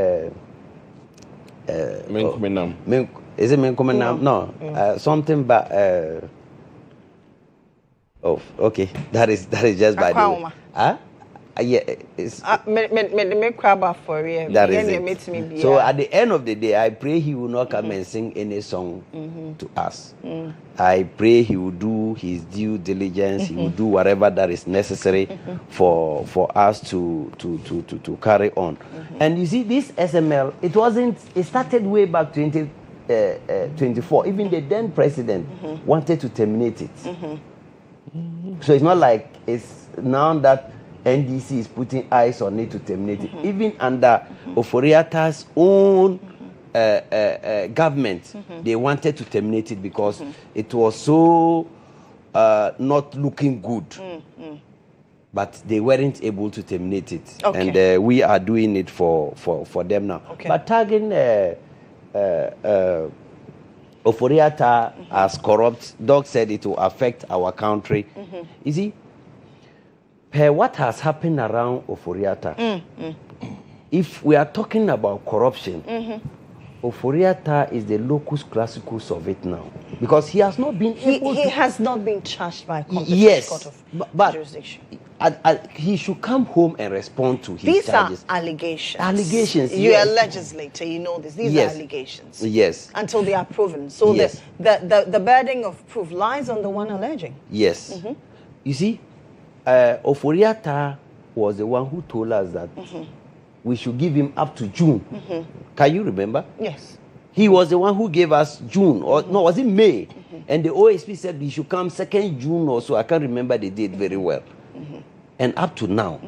Is it Menkomenam? No. Something but. Oh, okay. That is just by the way. Huh? Yeah, it's that is it. So at the end of the day, I pray he will not come and sing any song to us. I pray he will do his due diligence. He will do whatever that is necessary for us to carry on. And you see, this SML, it started way back 2024. Even the then president wanted to terminate it. So it's not like it's now that NDC is putting eyes on it to terminate it. Even under Oforiata's own government, they wanted to terminate it because it was so not looking good. But they weren't able to terminate it. Okay. And we are doing it for them now. Okay. But tagging Oforiata as corrupt, Doc said it will affect our country. You see, what has happened around Oforiata, if we are talking about corruption, Oforiata is the locus classicus of it now, because he has not been able he has not been charged by a competent court of jurisdiction. He should come home and respond to his charges. These are allegations. Allegations. You are a legislator, you know this. These are allegations. Yes. Until they are proven. So the burden of proof lies on the one alleging. Yes. You see, Oforiata was the one who told us that we should give him up to June. Can you remember? Yes. He was the one who gave us June, or no, was it May? And the OSP said he should come 2nd June or so. I can't remember the date very well. And up to now,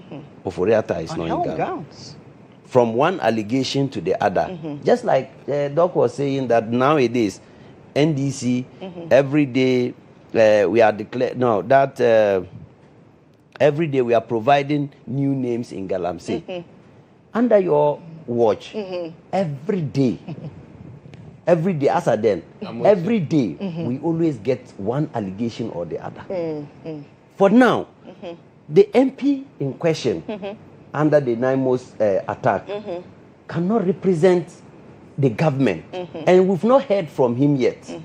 Oforiata is not in Ghana. From one allegation to the other. Just like Doc was saying that nowadays, NDC, every day we are declared, no, that every day we are providing new names in Galamsey. Under your watch, every day, as a then, every day, we always get one allegation or the other. For now, the MP in question, under the NIMO's attack, cannot represent the government. And we've not heard from him yet.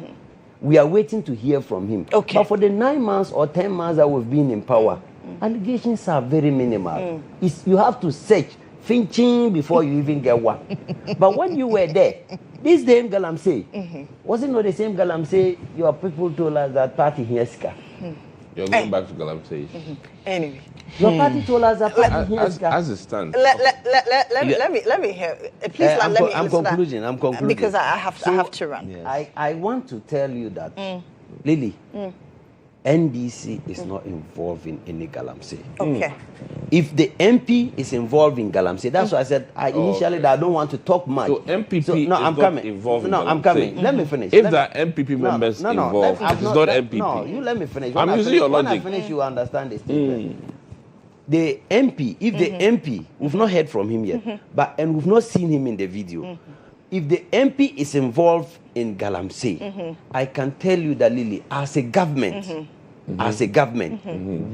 We are waiting to hear from him. But for the 9 months or 10 months that we've been in power, allegations are very minimal. You have to search, finching before you even get one. But when you were there, this same Galamsey, was it not the same Galamsey your people told us that party Hieska? You're going back to Galamsey. Anyway. Your party told us that party Hieska. As it stands. Let me hear. Please let me I'm concluding. Because I have to run. Yes. I want to tell you that, Lily, NDC is not involved in any galamsey. Okay. If the MP is involved in galamsey, that's why I said initially that I don't want to talk much. So MPP so, no, is I'm not coming. involved in No, I'm coming. galamsey. Let me finish. If there are MPP members involved, it's not MPP. No, you let me finish. I'm using your logic. When I finish, you understand the statement. The MP, if the MP, we've not heard from him yet, and we've not seen him in the video. If the MP is involved in galamsey, I can tell you that, Lily, as a government,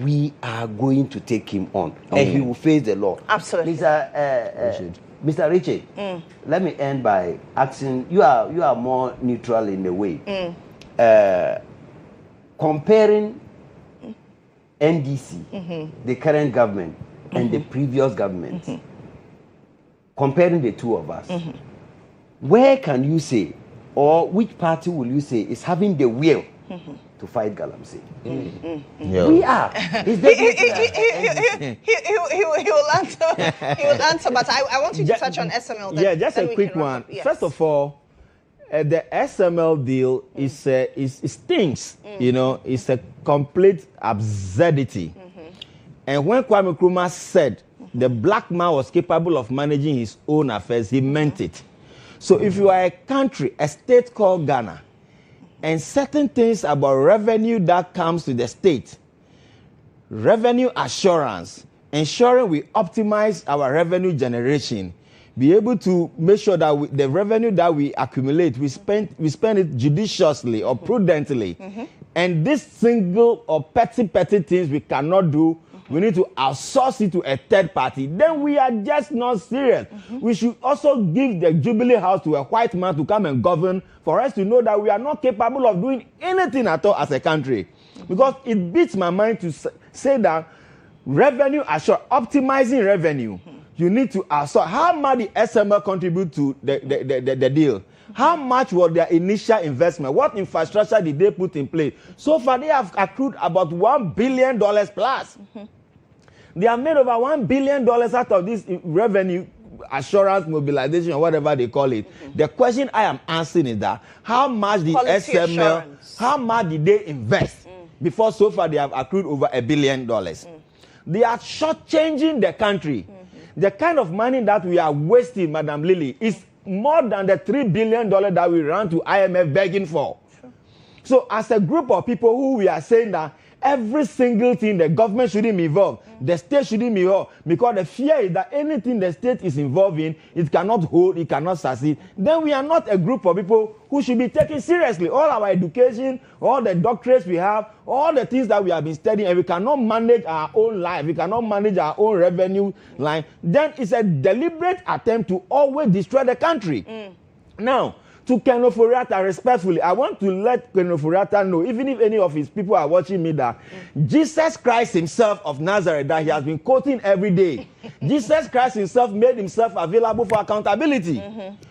we are going to take him on, and he will face the law. Absolutely. Mr. Richard, let me end by asking, you are more neutral in a way. Comparing NDC, the current government, and the previous government, comparing the two of us, where can you say, or which party will you say is having the will to fight galamsey? We are. He will answer. He will answer. But I want you to touch on SML. Yeah, just a quick one. Yes. First of all, the SML deal is stinks. You know, it's a complete absurdity. And when Kwame Nkrumah said the black man was capable of managing his own affairs, he meant it. So if you are a country, a state called Ghana, and certain things about revenue that comes to the state, revenue assurance, ensuring we optimize our revenue generation, be able to make sure that the revenue that we accumulate, we spend it judiciously or prudently. And this single or petty things we cannot do, we need to outsource it to a third party. Then we are just not serious. We should also give the Jubilee House to a white man to come and govern for us to know that we are not capable of doing anything at all as a country. Because it beats my mind to say that revenue assurance, optimizing revenue, you need to outsource. How much the SML contribute to the deal? How much was their initial investment? What infrastructure did they put in place? So far, they have accrued about $1 billion plus. They have made over $1 billion out of this revenue assurance mobilization or whatever they call it. The question I am answering is that how much the Quality SML, assurance. how much did they invest before so far they have accrued over $1 billion? They are shortchanging the country. The kind of money that we are wasting, Madam Lily, is more than the $3 billion that we ran to IMF begging for. So as a group of people who we are saying that every single thing the government shouldn't be involved, the state shouldn't be involved, because the fear is that anything the state is involved in, it cannot hold, it cannot succeed. Then we are not a group of people who should be taken seriously. All our education, all the doctorates we have, all the things that we have been studying, and we cannot manage our own life, we cannot manage our own revenue line, then it's a deliberate attempt to always destroy the country. Now, to Ken Ofori-Atta, respectfully, I want to let Ken Ofori-Atta know, even if any of his people are watching me, that Jesus Christ himself of Nazareth, that he has been quoting every day, Jesus Christ himself made himself available for accountability.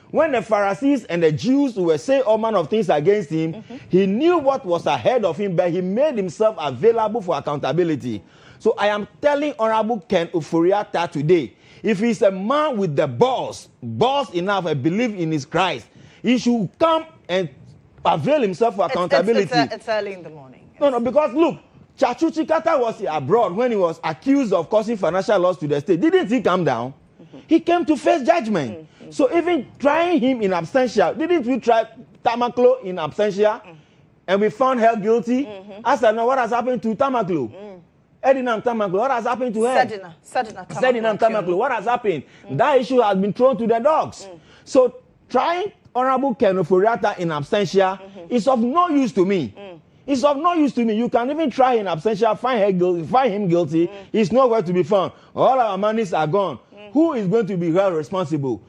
When the Pharisees and the Jews were saying all manner of things against him, he knew what was ahead of him, but he made himself available for accountability. So I am telling Honorable Ken Ofori-Atta today, if he's a man with the balls enough, I believe in his Christ, he should come and avail himself for accountability. It's early in the morning. No, because look, Chachu Chikata was abroad when he was accused of causing financial loss to the state. Didn't he come down? He came to face judgment. So even trying him in absentia, didn't we try Tamaklo in absentia? And we found her guilty? I said, now what has happened to Tamaklo? Edinam Tamaklo, what has happened to her? Sedinam Tamaklo, what has happened? That issue has been thrown to the dogs. So trying Honorable Ken Ofori-Atta in absentia is of no use to me. It's of no use to me. You can even try in absentia, find him guilty. He's nowhere to be found. All our monies are gone. Who is going to be held responsible?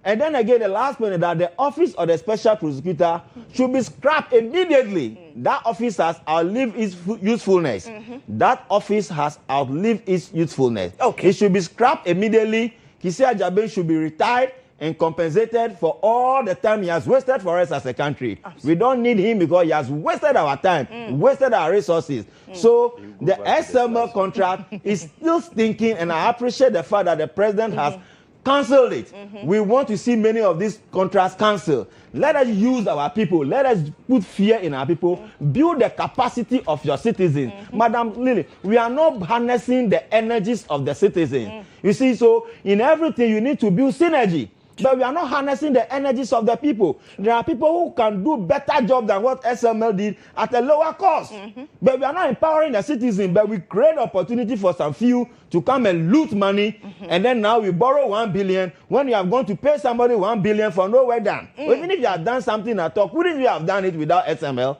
And then again, the last point is that the office of the special prosecutor should be scrapped immediately. That office has outlived its usefulness. That office has outlived its usefulness. It should be scrapped immediately. Kisi Ajabe should be retired and compensated for all the time he has wasted for us as a country. We don't need him because he has wasted our time, wasted our resources. So the SML contract is still stinking, and I appreciate the fact that the president has cancelled it. We want to see many of these contracts cancelled. Let us use our people. Let us put fear in our people. Build the capacity of your citizens. Madam Lily, we are not harnessing the energies of the citizens. You see, so in everything you need to build synergy. But we are not harnessing the energies of the people. There are people who can do better job than what SML did at a lower cost. But we are not empowering the citizens, but we create opportunity for some few to come and loot money. And then now we borrow 1 billion when you have gone to pay somebody 1 billion for nowhere done. Even if you have done something at all, wouldn't you have done it without SML?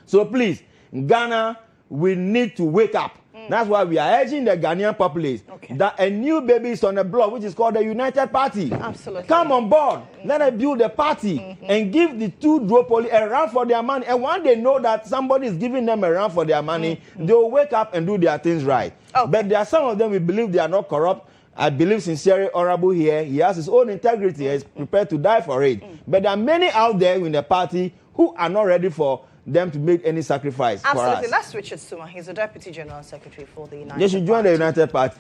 So please, Ghana, we need to wake up. That's why we are urging the Ghanaian populace that a new baby is on the block, which is called the United Party. Absolutely. Come on board. Let us build a party and give the two duopoly a run for their money. And when they know that somebody is giving them a run for their money, they will wake up and do their things right. But there are some of them we believe they are not corrupt. I believe sincerely Honorable here, he has his own integrity. He is prepared to die for it. But there are many out there in the party who are not ready for them to make any sacrifice for us. Absolutely. That's Richard Suma. He's the Deputy General Secretary for the United They should join the United Party.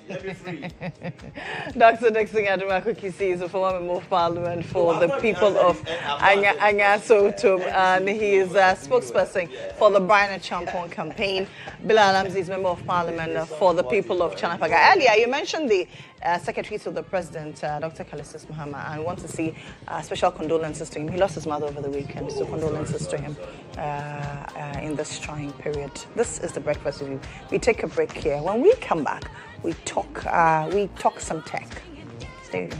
Dr. Dixon Adumakukisi is a former member of Parliament for the people of Anyasotum, and he is a spokesperson for the Brian Champon campaign. Bilal Amzi is member of Parliament for the people of Chanapaga. Earlier, you mentioned the Secretary to the President, Dr. Kalisis Muhammad, and we want to see special condolences to him. He lost his mother over the weekend, so condolences to him in this trying period. This is the Breakfast Review. We take a break here. When we come back, we talk some tech. Stay tuned.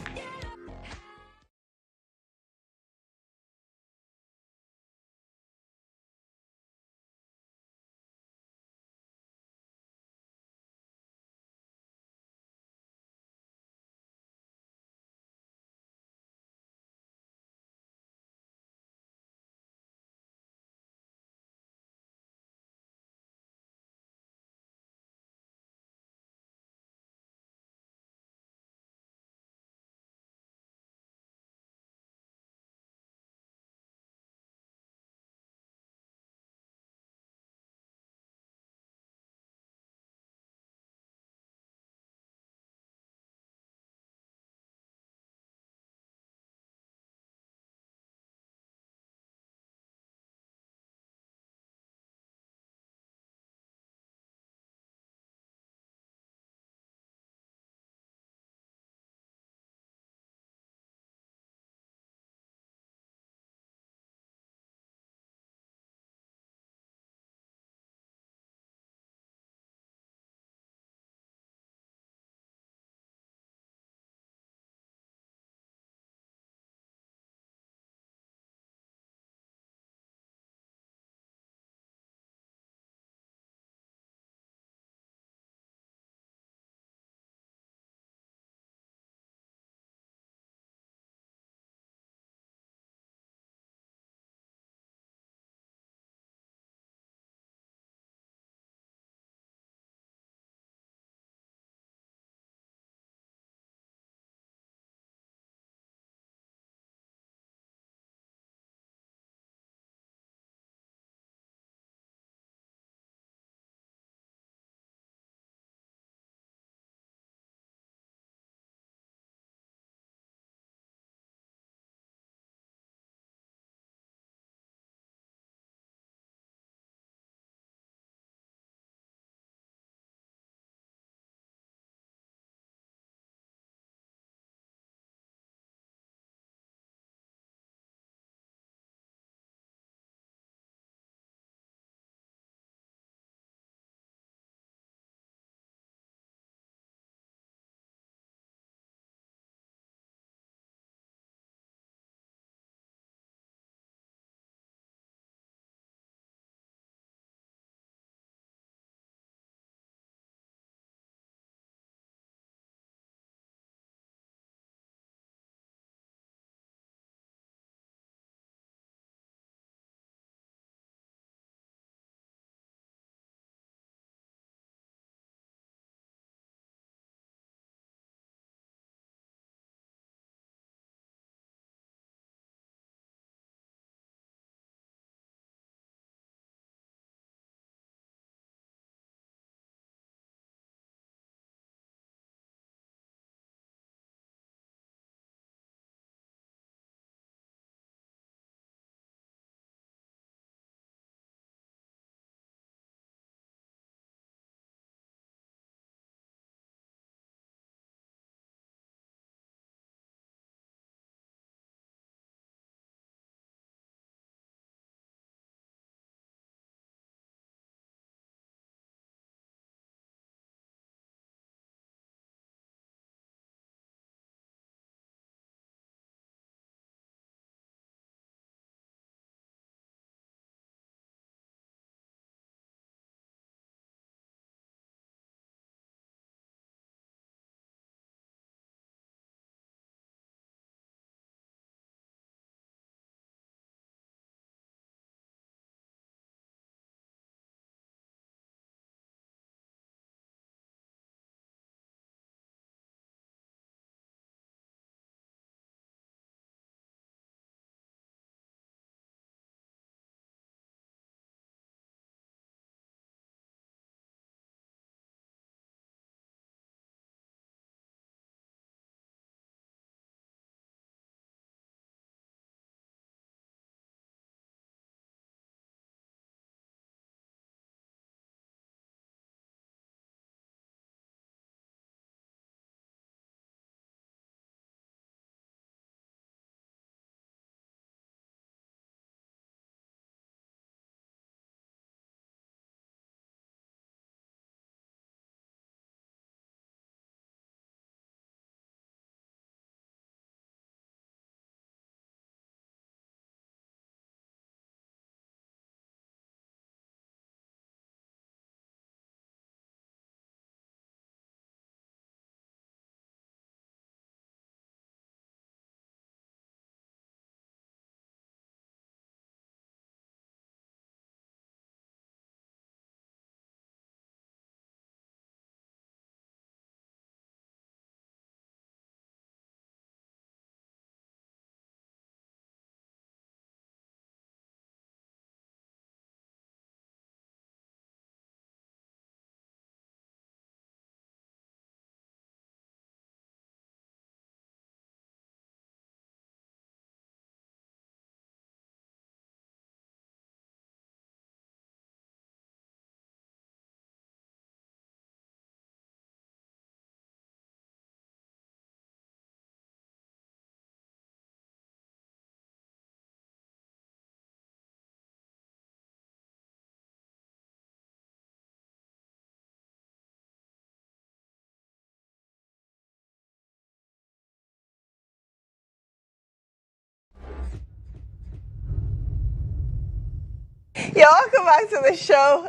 Yeah, welcome back to the show.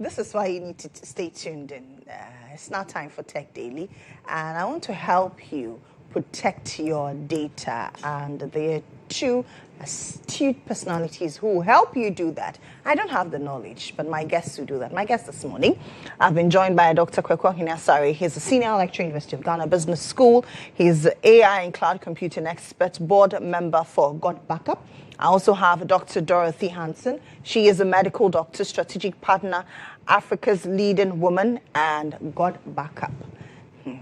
This is why you need to stay tuned in. It's now time for Tech Daily, and I want to help you protect your data. And there are two astute personalities who will help you do that. I don't have the knowledge, but my guests will do that. My guest this morning, I've been joined by Dr. Kwekwa Hinasari. He's a senior lecturer at University of Ghana Business School. He's AI and cloud computing expert, board member for GHOne Backup. I also have Dr. Dorothy Hansen. She is a medical doctor, strategic partner, Africa's leading woman, and GHOne Backup.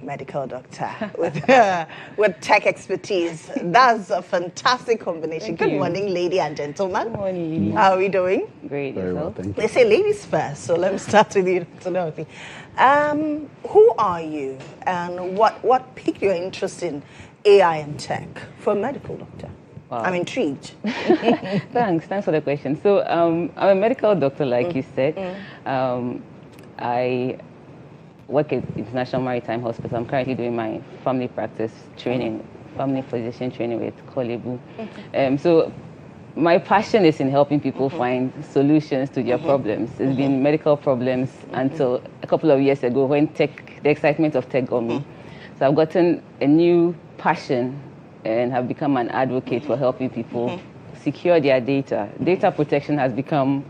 Medical doctor with tech expertise. That's a fantastic combination. Good morning, lady and gentlemen. Good morning. How are we doing? Great. Very well, thank you. They say ladies first, so let me start with you, Dr. Dorothy. Who are you, and what piqued your interest in AI and tech for a medical doctor? Wow. I'm intrigued. Thanks for the question. So I'm a medical doctor, like you said. I work at International Maritime Hospital. I'm currently doing my family practice training, family physician training with Kolebu. So my passion is in helping people find solutions to their problems. It's been medical problems until a couple of years ago when the excitement of tech got me. So I've gotten a new passion and have become an advocate for helping people secure their data. Data protection has become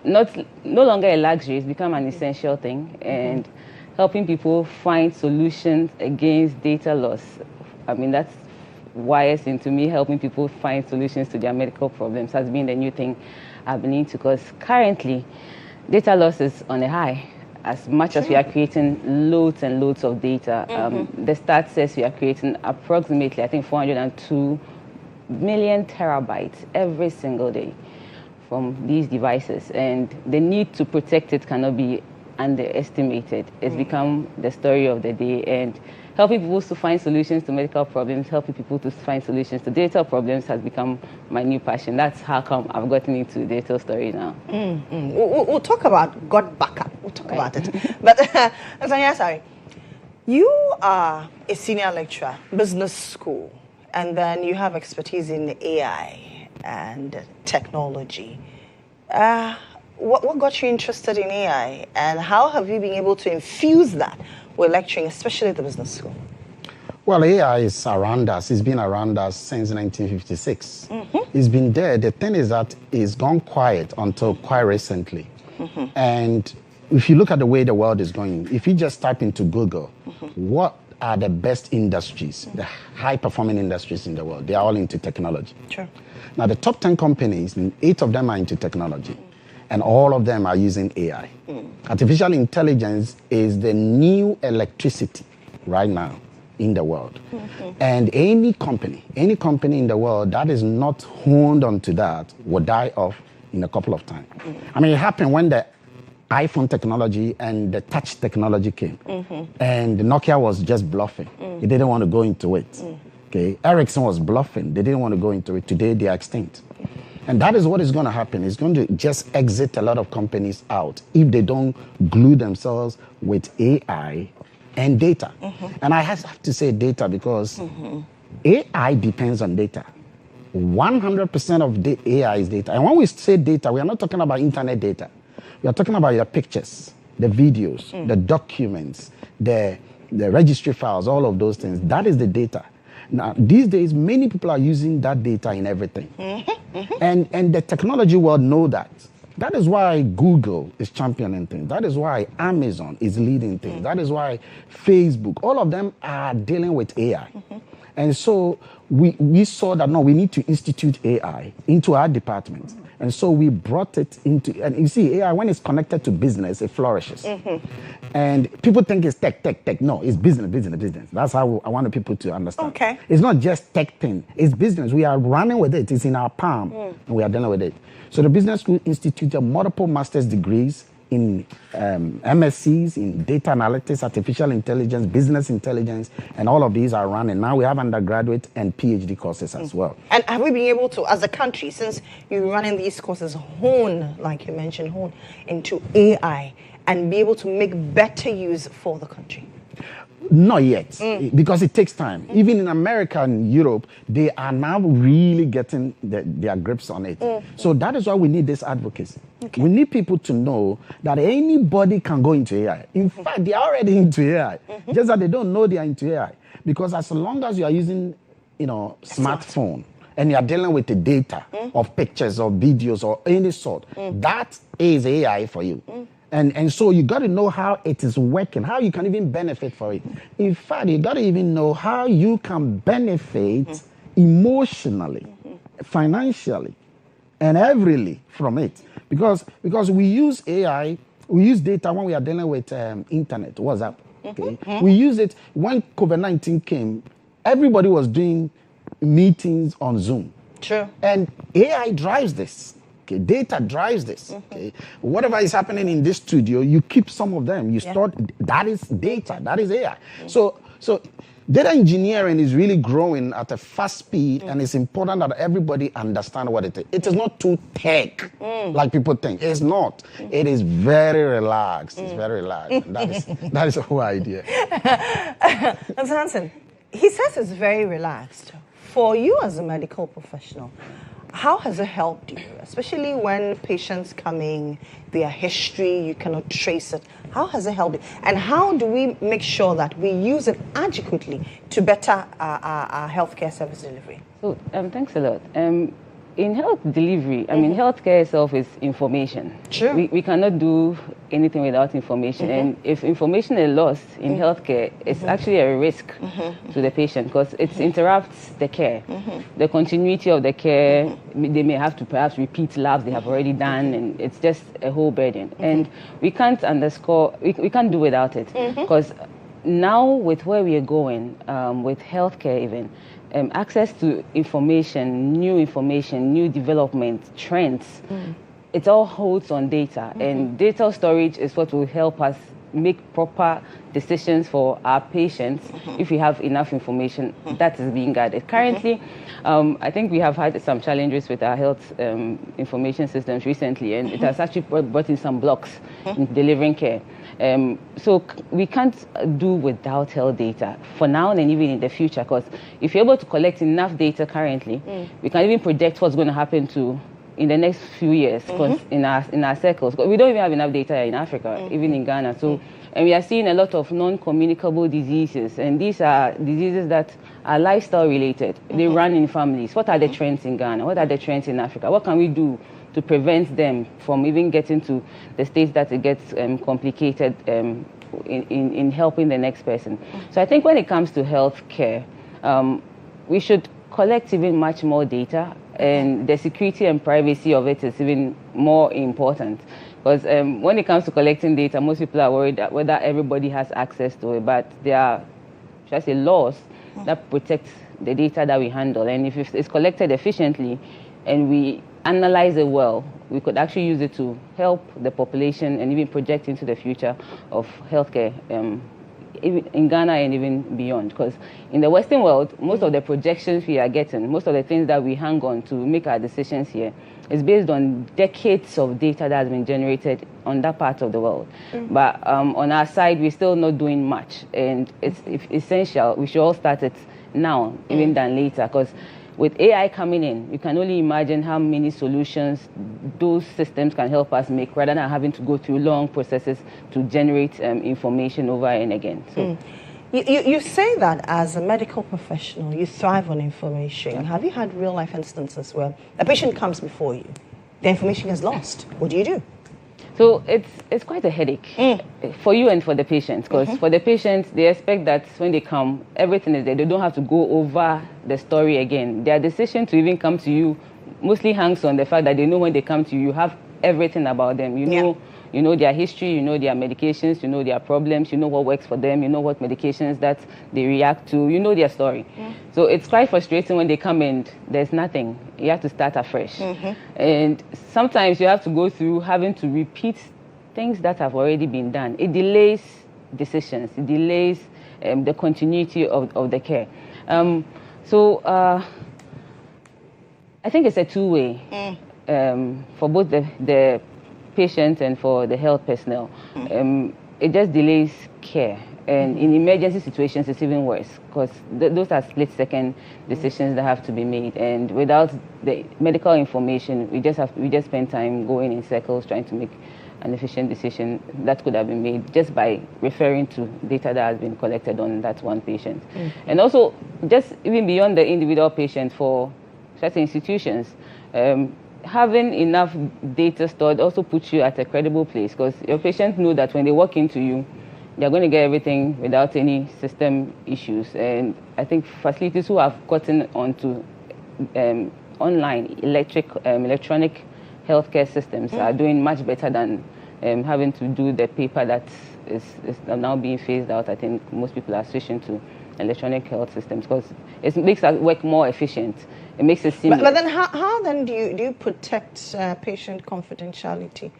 no longer a luxury, it's become an essential thing. And helping people find solutions against data loss. I mean, that's wires into me. Helping people find solutions to their medical problems has been the new thing I've been into, because currently data loss is on a high. As much as we are creating loads and loads of data, the stat says we are creating approximately, I think, 402 million terabytes every single day from these devices. And the need to protect it cannot be underestimated. It's become the story of the day, and helping people to find solutions to medical problems, helping people to find solutions to data problems has become my new passion. That's how come I've gotten into data story now. We'll talk about GHOne Backup. We'll talk about it. But sorry, you are a senior lecturer, business school, and then you have expertise in AI and technology. What got you interested in AI, and how have you been able to infuse that with lecturing, especially at the business school? Well, AI is around us. It's been around us since 1956. It's been there. The thing is that it's gone quiet until quite recently. And if you look at the way the world is going, if you just type into Google, what are the best industries, the high-performing industries in the world? They are all into technology. Sure. Now, the top 10 companies, 8 of them are into technology. And all of them are using AI. Artificial intelligence is the new electricity right now in the world. And any company in the world that is not honed onto that will die off in a couple of times. I mean, it happened when the iPhone technology and the touch technology came. And Nokia was just bluffing. They didn't want to go into it. Okay, Ericsson was bluffing. They didn't want to go into it. Today, they are extinct. And that is what is going to happen. It's going to just exit a lot of companies out if they don't glue themselves with AI and data. And I have to say data because AI depends on data. 100% of the AI is data. And when we say data, we are not talking about internet data. We are talking about your pictures, the videos, the documents, the registry files, all of those things. That is the data. Now, these days, many people are using that data in everything. And the technology world know that. That is why Google is championing things. That is why Amazon is leading things. That is why Facebook, all of them are dealing with AI. And so we saw that, no, we need to institute AI into our department. And so we brought it into, and you see, AI, when it's connected to business, it flourishes. And people think it's tech. No, it's business. That's how I want people to understand. Okay. It's not just tech thing. It's business. We are running with it. It's in our palm, and we are dealing with it. So the Business School instituted multiple master's degrees in MSCs, in data analytics, artificial intelligence, business intelligence, and all of these are running. Now we have undergraduate and PhD courses as well. And have we been able to, as a country, since you're running these courses, hone, like you mentioned, hone into AI and be able to make better use for the country? Not yet, because it takes time. Even in America and Europe, they are now really getting their grips on it. So that is why we need this advocacy. Okay. We need people to know that anybody can go into AI. In fact, they are already into AI, just that they don't know they are into AI. Because as long as you are using, smartphone, and you are dealing with the data of pictures or videos or any sort, that is AI for you. And so you got to know how it is working, how you can even benefit for it. In fact, you got to even know how you can benefit emotionally, financially, and everything from it. Because we use AI, we use data when we are dealing with internet, WhatsApp. Okay? We use it when COVID-19 came. Everybody was doing meetings on Zoom. True. And AI drives this. Okay, data drives this. Okay, whatever is happening in this studio, you keep some of them. You store. That is data. That is AI. So data engineering is really growing at a fast speed, and it's important that everybody understand what it is. It is not too tech like people think. It's not. It is very relaxed. It's very relaxed. And that is the whole idea. Dr. Hansen, he says it's very relaxed. For you as a medical professional, how has it helped you, especially when patients coming, their history, you cannot trace it? How has it helped you? And how do we make sure that we use it adequately to better our healthcare service delivery? So, thanks a lot. In health delivery, I mean, healthcare itself is information. Sure. We cannot do anything without information. And if information is lost in healthcare, it's actually a risk to the patient because it interrupts the care, the continuity of the care. They may have to perhaps repeat labs they have already done, and it's just a whole burden. And we can't we can't do without it because now with where we are going, with healthcare even, access to information, new development, trends, it all holds on data. And data storage is what will help us make proper decisions for our patients if we have enough information that is being gathered. Currently, I think we have had some challenges with our health information systems recently, and it has actually brought in some blocks in delivering care. So we can't do without health data for now and even in the future, because if you're able to collect enough data currently, we can even predict what's going to happen in the next few years, because in our circles, we don't even have enough data in Africa, even in Ghana. So, and we are seeing a lot of non-communicable diseases, and these are diseases that are lifestyle related. They run in families. What are the trends in Ghana? What are the trends in Africa? What can we do to prevent them from even getting to the stage that it gets complicated in helping the next person? So I think when it comes to healthcare, we should collect even much more data, and the security and privacy of it is even more important. Because when it comes to collecting data, most people are worried that whether everybody has access to it, but there are, should I say, laws that protect the data that we handle. And if it's collected efficiently and we analyze it well, we could actually use it to help the population and even project into the future of healthcare in Ghana and even beyond. Because in the Western world, most of the projections we are getting, most of the things that we hang on to make our decisions here, is based on decades of data that has been generated on that part of the world. But on our side, we're still not doing much. And it's essential. We should all start it now, even than later. Because with AI coming in, you can only imagine how many solutions those systems can help us make, rather than having to go through long processes to generate information over and again. So, you say that as a medical professional, you thrive on information. Have you had real-life instances where a patient comes before you, the information is lost? What do you do? So it's quite a headache for you and for the patients, because for the patients, they expect that when they come, everything is there. They don't have to go over the story again. Their decision to even come to you mostly hangs on the fact that they know when they come to you, you have everything about them. You know their history, you know their medications, you know their problems, you know what works for them, you know what medications that they react to, you know their story. So it's quite frustrating when they come and there's nothing. You have to start afresh. And sometimes you have to go through having to repeat things that have already been done. It delays decisions. It delays the continuity of the care. So I think it's a two-way for both the patient and for the health personnel. it just delays care. And in emergency situations, it's even worse because those are split-second decisions that have to be made. And without the medical information, we just spend time going in circles trying to make an efficient decision that could have been made just by referring to data that has been collected on that one patient. And also, just even beyond the individual patient, for certain institutions, having enough data stored also puts you at a credible place because your patients know that when they walk into you, they're going to get everything without any system issues. And I think facilities who have gotten onto online electronic healthcare systems are doing much better than having to do the paper that is now being phased out. I think most people are switching to electronic health systems because it makes our work more efficient. It makes it seamless. But then how then do you protect patient confidentiality?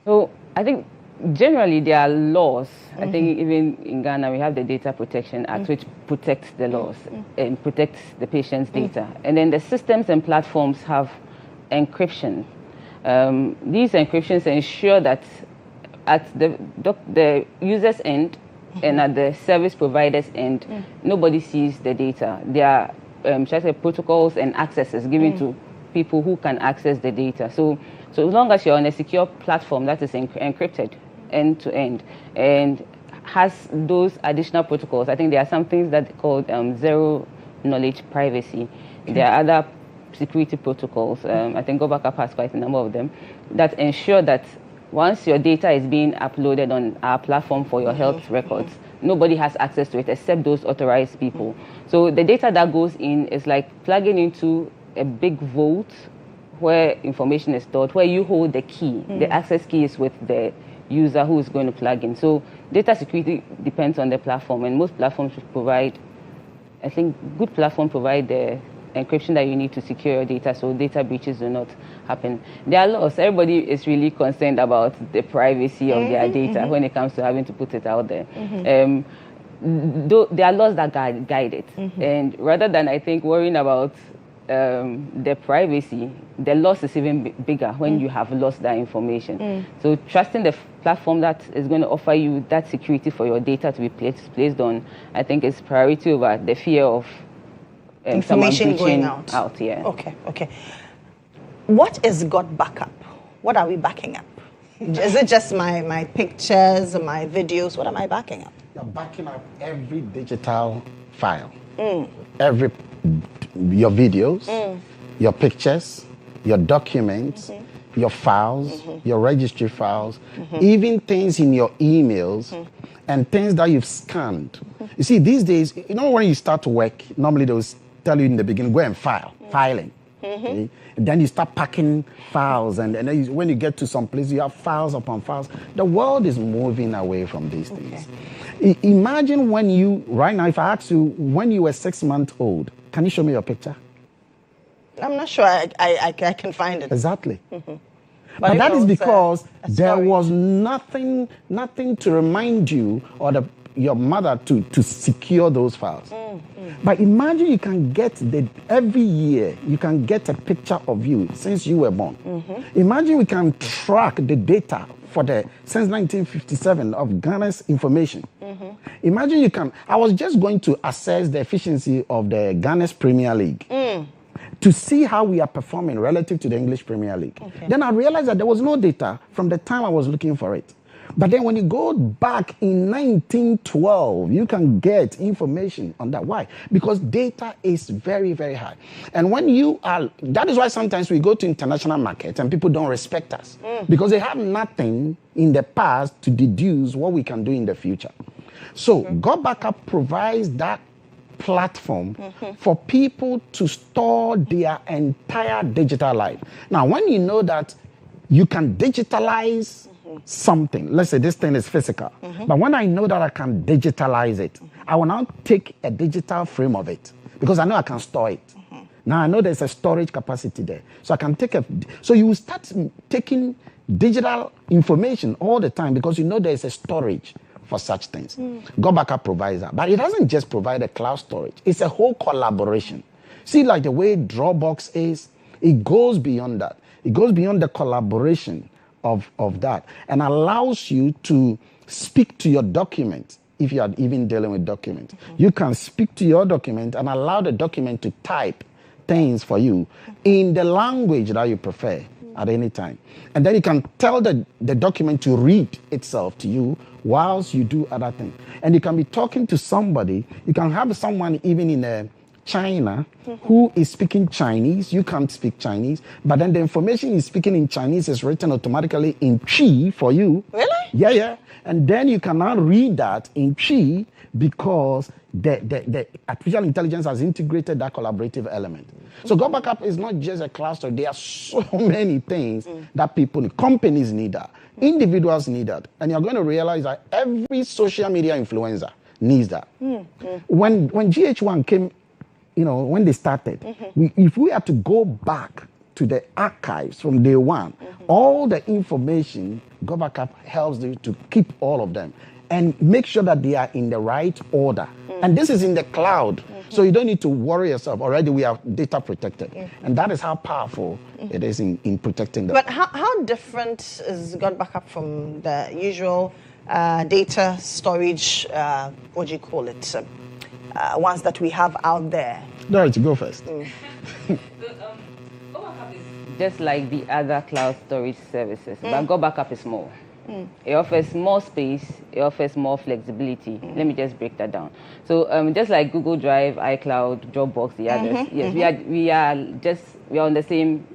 So I think generally there are laws. I think even in Ghana we have the Data Protection Act which protects the laws and protects the patient's data. And then the systems and platforms have encryption. These encryptions ensure that at the user's end and at the service provider's end, nobody sees the data. There are protocols and accesses given to people who can access the data. So as long as you're on a secure platform that is encrypted end to end and has those additional protocols, I think there are some things that are called zero knowledge privacy. There are other security protocols. I think Go Backup has quite a number of them that ensure that once your data is being uploaded on our platform for your health records, nobody has access to it except those authorized people. So the data that goes in is like plugging into a big vault where information is stored, where you hold the key. The access key is with the user who is going to plug in. So data security depends on the platform, and most platforms provide, I think good platforms provide the encryption that you need to secure your data so data breaches do not happen. There are laws. Everybody is really concerned about the privacy of their data when it comes to having to put it out there. There are laws that guide it. And rather than, I think, worrying about the privacy, the loss is even bigger when you have lost that information. So trusting the platform that is going to offer you that security for your data to be placed on, I think is priority over the fear of information going out. Okay. What is God backup? What are we backing up? Is it just my pictures, my videos? What am I backing up? You're backing up every digital file. Your videos, your pictures, your documents, your files, your registry files, even things in your emails and things that you've scanned. You see, these days, when you start to work, normally they'll tell you in the beginning, go and filing. Okay? And then you start packing files, and then when you get to some place, you have files upon files. The world is moving away from these things. Imagine right now, if I ask you, when you were 6 months old, can you show me your picture? I'm not sure I can find it. Exactly. But that is because there was nothing to remind you or your mother to secure those files. But imagine you can get every year, you can get a picture of you since you were born. Imagine we can track the data since 1957 of Ghana's information. Imagine I was just going to assess the efficiency of the Ghana's Premier League to see how we are performing relative to the English Premier League. Then I realized that there was no data from the time I was looking for it. But then when you go back in 1912, you can get information on that. Why? Because data is very, very high. And that is why sometimes we go to international markets and people don't respect us because they have nothing in the past to deduce what we can do in the future. So God Backup provides that platform for people to store their entire digital life. Now, when you know that you can digitalize something, let's say this thing is physical, but when I know that I can digitalize it, I will now take a digital frame of it because I know I can store it. Now I know there's a storage capacity there. So I can so you will start taking digital information all the time because you know there's a storage for such things. God Backup provides that. But it doesn't just provide a cloud storage. It's a whole collaboration. See, like the way Dropbox is, it goes beyond that. It goes beyond the collaboration of that, and allows you to speak to your document. If you are even dealing with documents, you can speak to your document and allow the document to type things for you in the language that you prefer at any time. And then you can tell the document to read itself to you whilst you do other things. And you can be talking to somebody. You can have someone even in China who is speaking Chinese. You can't speak Chinese, but then the information he's speaking in Chinese is written automatically in Chi for you. Really? Yeah. And then you can now read that in Chi because the artificial intelligence has integrated that collaborative element. So Go Backup is not just a cluster. There are so many things that people need. Companies need that. Individuals need that. And you're going to realize that every social media influencer needs that. When GHOne came, when they started, if we had to go back to the archives from day one, all the information, Go Backup helps you to keep all of them and make sure that they are in the right order. And this is in the cloud, so you don't need to worry yourself. Already we are data protected. And that is how powerful it is in protecting them. But how different is Go Backup from the usual data storage, what do you call it, ones that we have out there? Dorothy, go first. Just like the other cloud storage services, but Go Backup is more. It offers more space, it offers more flexibility. Let me just break that down. So just like Google Drive, iCloud, Dropbox, the others, yes, we are on the same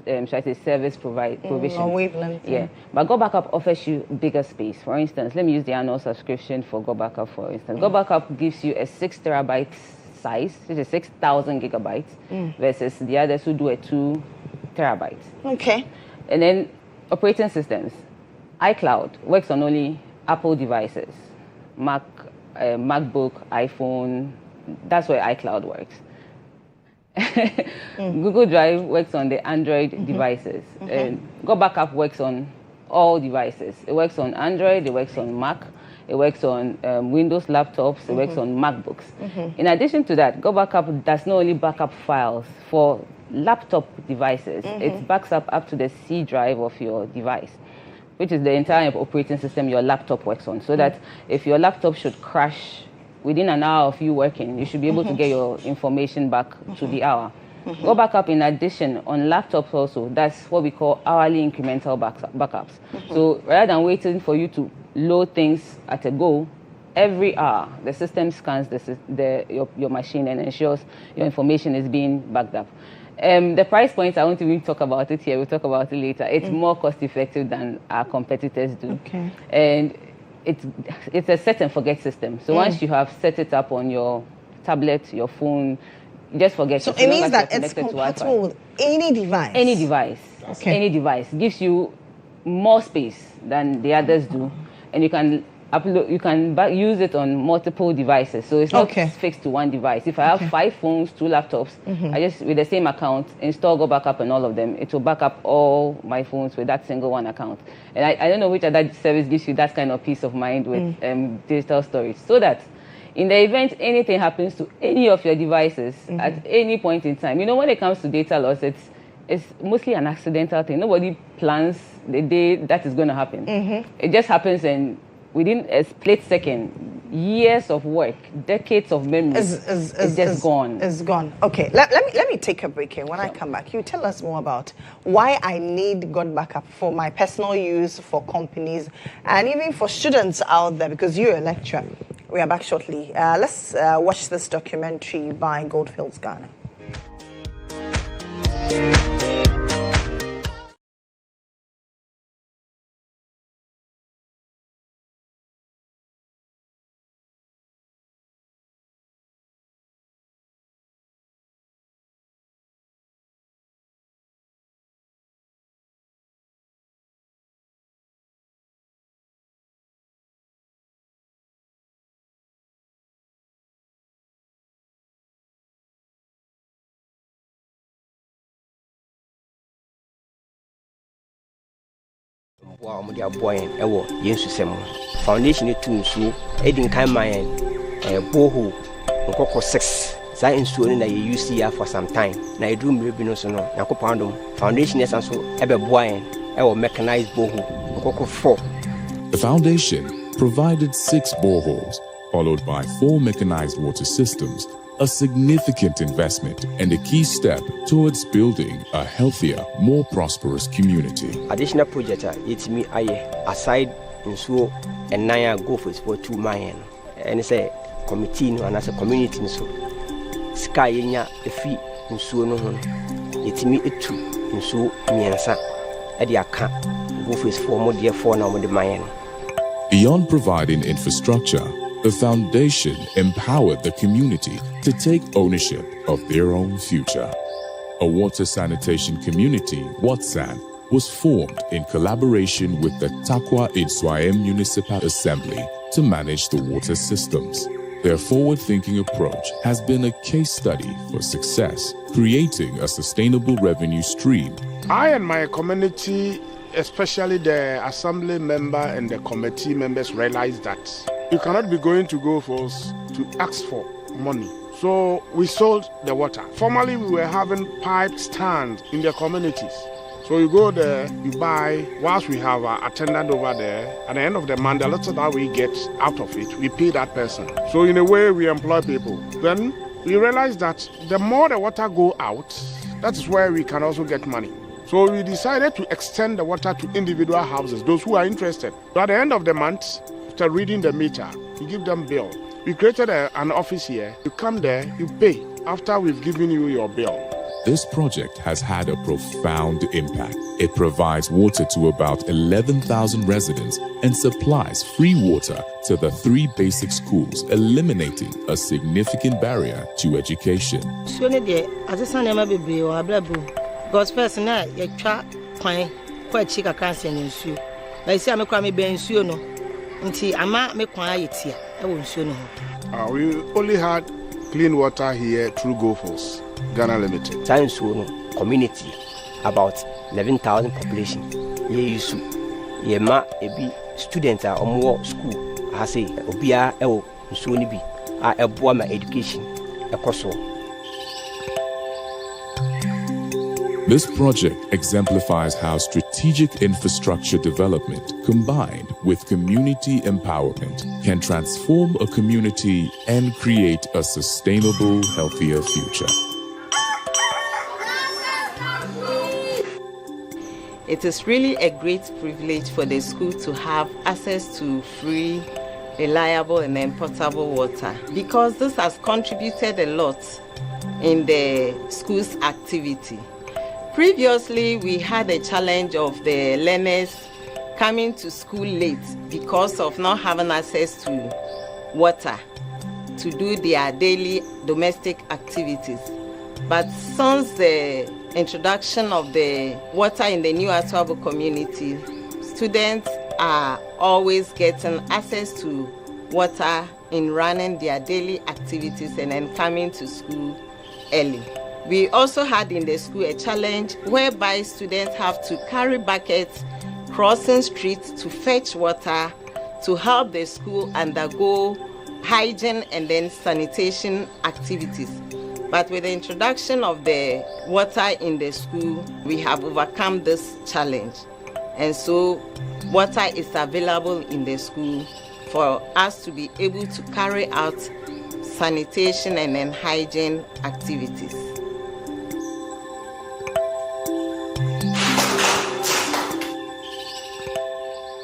should I say service provision. Wavelength. Yeah. But Go Backup offers you bigger space. For instance, let me use the annual subscription for Go Backup for instance. Go Backup gives you a 6 terabyte size, which is 6,000 gigabytes, versus the others who do a 2 terabytes. Okay. And then operating systems. iCloud works on only Apple devices, Mac, MacBook, iPhone. That's where iCloud works. Google Drive works on the Android devices. Go Backup works on all devices. It works on Android, it works on Mac, it works on Windows laptops, it works on MacBooks. In addition to that, Go Backup does not only backup files for laptop devices, it backs up to the C drive of your device, which is the entire operating system your laptop works on, so that if your laptop should crash within an hour of you working, you should be able to get your information back to the hour. Go Backup, in addition, on laptops also, that's what we call hourly incremental backups. So rather than waiting for you to load things at a go, every hour the system scans your machine and ensures your information is being backed up. The price points, I won't even talk about it here, we'll talk about it later. It's more cost effective than our competitors do. Okay. And it's a set and forget system. So once you have set it up on your tablet, your phone, just forget. So it means that it's compatible with any device? Any device. Okay. Any device. Gives you more space than the others do. And you can use it on multiple devices, so it's not fixed to one device. If I have 5 phones, 2 laptops, I just, with the same account, install Go Backup and all of them. It will back up all my phones with that single one account. And I don't know which other service gives you that kind of peace of mind with digital storage, so that in the event anything happens to any of your devices at any point in time, when it comes to data loss, it's mostly an accidental thing. Nobody plans the day that is going to happen. It just happens, and within a split second, years of work, decades of memories, it's just gone. It's gone. Okay, let me take a break here. When I come back, you tell us more about why I need Go Backup for my personal use, for companies, and even for students out there, because you're a lecturer. We are back shortly. Let's watch this documentary by Goldfields Ghana. Wow, my dear boy, ewo yensu semu. Foundation it to nsu. Edin kan man boho nkoko 6. Za nsu ni na ye use ya for some time. Na edrum rebi no so no. Yakopandom. Foundation yes anso ebe boy mechanized borehole 4. The foundation provided 6 boreholes, followed by 4 mechanized water systems, a significant investment and a key step towards building a healthier, more prosperous community. Additional project it's me aside nsuo and naya go for 2 million. And it's a committee and as a community so sky nya efi nsuo no ho it's me etu nsuo miensa e de aka go for more dear 4 na more the million. Beyond providing infrastructure, the foundation empowered the community to take ownership of their own future. A water sanitation community, WhatSan, was formed in collaboration with the Takwa Itswaem Municipal Assembly to manage the water systems. Their forward-thinking approach has been a case study for success, creating a sustainable revenue stream. I and my community, especially the assembly member and the committee members, realized that you cannot be going to Gophers to ask for money. So we sold the water. Formerly, we were having pipe stands in the communities. So you go there, you buy, whilst we have an attendant over there, at the end of the month, the little that we get out of it, we pay that person. So in a way, we employ people. Then we realize that the more the water go out, that is where we can also get money. So we decided to extend the water to individual houses, those who are interested. So at the end of the month, after reading the meter, we give them bill. We created an office here. You come there, you pay after we've given you your bill. This project has had a profound impact. It provides water to about 11,000 residents and supplies free water to the 3 basic schools, eliminating a significant barrier to education. God's person, you try fine, quite chick a cancer in you. They say I'm a crummy bench, you know. Until I might make quiet here, I won't show no. We only had clean water here through Gophers, Ghana Limited. Science community, about 11,000 population. Ye use ye ma ebi students are more school. I say obia ewo nsuoni bi a eboa ma education ekoso. This project exemplifies how strategic infrastructure development combined with community empowerment can transform a community and create a sustainable, healthier future. It is really a great privilege for the school to have access to free, reliable and then potable water, because this has contributed a lot in the school's activity. Previously, we had a challenge of the learners coming to school late because of not having access to water to do their daily domestic activities. But since the introduction of the water in the new Atwabo community, students are always getting access to water in running their daily activities and then coming to school early. We also had in the school a challenge whereby students have to carry buckets crossing streets to fetch water to help the school undergo hygiene and then sanitation activities. But with the introduction of the water in the school, we have overcome this challenge. And so water is available in the school for us to be able to carry out sanitation and then hygiene activities.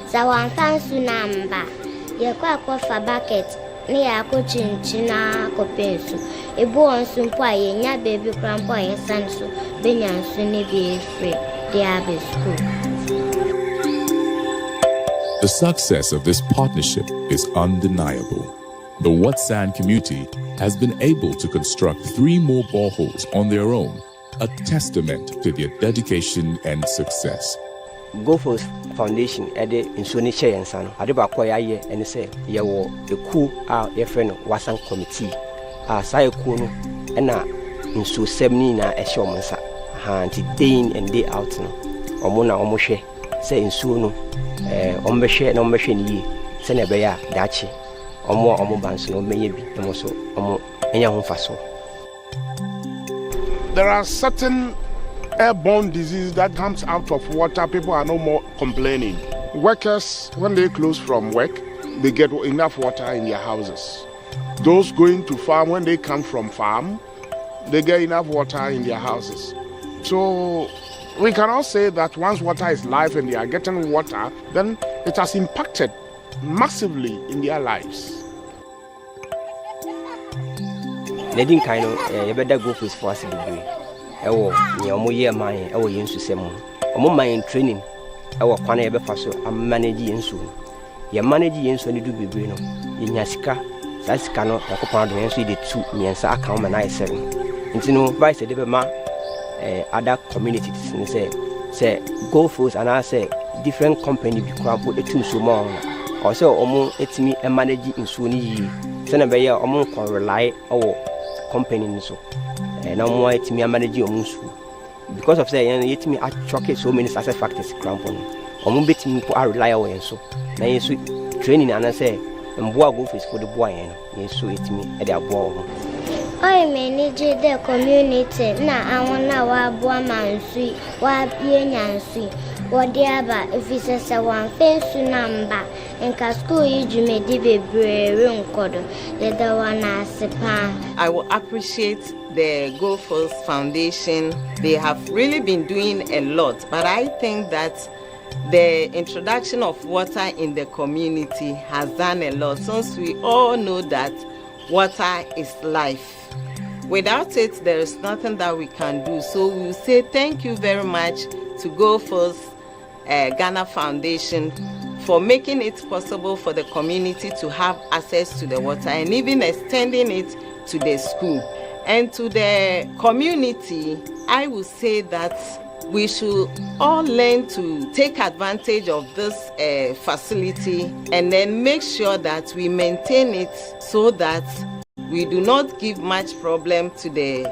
Sawan fansu namba ye kwa fa bucket ni ya ko chinchina ko pensu ebu onsu mpo aye nya baby krampo aye sanso benya nsu ni be free they are school. The success of this partnership is undeniable. The WhatSan community has been able to construct 3 more boreholes on their own, a testament to their dedication and success. Gophers Foundation ede insuni share nsano ade ba kwa yaye ene se ye wo eku a ye friend wasan committee a sai ku no na nsu semni na ehye omonsa ha anti day in and day out no omo na omo hwe se nsu no omo hwe na omo hwe ni se na be ya dachi omo banso no menye bi omo so omo enya ho faso. There are certain airborne disease that comes out of water, people are no more complaining. Workers, when they close from work, they get enough water in their houses. Those going to farm, when they come from farm, they get enough water in their houses. So we cannot say that once water is life and they are getting water, then it has impacted massively in their lives. Nedin kind of you better go for sports degree. Ewo ni omo ye man ewo yensu semu. Omo man training ewo kwana ye be fa so am manage yensu. Ye manage yensu ni do bebre no. Ye nya sika. Sa sika no yakopan do yensu de 2 miensa account ma na 7. Nti no vice de be ma other communities ni say go for and I say different company bi kwa bo etum so ma on. O say omo etimi manage nsuo ni yi. Se na be ye omo kon rely owo company so na mo etimi manage omo nsuo because of say yetimi atchoke so many success factors crampon omo betimi ko rely on yenso na yenso training and say mboa go face for the boy yenso etimi e dey aboa omo I manage the community na awona wa boa mansu wa bie nyansu wodi aba efise se wan fensu namba enka school yijumedi bebrere nkodo yeda wana sepa. I will appreciate the Go First Foundation. They have really been doing a lot, but I think that the introduction of water in the community has done a lot, since we all know that water is life. Without it, there is nothing that we can do. So we will say thank you very much to Go First Ghana Foundation for making it possible for the community to have access to the water and even extending it to the school. And to the community, I will say that we should all learn to take advantage of this facility and then make sure that we maintain it so that we do not give much problem to the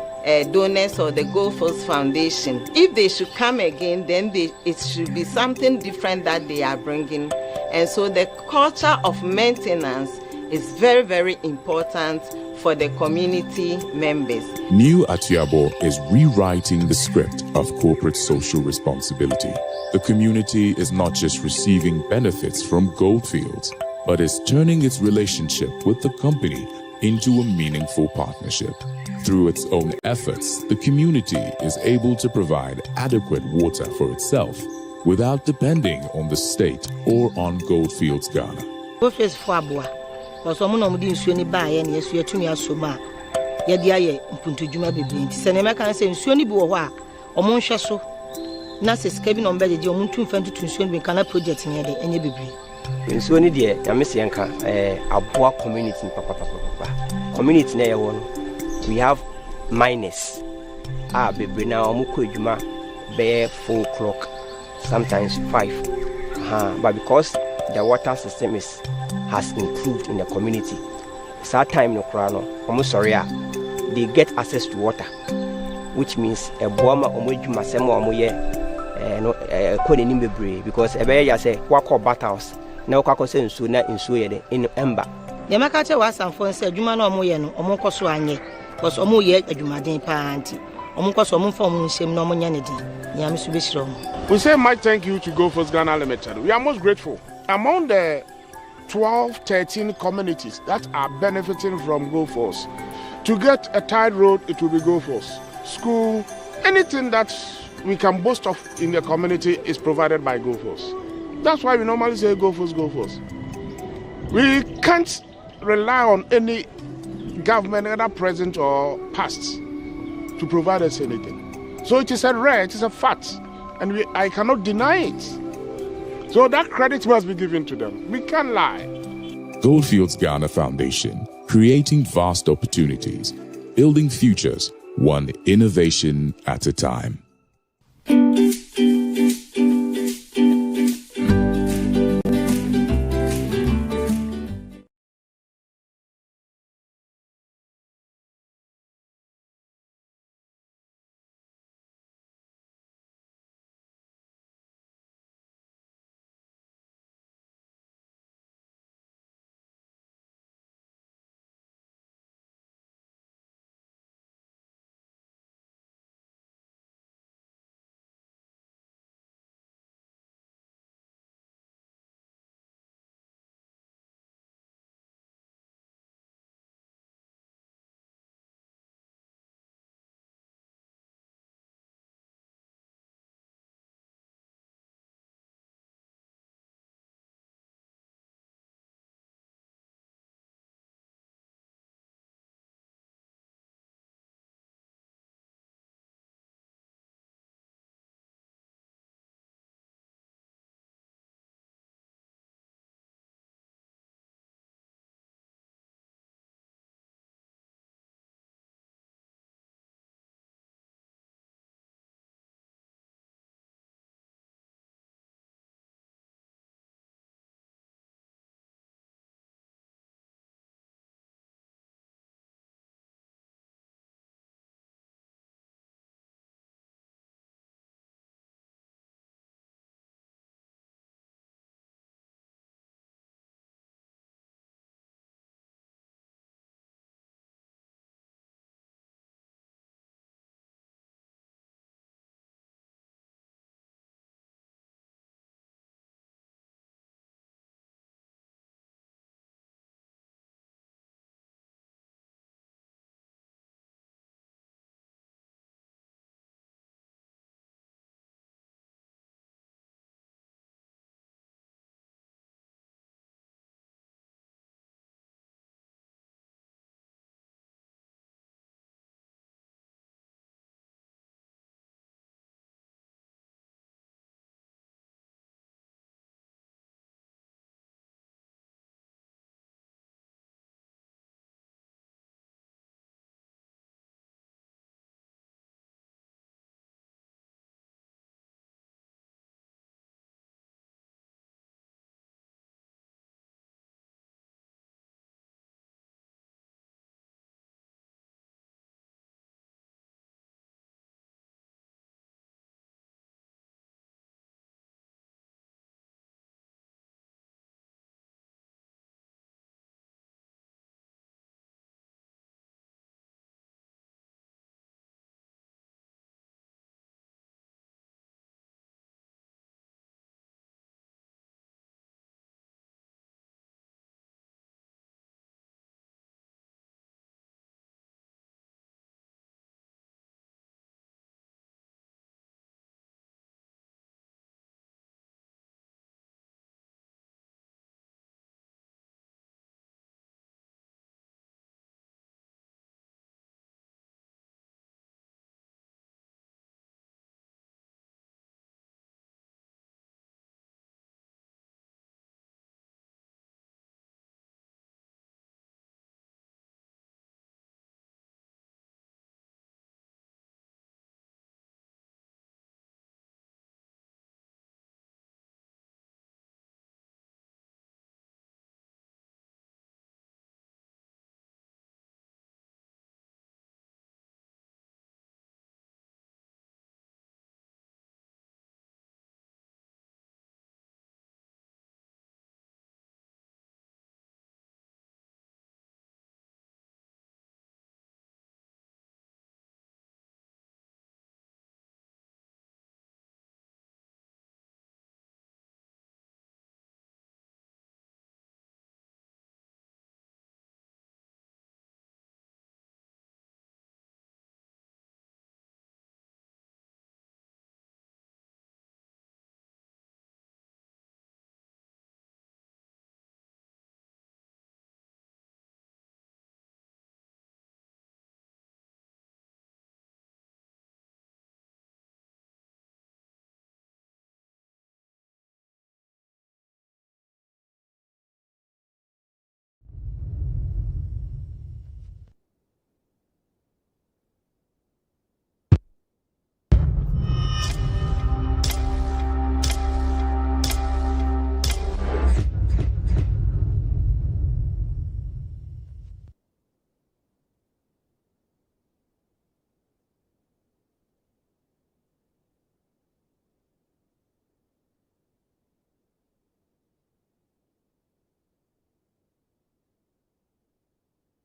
donors or the Go First Foundation. If they should come again, then it should be something different that they are bringing. And so the culture of maintenance is very, very important for the community members. New Atiabo is rewriting the script of corporate social responsibility. The community is not just receiving benefits from Goldfields, but is turning its relationship with the company into a meaningful partnership. Through its own efforts, the community is able to provide adequate water for itself without depending on the state or on Goldfields Ghana. Goldfields for Abua was a mono mudi nsuo ni ba ye na yesu etumi asoma ye dia ye mpuntudwuma bebre nti se na meka se nsuo ni bi wo ho a omo nhwe so na se sika bi no mbe je omo ntum fantu nsuo ni kana project ni de enye bebre nsuo ni de ya mese yanka Abua community papa community na ye wo no we have miners bebre na omo ko adwuma be 4 o'clock sometimes 5 but because the water system has improved in the community. That time no krano, almost sorry, they get access to water, which means a boama omujuma semo omoye no kone nimbebre because ebe ya say wako battles na wako se nsu na nsu ye de in emba. Ye maka che wa sanfo se adwuma na omoye no omo nkoso anye because omoye adwumaden pa anti omo nkoso omo mfa omo nsem na omo nya ne din. Nyame so be shiro mo. We say much thank you to Go First Ghana Limited. We are most grateful. Among the 12-13 communities that are benefiting from Go First, to get a tide road, it will be Go First. School, anything that we can boast of in the community is provided by Go First. That's why we normally say Go First, Go First. We can't rely on any government, either present or past, to provide us anything. So it is a rare, it is a fact, and I cannot deny it. So that credit must be given to them. We can't lie. Goldfields Ghana Foundation, creating vast opportunities, building futures, one innovation at a time.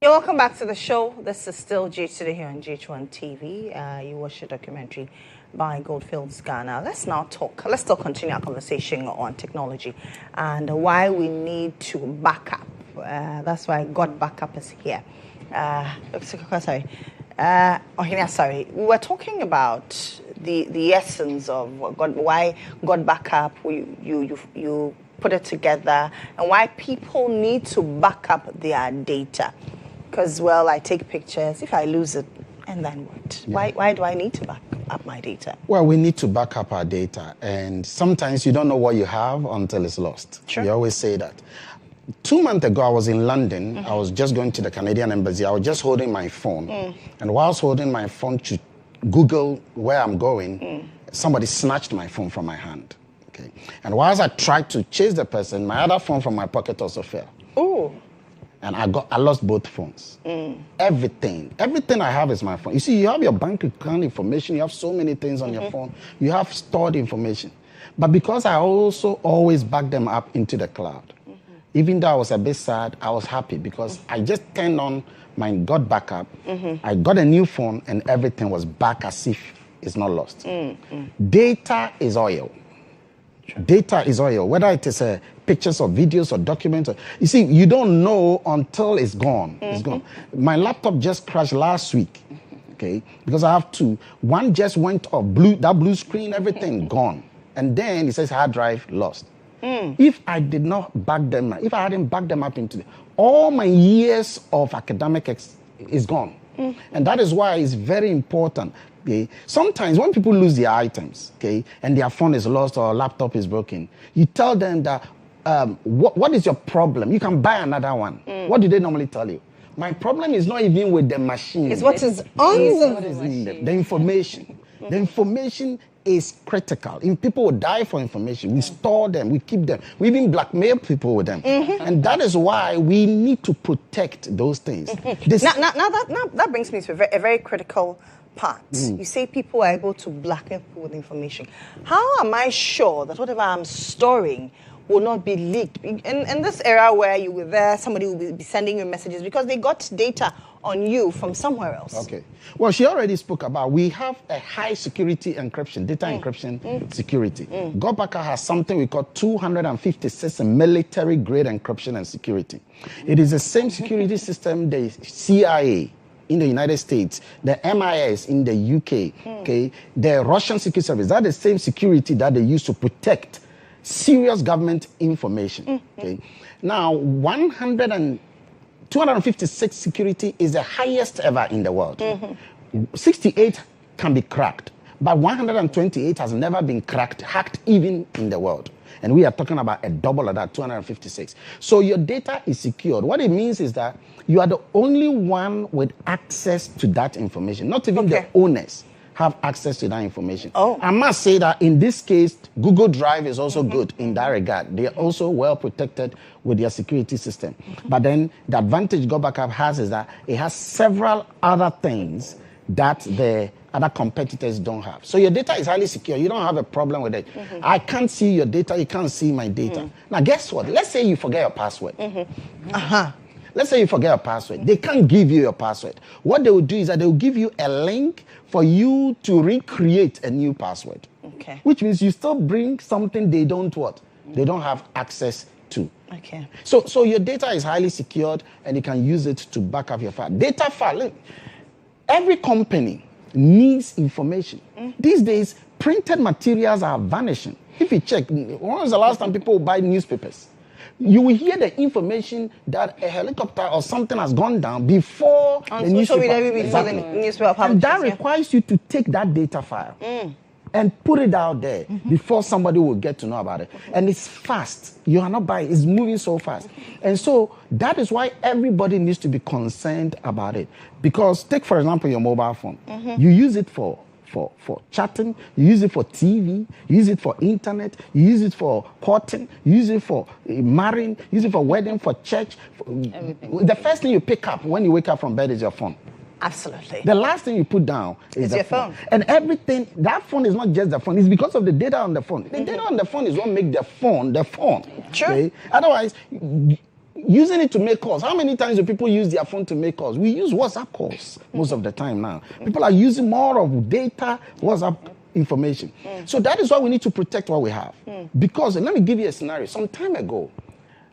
You're welcome back to the show. This is still GH Today here on GHOne TV. You watched a documentary by Goldfields Ghana. Let's still continue our conversation on technology and why we need to back up. That's why God Backup is here. Sorry. Sorry. We were talking about the essence of why God Backup, you put it together, and why people need to back up their data. Because, well, I take pictures. If I lose it, and then what? Yeah. Why do I need to back up my data? Well, we need to back up our data. And sometimes you don't know what you have until it's lost. Sure. We always say that. 2 months ago, I was in London. I was just going to the Canadian Embassy. I was just holding my phone. And whilst holding my phone to Google where I'm going, somebody snatched my phone from my hand. Okay. And whilst I tried to chase the person, my other phone from my pocket also fell. Oh. And I lost both phones. Everything I have is my phone. You see, you have your bank account information. You have so many things on your phone. You have stored information. But because I also always back them up into the cloud, even though I was a bit sad, I was happy because I just turned on my God backup. I got a new phone and everything was back as if it's not lost. Data is oil. Data is oil, whether it is pictures or videos or documents. You see, you don't know until it's gone. It's gone. My laptop just crashed last week, okay, because I have two. One just went off, that blue screen, everything gone. And then it says hard drive lost. If I did not back them up, if I hadn't backed them up into all my years of academic is gone. And that is why it's very important. Okay? Sometimes when people lose their items, okay, and their phone is lost or laptop is broken, you tell them that, what is your problem? You can buy another one. What do they normally tell you? My problem is not even with the machine. It's what is on the machine. The information. The information is critical. If people will die for information, we store them, we keep them, we even blackmail people with them. And that is why we need to protect those things. Now that brings me to a very critical part. You say people are able to blackmail people with information. How am I sure that whatever I'm storing will not be leaked? In this era where you were there, somebody will be sending you messages because they got data on you from somewhere else. Okay. Well, she already spoke about we have a high security encryption, data encryption security. Gobaka has something we call 256 military-grade encryption and security. It is the same security system the CIA in the United States, the MIS in the UK, okay, the Russian Security Service, that's the same security that they use to protect serious government information. Okay. Now, 256 security is the highest ever in the world. 68 can be cracked, but 128 has never been hacked even in the world. And we are talking about a double of that, 256. So your data is secured. What it means is that you are the only one with access to that information. Not even the owners have access to that information. I must say that in this case, Google Drive is also good in that regard. They are also well protected with their security system. But then the advantage GoBackup has is that it has several other things that the other competitors don't have. So your data is highly secure. You don't have a problem with it. I can't see your data. You can't see my data. Now, guess what? Let's say you forget your password. Let's say you forget your password. They can't give you your password. What they will do is that they will give you a link for you to recreate a new password. Okay. Which means you still bring something they don't what? They don't have access to. Okay. So your data is highly secured and you can use it to back up your file. Data file. Look, every company needs information. These days, printed materials are vanishing. If you check, when was the last time people buy newspapers? You will hear the information that a helicopter or something has gone down before the newspaper. And that requires you to take that data file and put it out there before somebody will get to know about it. And it's fast. You are not buying. It's moving so fast. And so that is why everybody needs to be concerned about it. Because take, for example, your mobile phone. You use it for chatting, you use it for TV, you use it for internet, you use it for courting, you use it for marrying, you use it for wedding, for church. The first thing you pick up when you wake up from bed is your phone. Absolutely. The last thing you put down is your phone. And everything, that phone is not just the phone, it's because of the data on the phone. The data on the phone is what makes the phone the phone. Sure. Okay? Otherwise, using it to make calls. How many times do people use their phone to make calls? We use WhatsApp calls most of the time now. People are using more of data, WhatsApp information. So that is why we need to protect what we have. Because, let me give you a scenario. Some time ago,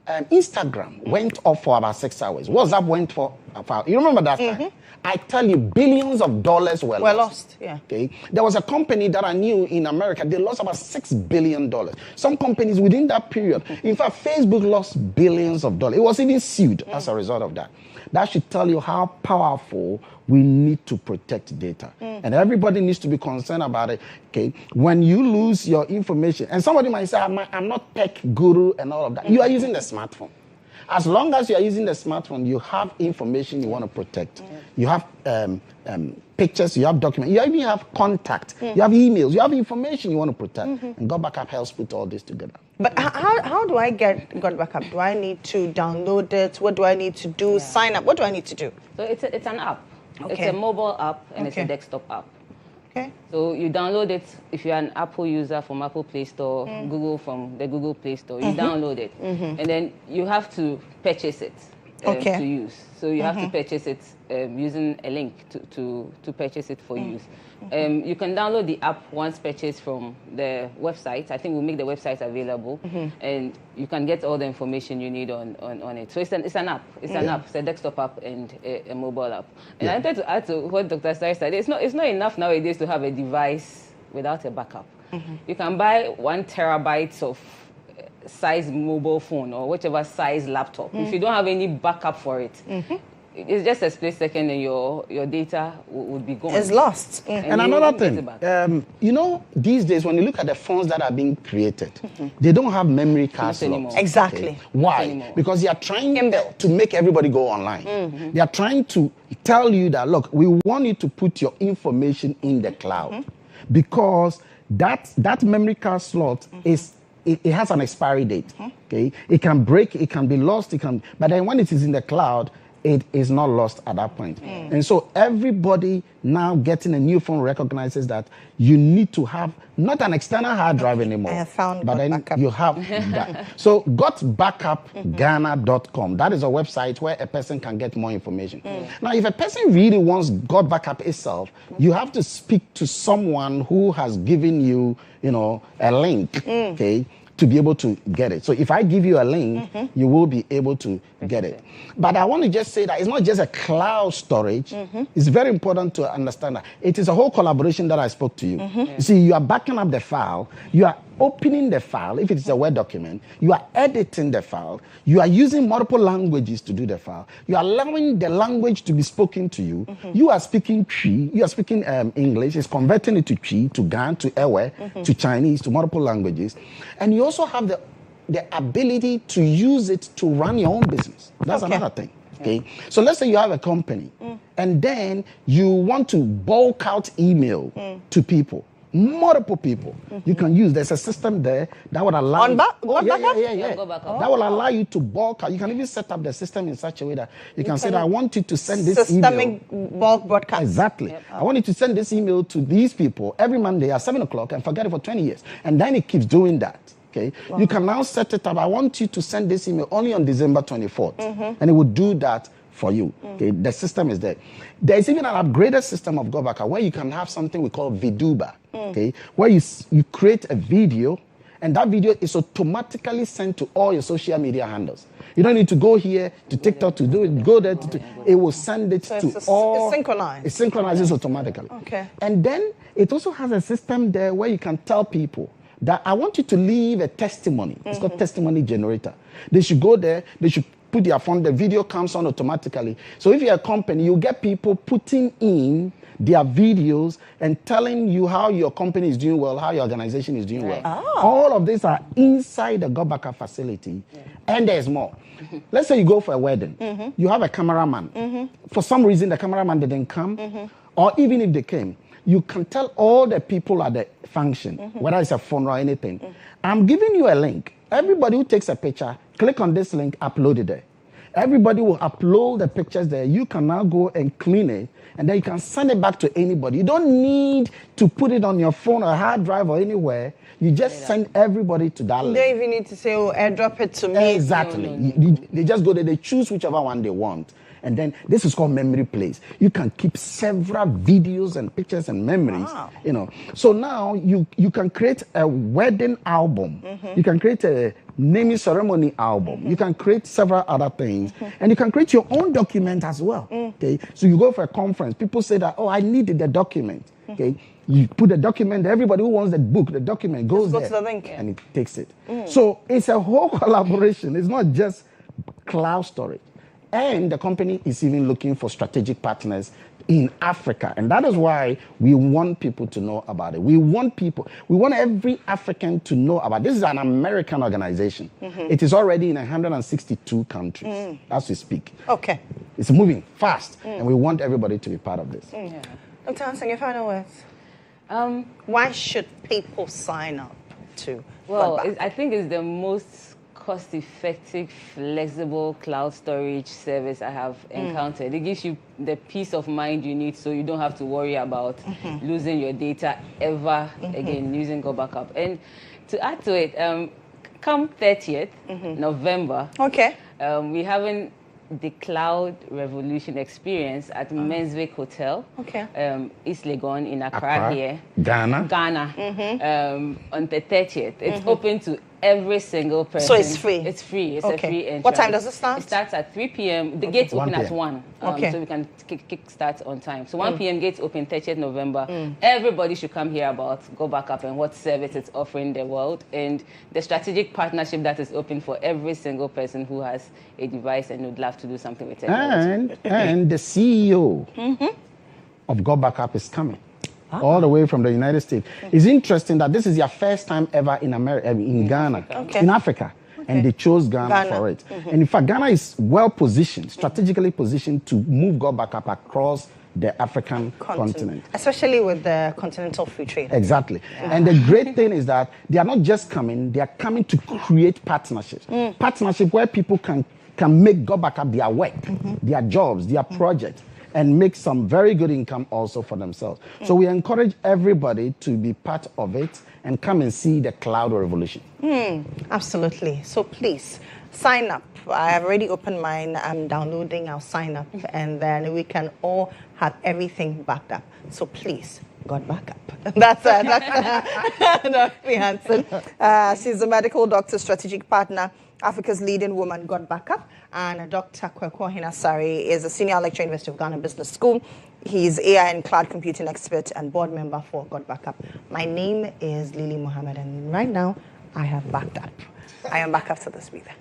Instagram went off for about 6 hours. WhatsApp went for about, you remember that time? I tell you, billions of dollars were lost. Yeah. Okay. There was a company that I knew in America, they lost about $6 billion. Some companies within that period, in fact, Facebook lost billions of dollars. It was even sued as a result of that. That should tell you how powerful we need to protect data. And everybody needs to be concerned about it. Okay. When you lose your information, and somebody might say, I'm not tech guru and all of that. You are using the smartphone. As long as you are using the smartphone, you have information you want to protect. You have pictures, you have documents, you even have contact, you have emails, you have information you want to protect. And God Backup helps put all this together. But how do I get God Backup? Do I need to download it? What do I need to do? Sign up? What do I need to do? So it's an app. Okay. It's a mobile app and it's a desktop app. Okay. So you download it if you're an Apple user from Apple Play Store, Google from the Google Play Store. You download it, and then you have to purchase it to use. So you have to purchase it using a link to purchase it for use. You can download the app once purchased from the website. I think we'll make the website available, and you can get all the information you need on it. So it's an app. It's an app. It's a desktop app and a mobile app. And I wanted to add to what Dr. Sari said. It's not enough nowadays to have a device without a backup. You can buy 1 terabyte of size mobile phone or whichever size laptop. If you don't have any backup for it, it's just a split second and your data would be gone. It's lost. And another thing, you know, these days when you look at the phones that are being created, they don't have memory card slots. Exactly. Okay. Why? Because they are trying to make everybody go online. They are trying to tell you that, look, we want you to put your information in the cloud. Because that memory card slot it has an expiry date. Okay, it can break, it can be lost, but then when it is in the cloud, it is not lost at that point. And so everybody now getting a new phone recognizes that you need to have not an external hard drive anymore. I have found but then you have that. So gotbackupghana.com, that is a website where a person can get more information. Now, if a person really wants God Backup itself, you have to speak to someone who has given you, a link, okay, to be able to get it. So if I give you a link, you will be able to get it. But I want to just say that it's not just a cloud storage. It's very important to understand that it is a whole collaboration that I spoke to you. You see, you are backing up the file, you are opening the file, if it is a Word document, you are editing the file, you are using multiple languages to do the file, you are allowing the language to be spoken to you, you are speaking Twi, you are speaking English, it's converting it to Twi, to Gan, to Ewe, to Chinese, to multiple languages, and you also have the ability to use it to run your own business. That's another thing. Okay, so let's say you have a company, and then you want to bulk out email to people. Multiple people you can use. There's a system there that would allow that will allow you to bulk out. You can even set up the system in such a way that you can say that I want you to send this email. Systemic bulk broadcast. Exactly. I want you to send this email to these people every Monday at 7 o'clock and forget it for 20 years. And then it keeps doing that. Okay. Wow. You can now set it up. I want you to send this email only on December 24th. And it will do that for you. Okay. The system is there. There's even an upgraded system of GoBackup where you can have something we call Viduba. Okay, where you create a video, and that video is automatically sent to all your social media handles. You don't need to go here to TikTok to do it. Go there it will send it to all. It's synchronized. It synchronizes automatically. Okay. And then it also has a system there where you can tell people that I want you to leave a testimony. It's called testimony generator. They should go there. They should put their phone. The video comes on automatically. So if you're a company, you get people putting in their videos and telling you how your company is doing well, how your organization is doing well. All of these are inside the God Backup facility. And there's more. Let's say you go for a wedding. You have a cameraman. For some reason, the cameraman didn't come. Or even if they came, you can tell all the people at the function, whether it's a funeral or anything, I'm giving you a link. Everybody who takes a picture, click on this link, upload it there. Everybody will upload the pictures there. You can now go and clean it, and then you can send it back to anybody. You don't need to put it on your phone or hard drive or anywhere. You just send everybody to that You link. don't even need to say, oh, airdrop it to me. Exactly. They just go there, they choose whichever one they want. And then this is called memory place. You can keep several videos and pictures and memories. Wow. You know. So now you can create a wedding album. You can create a naming ceremony album. You can create several other things. And you can create your own document as well. Okay. So you go for a conference, people say that, oh, I needed the document. Okay. You put the document, everybody who wants the book, the document goes Go there to the link. and it takes it. So it's a whole collaboration. It's not just cloud storage. And the company is even looking for strategic partners in Africa. And that is why we want people to know about it. We want every African to know about it. This is an American organization. It is already in 162 countries as we speak. Okay. It's moving fast, and we want everybody to be part of this. Dr. Hansen, your final words? Why should people sign up to? Well, I think it's the most cost-effective, flexible cloud storage service I have encountered. It gives you the peace of mind you need, so you don't have to worry about losing your data ever again using Go Backup. And to add to it, come 30th November, we're having the Cloud Revolution experience at Menswick Hotel, East Legon in Accra here. Ghana. On the 30th. It's open to every single person. So it's free? It's free. It's a free entry. What time does it start? It starts at 3 p.m. The gates open at 1. So we can kick start on time. So 1 p.m. gates open 30th November. Everybody should come hear about Go Backup and what service it's offering the world and the strategic partnership that is open for every single person who has a device and would love to do something with technology. And the CEO of Go Backup is coming. All the way from the United States. It's interesting that this is their first time ever in America, in Ghana, in Africa. And they chose Ghana for it. And in fact, Ghana is well positioned, strategically positioned to move Go Backup across the African continent. Especially with the continental free trade. Exactly. And the great thing is that they are not just coming, they are coming to create partnerships. Partnership where people can make Go Backup their work, their jobs, their projects, and make some very good income also for themselves. So we encourage everybody to be part of it and come and see the cloud revolution. Absolutely. So please, sign up. I have already opened mine. I'm downloading. I'll sign up. And then we can all have everything backed up. So please, God backup. That's Dr. Hansen. She's a medical doctor, strategic partner, Africa's leading woman, God Backup. And Dr. Kwekwo Hinasari is a senior lecturer at University of Ghana Business School. He's AI and cloud computing expert and board member for God Backup. My name is Lily Mohammed, and right now I have backed up. I am back after this breather.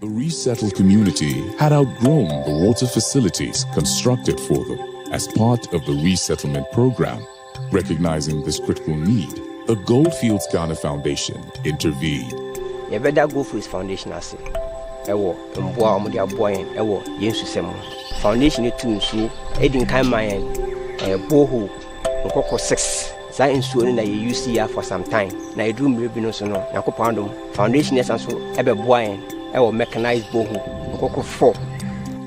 The resettled community had outgrown the water facilities constructed for them as part of the resettlement program. Recognizing this critical need, the Goldfields Ghana Foundation intervened. You better go for his foundation as ewo mboa omudi aboyen ewo yensusem foundation it to nsu edin kan man boho nkoko 6 za nsuo ni na ye use ya for some time na edru mrebi no so no yakopon dom foundation yes so ebe boyen ewo mechanized boho nkoko 4.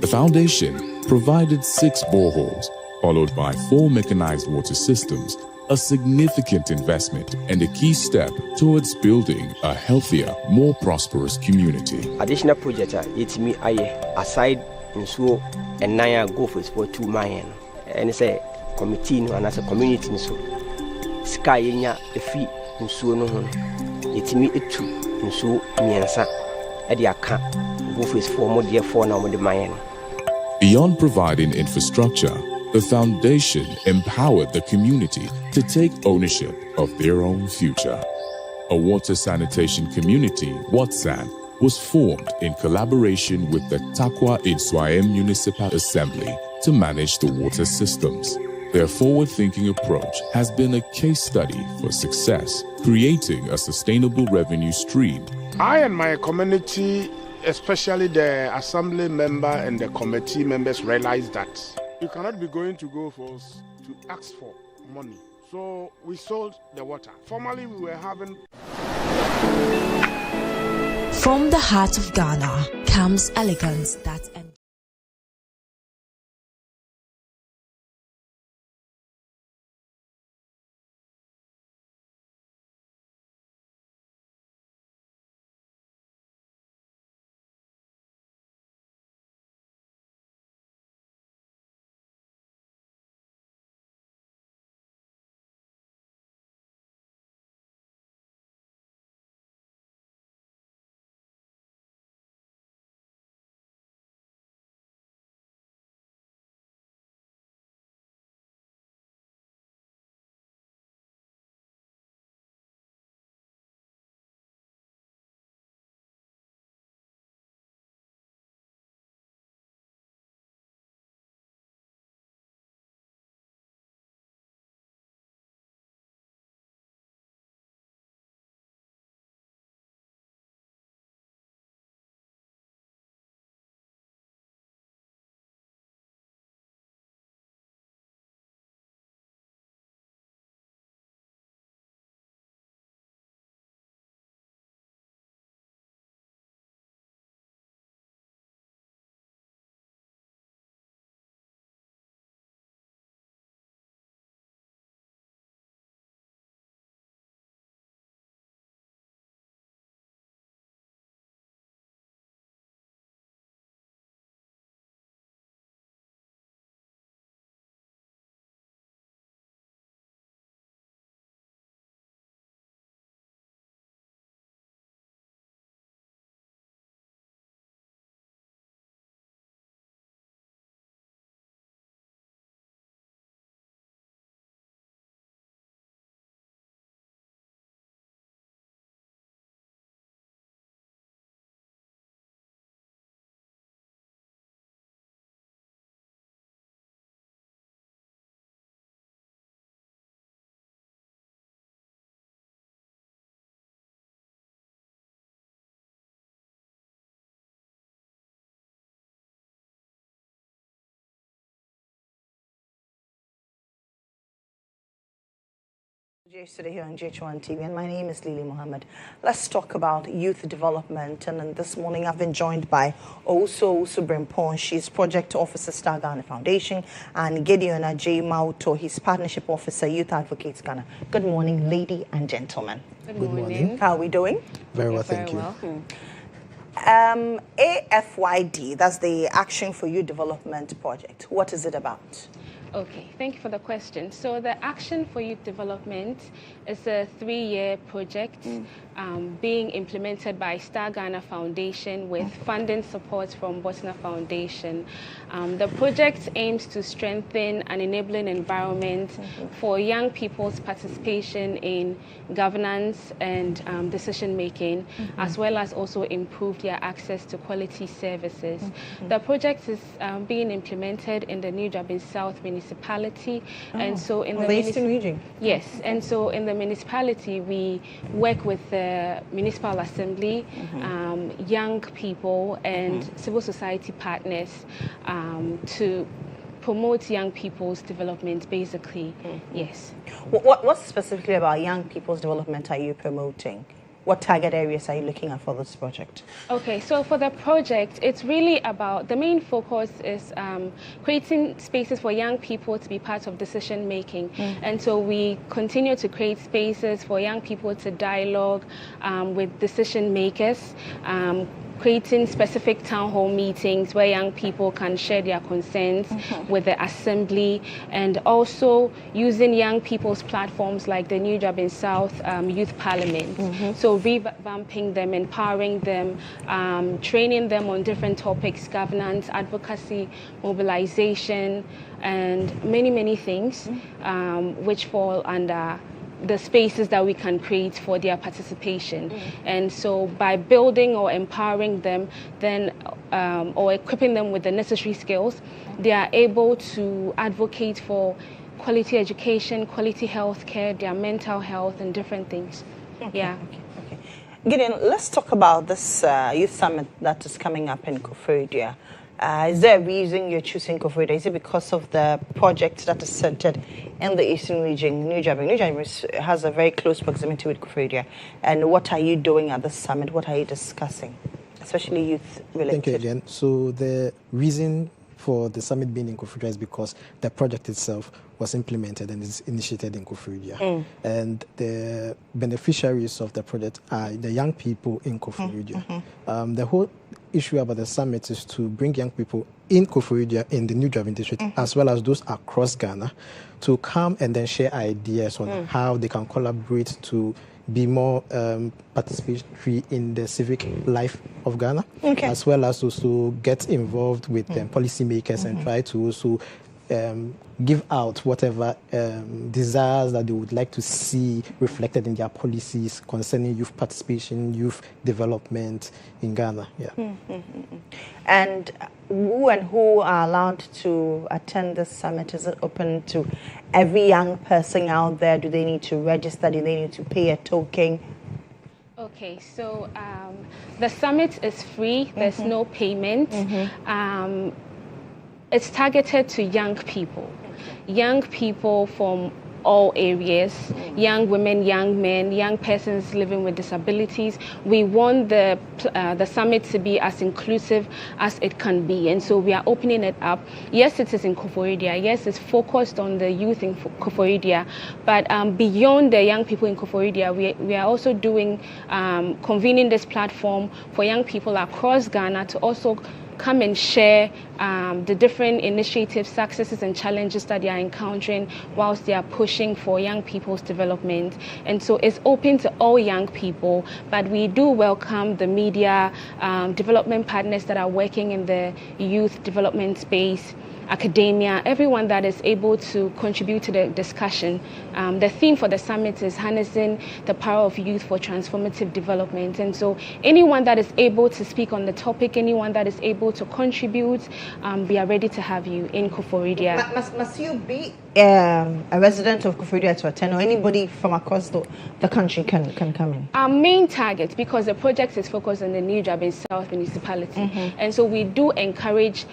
The foundation provided 6 boreholes followed by 4 mechanized water systems, a significant investment and a key step towards building a healthier, more prosperous community. Additional project it's me aside nsuo and naya go for 2 million and it's a committee no and as a community so sky nya efi nsuo no ho it's me etu nsuo miensa e de aka go for 4 more there 4 na more the million. Beyond providing infrastructure, the foundation empowered the community to take ownership of their own future. A water sanitation community, WATSAN, was formed in collaboration with the Takwa Inswaem Municipal Assembly to manage the water systems. Their forward-thinking approach has been a case study for success, creating a sustainable revenue stream. I and my community, especially the assembly member and the committee members, realized that you cannot be going to go to ask for money. So we sold the water. Formerly, we were having... From the heart of Ghana comes elegance that... Today here on GHOne TV, and my name is Lily Mohammed. Let's talk about youth development, and this morning I've been joined by also Subrimpon. She's Project Officer, Star Ghana Foundation, and GHOne J. Mauto, his Partnership Officer, Youth Advocates Ghana. Good morning, ladies and gentlemen. Good morning. How are we doing? Very well, thank you. AFYD, that's the Action for Youth Development Project. What is it about? Okay, thank you for the question. So the Action for Youth Development is a 3-year project being implemented by Star Ghana Foundation with funding support from Botna Foundation. The project aims to strengthen an enabling environment for young people's participation in governance and decision making, as well as also improve their access to quality services. The project is being implemented in the New Jabin South municipality, and so in the Eastern region. Yes, and so in the municipality we work with the municipal assembly, young people, and civil society partners to promote young people's development, basically. Yes. What specifically about young people's development are you promoting? What target areas are you looking at for this project? Okay, so for the project, it's really about, the main focus is creating spaces for young people to be part of decision making. And so we continue to create spaces for young people to dialogue with decision makers, creating specific town hall meetings where young people can share their concerns with the assembly, and also using young people's platforms like the New Jabin South Youth Parliament. So revamping them, empowering them, training them on different topics, governance, advocacy, mobilization, and many, many things which fall under the spaces that we can create for their participation. And so by building or empowering them, then or equipping them with the necessary skills, they are able to advocate for quality education, quality health care, their mental health, and different things. Yeah. Gideon, let's talk about this youth summit that is coming up in Koforidua. Is there a reason you're choosing Koforidua? Is it because of the project that is centered in the Eastern region, New Jabin? New Jabin has a very close proximity with Koforidua. And what are you doing at the summit? What are you discussing, especially youth related? Thank you again. So the reason for the summit being in Koforidua is because the project itself was implemented and is initiated in Koforidua. And the beneficiaries of the project are the young people in Koforidua. The whole issue about the summit is to bring young people in Koforidua, in the New Jabin district, as well as those across Ghana, to come and then share ideas on how they can collaborate to be more participatory in the civic life of Ghana, as well as also get involved with policymakers and try to also give out whatever desires that they would like to see reflected in their policies concerning youth participation, youth development in Ghana. And who are allowed to attend this summit? Is it open to every young person out there? Do they need to register? Do they need to pay a token? Okay, so the summit is free. There's no payment. It's targeted to young people from all areas, young women, young men, young persons living with disabilities. We want the summit to be as inclusive as it can be, and so we are opening it up. Yes, it is in Koforidua. Yes, it's focused on the youth in Koforidua, but beyond the young people in Koforidua, we are also doing convening this platform for young people across Ghana to also come and share the different initiatives, successes, and challenges that they are encountering whilst they are pushing for young people's development. And so it's open to all young people, but we do welcome the media, development partners that are working in the youth development space, academia, everyone that is able to contribute to the discussion. The theme for the summit is harnessing the power of youth for transformative development. And so anyone that is able to speak on the topic, anyone that is able to contribute, we are ready to have you in Koforidua. Must you be a resident of Koforidua to attend, or anybody from across the country can come in? Our main target, because the project is focused on the New Jabin South municipality, and so we do encourage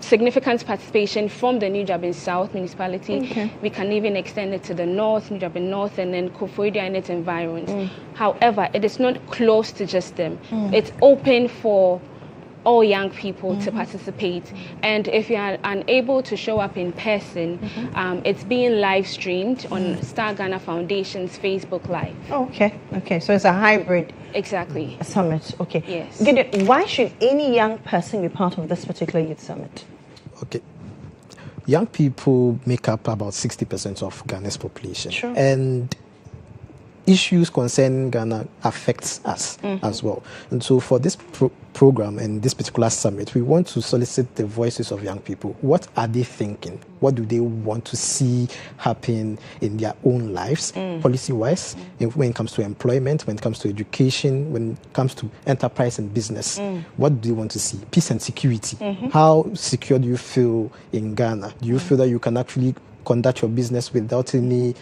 significant participation from the New Jabin South municipality. We can even extend it to the North, New Jabin North, and then Koforidua and its environs. However, it is not closed to just them. It's open for all young people to participate. And if you are unable to show up in person, it's being live streamed on Star Ghana Foundation's Facebook Live. Okay, so it's a hybrid summit. Yes. Gideon, why should any young person be part of this particular youth summit? Okay. Young people make up about 60% of Ghana's population. Sure. And issues concerning Ghana affects us as well. And so for this program and this particular summit, we want to solicit the voices of young people. What are they thinking? What do they want to see happen in their own lives, policy-wise, when it comes to employment, when it comes to education, when it comes to enterprise and business? What do you want to see? Peace and security. How secure do you feel in Ghana? Do you feel that you can actually conduct your business without any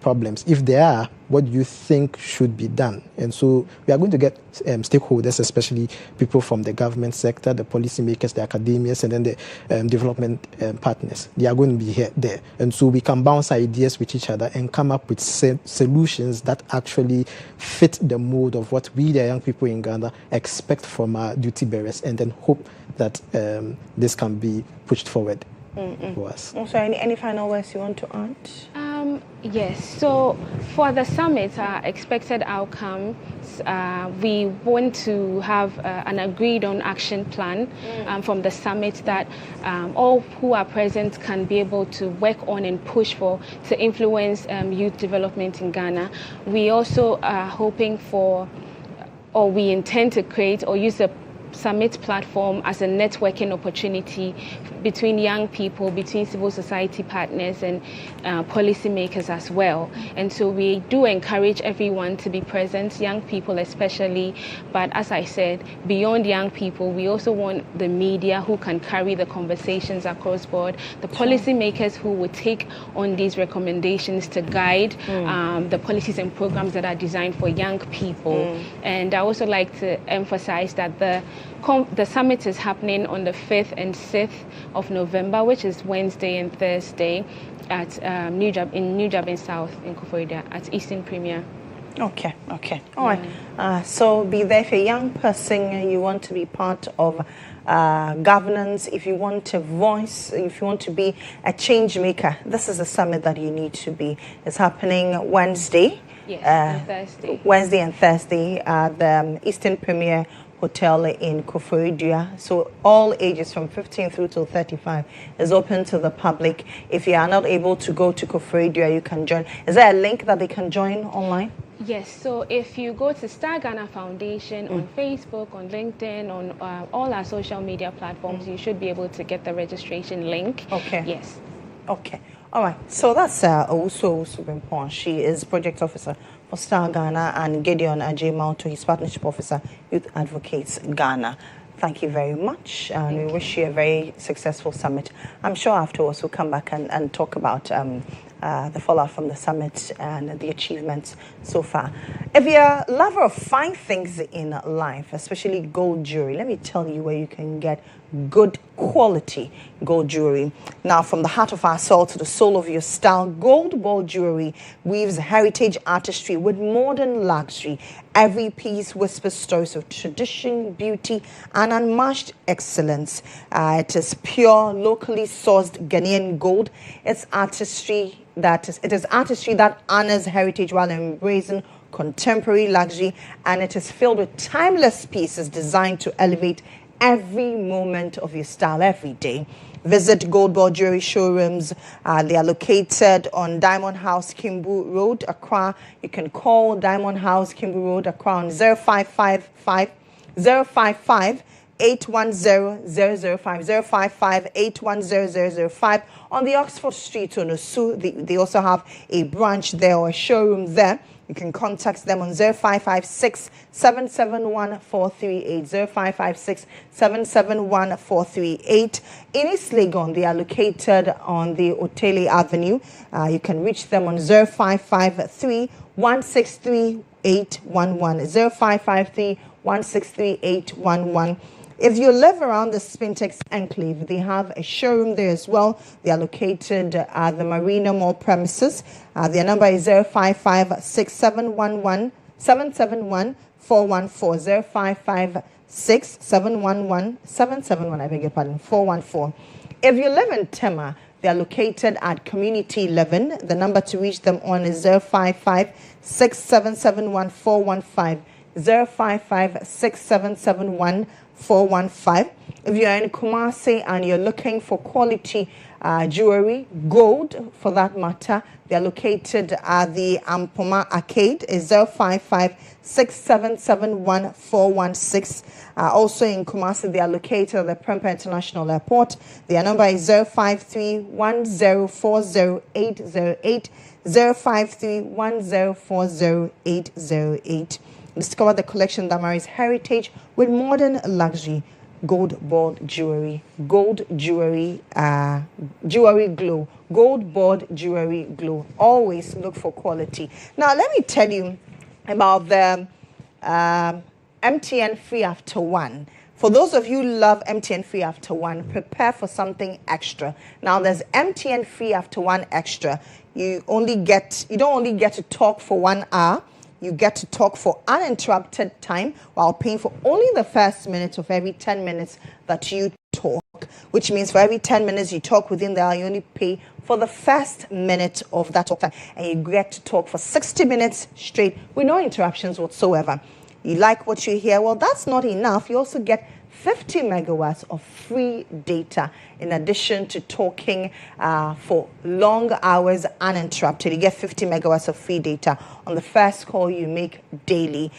problems? If there are, what do you think should be done? And so we are going to get stakeholders, especially people from the government sector, the policymakers, the academics, and then the development partners. They are going to be there. And so we can bounce ideas with each other and come up with solutions that actually fit the mold of what we, the young people in Ghana, expect from our duty bearers, and then hope that this can be pushed forward. For us. Also, any final words you want to add? Yes, so for the summit, our expected outcomes, we want to have an agreed on action plan from the summit that all who are present can be able to work on and push for to influence youth development in Ghana. We also are hoping for, or we intend to create or use a summit platform as a networking opportunity between young people, between civil society partners and policymakers as well. And so we do encourage everyone to be present, young people especially, but as I said, beyond young people, we also want the media who can carry the conversations across board, the policymakers who would take on these recommendations to guide the policies and programs that are designed for young people. And I also like to emphasize that the summit is happening on the 5th and 6th of November, which is Wednesday and Thursday at New Jabin South in Koforidua at Eastern Premier. Okay. All right. So be there if you're a young person, you want to be part of governance, if you want a voice, if you want to be a change maker, this is a summit that you need to be. It's happening Wednesday. Yes, and Thursday. Wednesday and Thursday at the Eastern Premier Hotel in Koforidua. So all ages from 15 through to 35 is open to the public. If you are not able to go to Koforidua, you can join. Is there a link that they can join online? Yes, so if you go to Star Ghana Foundation on Facebook, on LinkedIn, on all our social media platforms, you should be able to get the registration link. Okay. Yes. Okay. All right. So that's Owusu Subimpon. She is project officer for Star Ghana, and Gideon Ajay Mauto, his partnership officer, Youth Advocates Ghana. Thank you very much, and we wish you a very successful summit. I'm sure afterwards we'll come back and talk about the fallout from the summit and the achievements so far. If you're a lover of fine things in life, especially gold jewelry, let me tell you where you can get good quality gold jewelry. Now, from the heart of our soul to the soul of your style, Gold Ball Jewelry weaves heritage artistry with modern luxury. Every piece whispers stories of tradition, beauty, and unmatched excellence. It is pure, locally sourced Ghanaian gold. It is artistry that honors heritage while embracing contemporary luxury, and it is filled with timeless pieces designed to elevate every moment of your style every day. Visit Gold Ball Jewelry showrooms. They are located on Diamond House, Kimbu Road, Accra. You can call Diamond House, Kimbu Road, Accra on 0555 055 810 005 055 810 005. On the Oxford Street, Onosu, they also have a branch there or a showroom there. You can contact them on 0556 771 438. 0556 771 438. In East Legon, they are located on the Otele Avenue. You can reach them on 0553 163 811. 0553 163 811. If you live around the Spintex Enclave, they have a showroom there as well. They are located at the Marina Mall premises. Their number is 055 711 771 414. 055 711 771, I beg your pardon, 414. If you live in Tema, they are located at Community 11. The number to reach them on is 055 6771 415. 055-6771-415. If you're in Kumasi and you're looking for quality jewelry, gold for that matter, they're located at the Ampoma Arcade. Is 055-6771-416. Also in Kumasi, they are located at the Prempeh International Airport. Their number is 053-1040-808. 053-1040-808. Discover the collection that marries heritage with modern luxury. Gold board jewelry, jewelry glow, gold board jewelry glow. Always look for quality. Now, let me tell you about the MTN Free After One. For those of you who love MTN Free After One, prepare for something extra. Now, there's MTN Free After One Extra. You don't only get to talk for 1 hour. You get to talk for uninterrupted time while paying for only the first minute of every 10 minutes that you talk, which means for every 10 minutes you talk within the hour, you only pay for the first minute of that talk time. And you get to talk for 60 minutes straight with no interruptions whatsoever. You like what you hear? Well, that's not enough. You also get 50 megawatts of free data in addition to talking for long hours uninterrupted. You get 50 megawatts of free data on the first call you make daily.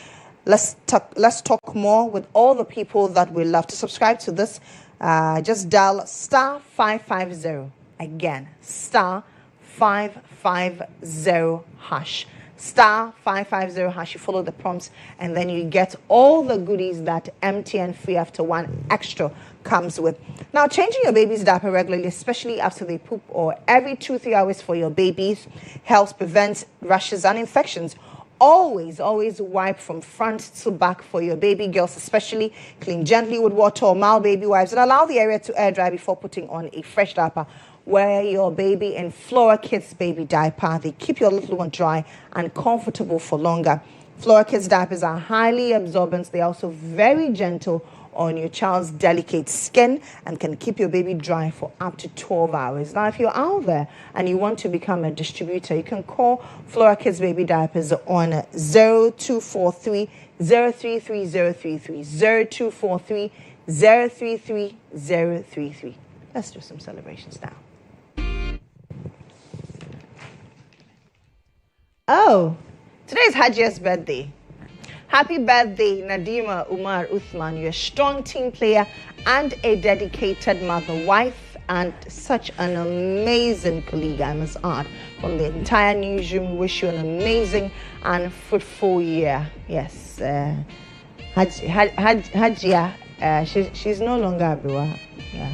Let's talk more with all the people that we love. To subscribe to this, just dial *550. Again, *550 hash. *550 hash. You follow the prompts and then you get all the goodies that MTN Free After One Extra comes with. Now, changing your baby's diaper regularly, especially after they poop or every 2-3 hours for your babies, helps prevent rashes and infections. Always wipe from front to back for your baby girls, especially clean gently with water or mild baby wipes and allow the area to air dry before putting on a fresh diaper. Wear your baby in Flora Kids baby diaper. They keep your little one dry and comfortable for longer. Flora Kids diapers are highly absorbent. They are also very gentle on your child's delicate skin and can keep your baby dry for up to 12 hours. Now, if you're out there and you want to become a distributor, you can call Flora Kids baby diapers on 0243 033 033 0243 033 033. Let's do some celebrations now. Oh, today is Hajia's birthday. Happy birthday, Nadima Umar Uthman. You're a strong team player and a dedicated mother, wife, and such an amazing colleague, I must add. From the entire newsroom, we wish you an amazing and fruitful year. Yes, Hajia, she's no longer Abiwa. Yeah.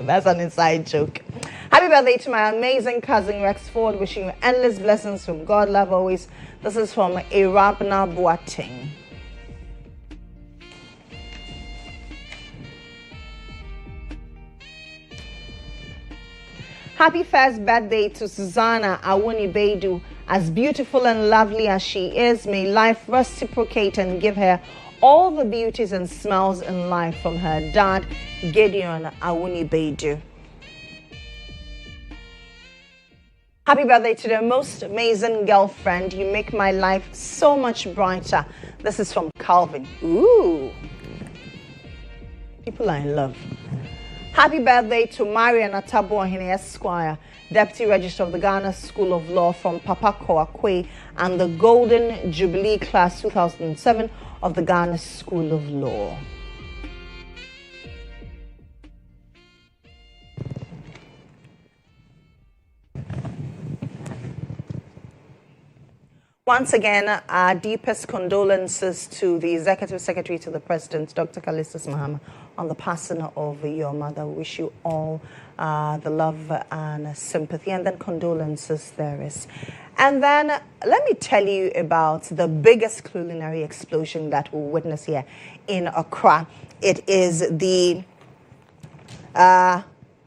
That's an inside joke. Happy birthday to my amazing cousin Rex Ford. Wishing you endless blessings from God, love always. This is from Irabna Boateng. Happy first birthday to Susanna Awuni Beidu. As beautiful and lovely as she is, may life reciprocate and give her all the beauties and smiles in life from her dad, Gideon Awuni Beidu. Happy birthday to the most amazing girlfriend. You make my life so much brighter. This is from Calvin. Ooh. People are in love. Happy birthday to Marian Atabuahine Esquire, Deputy Registrar of the Ghana School of Law from Papa Koakwe and the Golden Jubilee Class 2007 of the Ghana School of Law. Once again, our deepest condolences to the Executive Secretary to the President, Dr. Kalistus Mohammed, on the passing of your mother. We wish you all the love and sympathy, and then condolences there is. And then let me tell you about the biggest culinary explosion that we'll witness here in Accra. It is the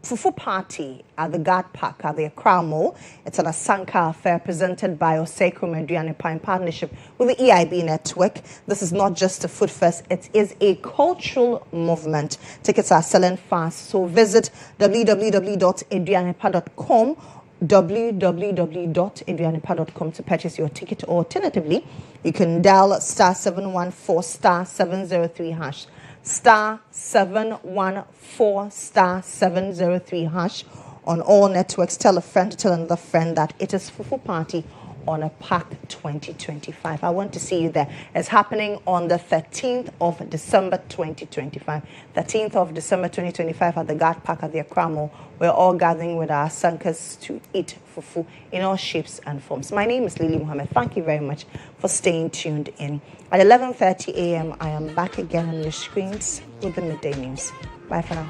Fufu Party at the Guard Park at the Accra Mall. It's an Asanka affair presented by Oseko Meduanepa in partnership with the EIB network. This is not just a food fest, it is a cultural movement. Tickets are selling fast, so visit www.eduanepa.com www.aduanepa.com to purchase your ticket, or alternatively, you can dial *714 *703 hash, *714 *703 hash on all networks. Tell a friend, tell another friend that it is Fufu Party on a Park 2025. I want to see you there. It's happening on the 13th of December 2025. 13th of December 2025 at the Guard Park at the Accra Mall. We're all gathering with our sankas to eat fufu in all shapes and forms. My name is Lily Mohammed. Thank you very much for staying tuned in. At 11:30 a.m., I am back again on your screens with the midday news. Bye for now.